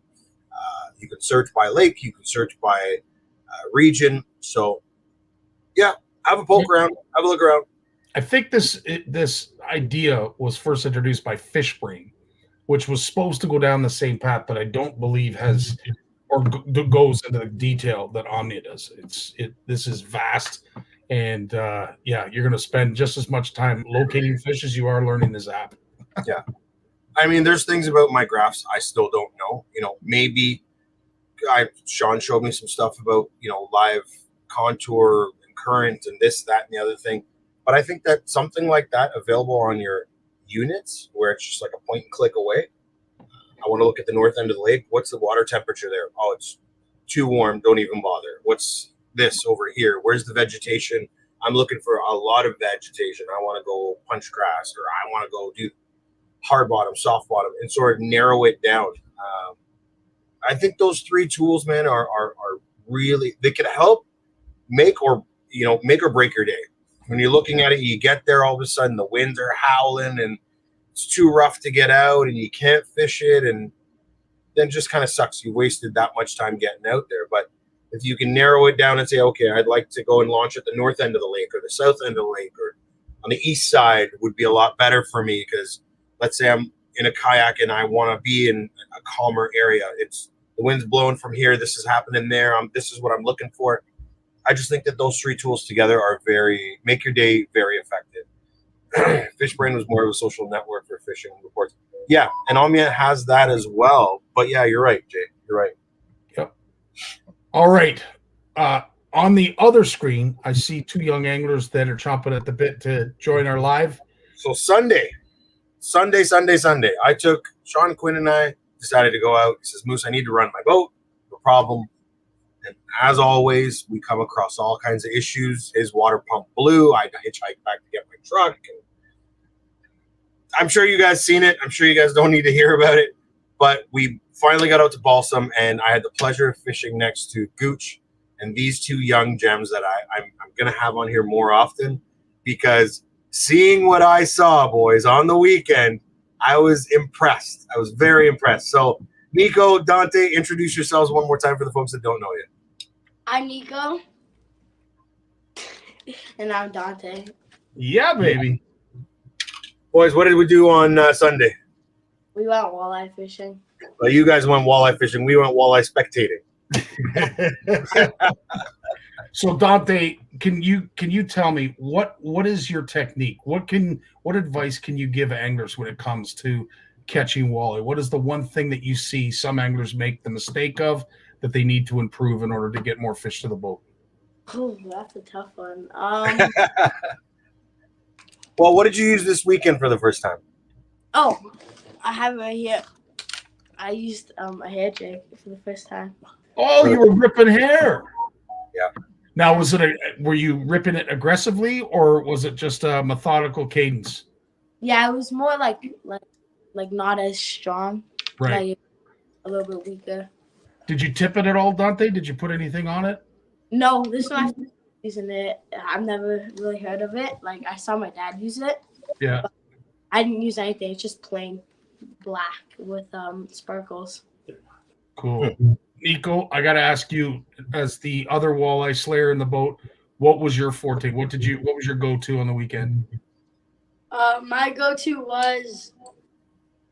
You can search by lake, you can search by region. So yeah, have a poke around, have a look around. I think this idea was first introduced by Fishbrain, which was supposed to go down the same path, but I don't believe has or goes into the detail that Omnia does. This is vast, and you're going to spend just as much time locating fish as you are learning this app. Yeah, I mean, there's things about my graphs I still don't know. Maybe Sean showed me some stuff about live contour and current and this, that, and the other thing. But I think that something like that available on your units, where it's just like a point and click away. I want to look at the north end of the lake. What's the water temperature there? Oh, it's too warm. Don't even bother. What's this over here? Where's the vegetation? I'm looking for a lot of vegetation. I want to go punch grass, or I want to go do hard bottom, soft bottom, and sort of narrow it down. I think those three tools, man, are really, they can help make or break your day. When you're looking at it, you get there, all of a sudden the winds are howling and it's too rough to get out and you can't fish it, and then it just kind of sucks. You wasted that much time getting out there. But if you can narrow it down and say, okay, I'd like to go and launch at the north end of the lake or the south end of the lake or on the east side, would be a lot better for me, because let's say I'm in a kayak and I want to be in a calmer area. It's the wind's blowing from here. This is happening there. This is what I'm looking for. I just think that those three tools together make your day very effective. Fishbrain was more of a social network for fishing reports. Yeah, and Omnia has that as well. But yeah, you're right, Jay. You're right. Yep. All right. On the other screen, I see two young anglers that are chomping at the bit to join our live. So Sunday. I took Sean Quinn and I decided to go out. He says, Moose, I need to run my boat. No problem. And as always, we come across all kinds of issues. His water pump blew. I had to hitchhike back to get my truck. And I'm sure you guys seen it. I'm sure you guys don't need to hear about it. But we finally got out to Balsam, and I had the pleasure of fishing next to Gooch and these two young gems that I'm going to have on here more often, because seeing what I saw, boys, on the weekend, I was impressed. I was very impressed. So Nico, Dante, introduce yourselves one more time for the folks that don't know you. I'm Nico. And I'm Dante. Yeah, baby. Boys, what did we do on Sunday? We went walleye fishing. Well, you guys went walleye fishing. We went walleye spectating. So Dante, can you tell me what is your technique? What advice can you give anglers when it comes to catching walleye? What is the one thing that you see some anglers make the mistake of that they need to improve in order to get more fish to the boat? Oh, that's a tough one. Well, what did you use this weekend for the first time? Oh, I have it right here. I used a hair jig for the first time. Oh, you were ripping hair. Yeah. Now, were you ripping it aggressively, or was it just a methodical cadence? Yeah, it was more like not as strong. Right. Like a little bit weaker. Did you tip it at all, Dante? Did you put anything on it? No, this is my first time using it. I've never really heard of it. Like, I saw my dad use it. Yeah. I didn't use anything. It's just plain black with sparkles. Cool. Nico, I got to ask you, as the other walleye slayer in the boat, what was your forte? What was your go-to on the weekend? My go-to was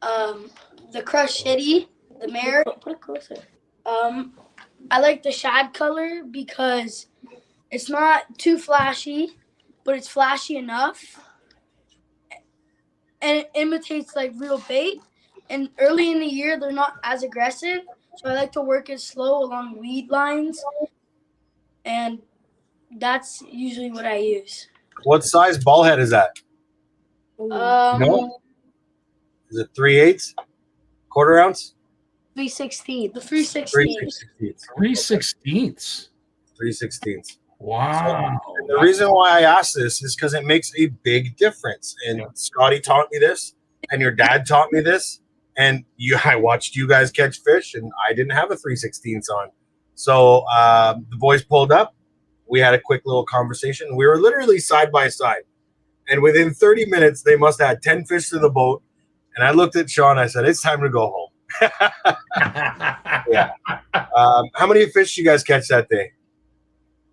the Crush Shitty, the mare. Put it closer. I like the shad color because it's not too flashy, but it's flashy enough. And it imitates like real bait. And early in the year, they're not as aggressive. So I like to work it slow along weed lines. And that's usually what I use. What size ball head is that? No? Is it 3/8? Quarter ounce? 3/16. The 3/16. 3/16. 3/16. Wow. So the reason why I asked this is because it makes a big difference. And Scotty taught me this, and your dad taught me this. And I watched you guys catch fish, and I didn't have a 3/16 on. So the boys pulled up. We had a quick little conversation. We were literally side by side. And within 30 minutes, they must have had 10 fish to the boat. And I looked at Sean. I said, it's time to go home. Yeah. How many fish did you guys catch that day?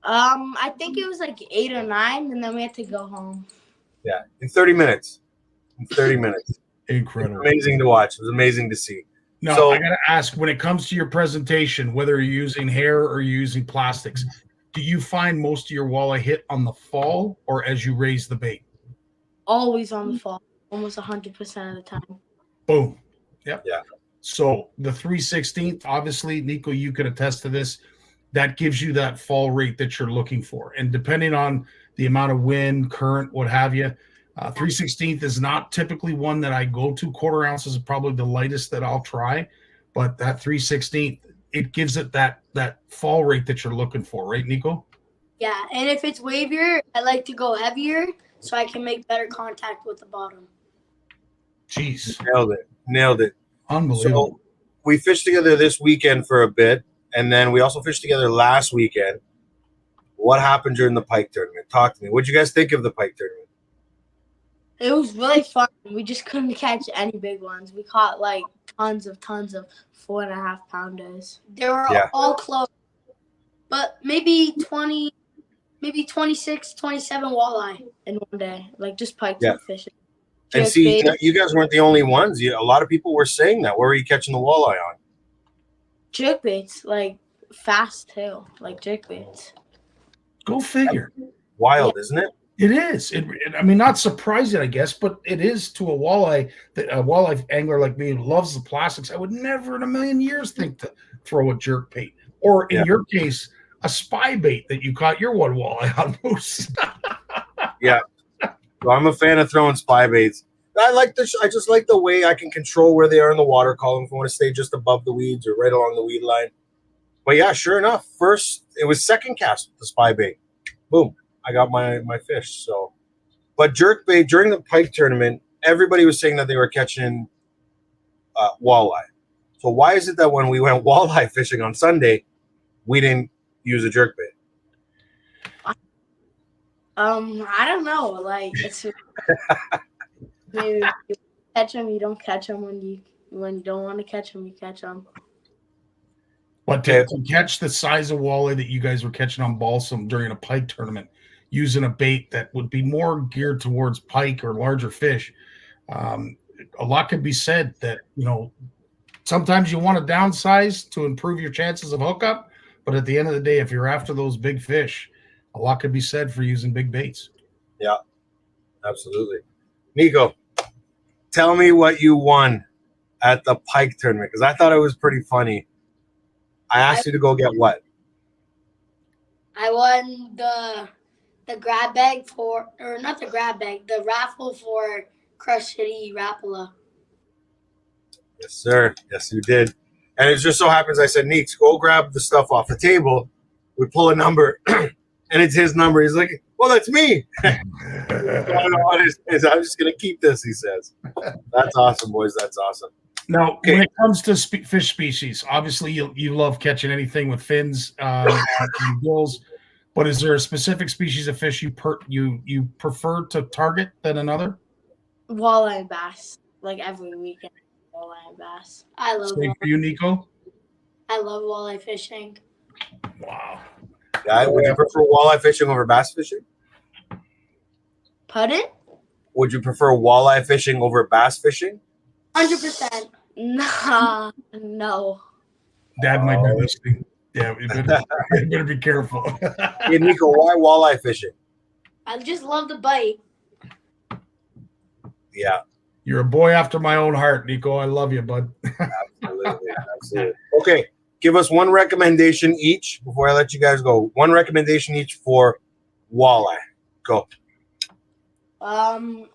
I think it was like 8 or 9, and then we had to go home. Yeah, in 30 minutes. In 30 minutes. Incredible. Amazing to watch. It was amazing to see. Now, So, I got to ask, when it comes to your presentation, whether you're using hair or you're using plastics, do you find most of your walleye hit on the fall or as you raise the bait? Always on the fall, almost 100% of the time. Boom. Yep. Yeah. So the 3/16, obviously, Nico, you could attest to this. That gives you that fall rate that you're looking for. And depending on the amount of wind, current, what have you, 3/16 is not typically one that I go to. Quarter ounce is probably the lightest that I'll try. But that 3/16, it gives it that fall rate that you're looking for, right, Nico? Yeah, and if it's wavier, I like to go heavier so I can make better contact with the bottom. Jeez. Nailed it. Unbelievable. So we fished together this weekend for a bit, and then we also fished together last weekend. What happened during the pike tournament? Talk to me. What did you guys think of the pike tournament? It was really fun. We just couldn't catch any big ones. We caught like tons of 4.5 pounders. They were all close, but maybe 20, maybe 26, 27 walleye in one day, like just pike fishing. And see, you guys weren't the only ones. A lot of people were saying that. Where were you catching the walleye on? Jerkbaits, like fast too, like jerkbaits. Go figure. Wild, isn't it? It is. I mean, not surprising, I guess, but it is to a walleye angler like me who loves the plastics. I would never in a million years think to throw a jerk bait, or in your case, a spy bait that you caught your one walleye on moose. Yeah. So I'm a fan of throwing spy baits. I like this. I just like the way I can control where they are in the water column. If I want to stay just above the weeds or right along the weed line. But yeah, sure enough, it was second cast with the spy bait. Boom. I got my fish. So, but jerkbait during the pike tournament, everybody was saying that they were catching walleye. So why is it that when we went walleye fishing on Sunday, we didn't use a jerkbait? I don't know. Like it's maybe you catch them, you don't catch them when you don't want to catch them, you catch them. But to catch the size of walleye that you guys were catching on balsam during a pike tournament, using a bait that would be more geared towards pike or larger fish, a lot could be said that, sometimes you want to downsize to improve your chances of hookup. But at the end of the day, if you're after those big fish, a lot could be said for using big baits. Yeah, absolutely. Nico, tell me what you won at the pike tournament, because I thought it was pretty funny. I asked you to go get what? I won the grab bag not the grab bag, the raffle for Crush City Rapala. Yes, sir. Yes, you did. And it just so happens I said, Neeks, go grab the stuff off the table. We pull a number, and it's his number. He's like, well, that's me. I don't know what it is. I'm just going to keep this, he says. That's awesome, boys. That's awesome. Now, when it comes to fish species, obviously you love catching anything with fins and gills, but is there a specific species of fish you prefer to target than another? Walleye and bass, like every weekend. Walleye and bass. I love Same for you, Nico. I love walleye fishing. Wow. Yeah, would you prefer walleye fishing over bass fishing? Pardon? Would you prefer walleye fishing over bass fishing? 100%. Nah, no. Dad might be listening. Yeah, you better be careful. Hey, Nico, why walleye fishing? I just love the bite. Yeah. You're a boy after my own heart, Nico. I love you, bud. Absolutely. Absolutely. Okay. Give us one recommendation each before I let you guys go. One recommendation each for walleye. Go. Oh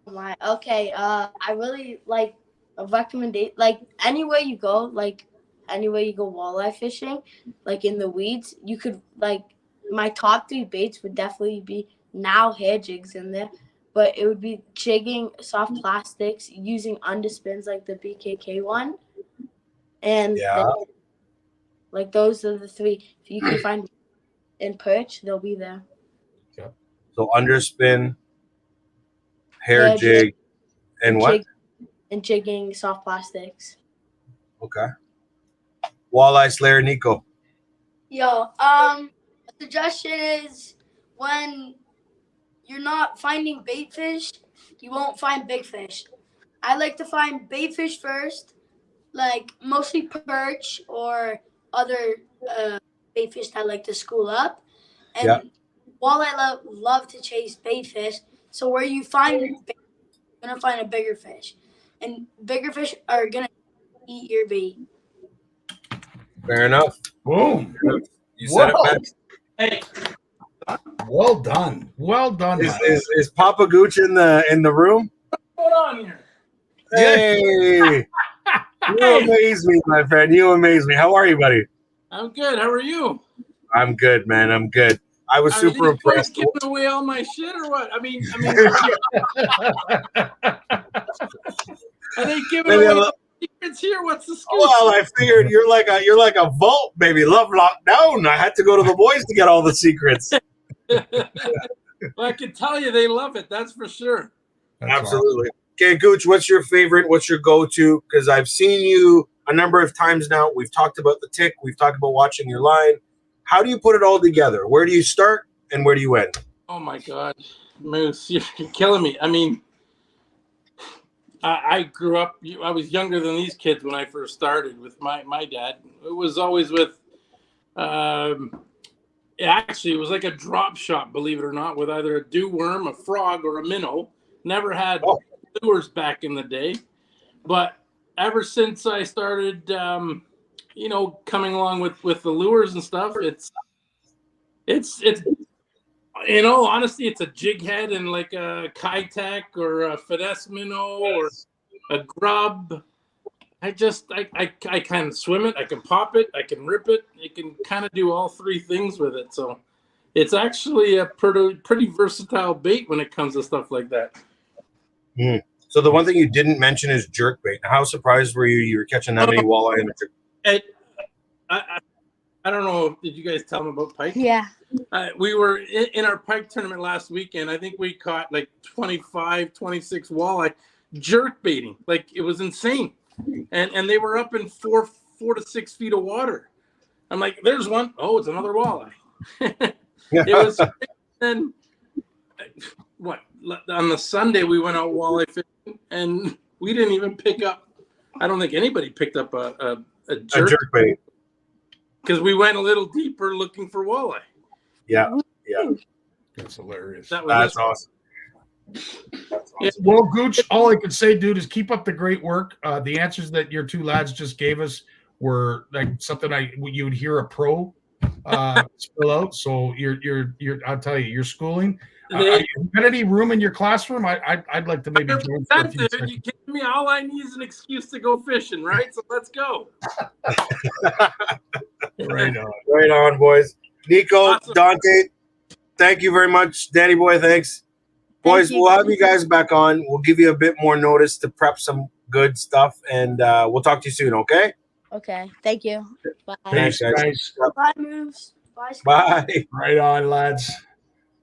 my. Okay. I really like a recommendation. Like anywhere you go walleye fishing, like in the weeds, you could like my top 3 baits would definitely be now hair jigs in there, but it would be jigging soft plastics using underspins like the BKK one, and like those are the 3. If you can find in perch, they'll be there. So underspin, hair jig, and what? And jigging soft plastics. Okay. Walleye Slayer Nico. Yo, suggestion is when you're not finding bait fish, you won't find big fish. I like to find bait fish first, like mostly perch or other bait fish that like to school up. And walleye love to chase bait fish. So where you find bait, you're gonna find a bigger fish, and bigger fish are gonna eat your bait. Fair enough. Boom. You said it best. Hey. Well done. Well done. Is Papa Gooch in the room? What's going on here? Hey. You amaze me, my friend. You amaze me. How are you, buddy? I'm good. How are you? I'm good, man. I'm good. I was super impressed. Giving away all my shit or what? I mean, are they giving away secrets here? What's the scoop? Well, I figured you're like a vault, baby. Love lockdown. I had to go to the boys to get all the secrets. Well, I can tell you they love it. That's for sure. Absolutely. Okay, Gooch, what's your favorite? What's your go-to? Because I've seen you a number of times now. We've talked about the tick. We've talked about watching your line. How do you put it all together? Where do you start and where do you end? Oh, my God. Moose, you're killing me. I mean, I grew up, I was younger than these kids when I first started with my dad. It was always with, actually, it was like a drop shot, believe it or not, with either a dew worm, a frog, or a minnow. Never had lures back in the day. But ever since I started, coming along with the lures and stuff, it's in all honesty, it's a jig head and like a Kitech or a finesse minnow or a grub. I kind of swim it. I can pop it. I can rip it. I can kind of do all 3 things with it. So it's actually a pretty versatile bait when it comes to stuff like that. So the one thing you didn't mention is jerkbait. How surprised were you were catching that many walleye in a jerk? I don't know. Did you guys tell them about pike? Yeah. We were in our pike tournament last weekend. I think we caught like 25, 26 walleye jerk baiting. Like it was insane. And they were up in 4 to 6 feet of water. I'm like, there's one. Oh, it's another walleye. It was. Then what? On the Sunday we went out walleye fishing and we didn't even pick up. I don't think anybody picked up a jerk bait. Because we went a little deeper looking for walleye. Yeah. That's hilarious. That's awesome. Yeah, well, Gooch, all I can say, dude, is keep up the great work. The answers that your 2 lads just gave us were like something you would hear a pro spill out. So you're I'll tell you, you're schooling. You got any room in your classroom? I'd like to maybe join for a few seconds. You kidding me? All I need is an excuse to go fishing, right? So let's go. Right on, boys. Nico, awesome. Dante, thank you very much. Danny boy, thanks. Boys, we'll have you guys back on. We'll give you a bit more notice to prep some good stuff, and we'll talk to you soon, okay? Okay. Thank you. Bye. Thanks, guys. Bye, Moose. Bye. Right on, lads.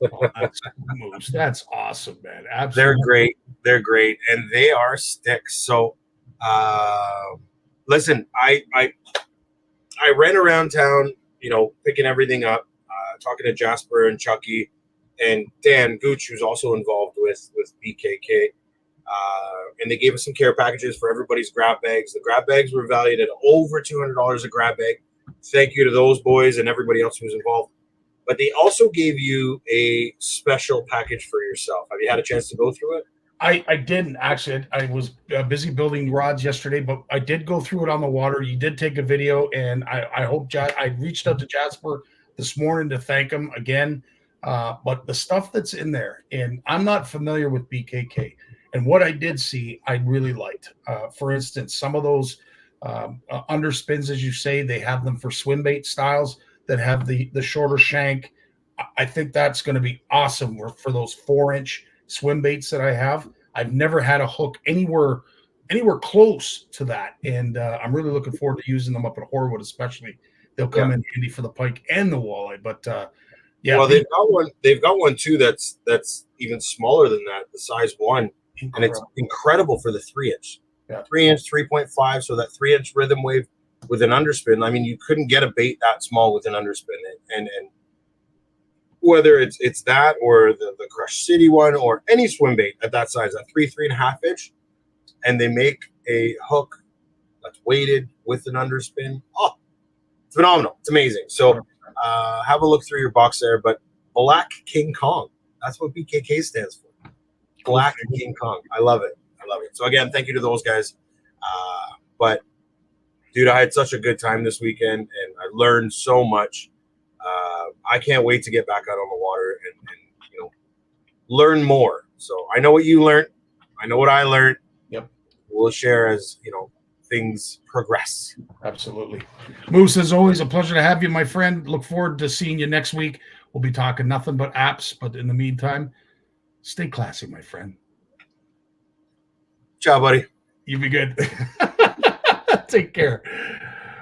Oh, that's awesome, man. Absolutely. They're great. They're great, and they are sticks. So, listen, I ran around town, picking everything up, talking to Jasper and Chucky and Dan Gooch, who's also involved with BKK. And they gave us some care packages for everybody's grab bags. The grab bags were valued at over $200 a grab bag. Thank you to those boys and everybody else who was involved. But they also gave you a special package for yourself. Have you had a chance to go through it? I didn't actually. I was busy building rods yesterday, but I did go through it on the water. You did take a video, and I hope I reached out to Jasper this morning to thank him again. But the stuff that's in there, and I'm not familiar with BKK, and what I did see, I really liked. For instance, some of those underspins, as you say, they have them for swim bait styles that have the shorter shank. I think that's going to be awesome for those 4-inch swim baits that I have. I've never had a hook anywhere close to that, and I'm really looking forward to using them up at Horwood, especially. They'll come in handy for the pike and the walleye. But yeah, well, they've got one too that's even smaller than that, the size 1, and it's incredible for the 3-inch. Yeah. 3-inch, 3.5, so that 3-inch rhythm wave with an underspin. I mean, you couldn't get a bait that small with an underspin, and whether it's that or the Crush City one or any swim bait at that size, a 3.5 inch, and they make a hook that's weighted with an underspin. Oh, it's phenomenal. It's amazing. So have a look through your box there. But Black King Kong, that's what BKK stands for. Black King Kong. I love it. So again, thank you to those guys. But dude, I had such a good time this weekend, and I learned so much. I can't wait to get back out on the water and learn more. So I know what you learned. I know what I learned. Yep. We'll share as things progress. Absolutely. Moose, as always, a pleasure to have you, my friend. Look forward to seeing you next week. We'll be talking nothing but apps, but in the meantime, stay classy, my friend. Ciao, buddy. You be good. Take care.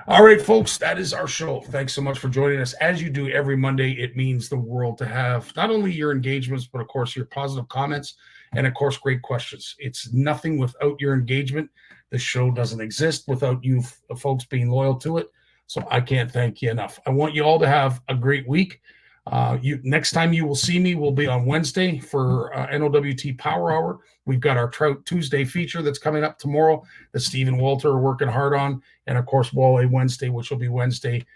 All right, folks, that is our show. Thanks so much for joining us. As you do every Monday, it means the world to have not only your engagements, but, of course, your positive comments and, of course, great questions. It's nothing without your engagement. The show doesn't exist without you folks being loyal to it. So I can't thank you enough. I want you all to have a great week. Next time you will see me will be on Wednesday for NOWT Power Hour. We've got our Trout Tuesday feature that's coming up tomorrow that Steve and Walter are working hard on. And, of course, Walleye Wednesday, which will be Wednesday,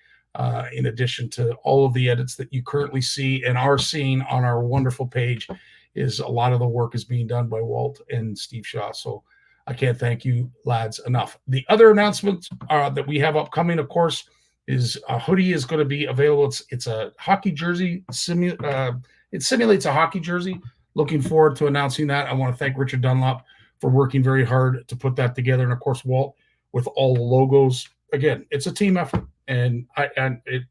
in addition to all of the edits that you currently see and are seeing on our wonderful page. Is a lot of the work is being done by Walt and Steve Shaw. So I can't thank you, lads, enough. The other announcements that we have upcoming, of course, is a hoodie is going to be available. It's a hockey jersey. It simulates a hockey jersey. Looking forward to announcing that. I want to thank Richard Dunlop for working very hard to put that together. And, of course, Walt with all the logos. Again, it's a team effort. And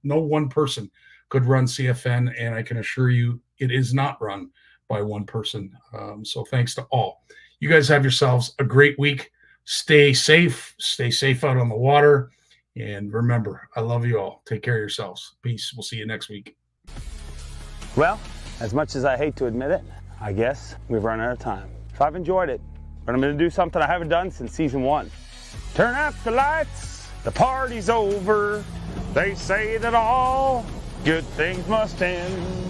no one person could run CFN. And I can assure you it is not run by one person. So thanks to all. You guys have yourselves a great week. Stay safe. Stay safe out on the water. And remember, I love you all. Take care of yourselves. Peace. We'll see you next week. Well, as much as I hate to admit it, I guess we've run out of time. So I've enjoyed it, but I'm going to do something I haven't done since season 1. Turn out the lights. The party's over. They say that all good things must end.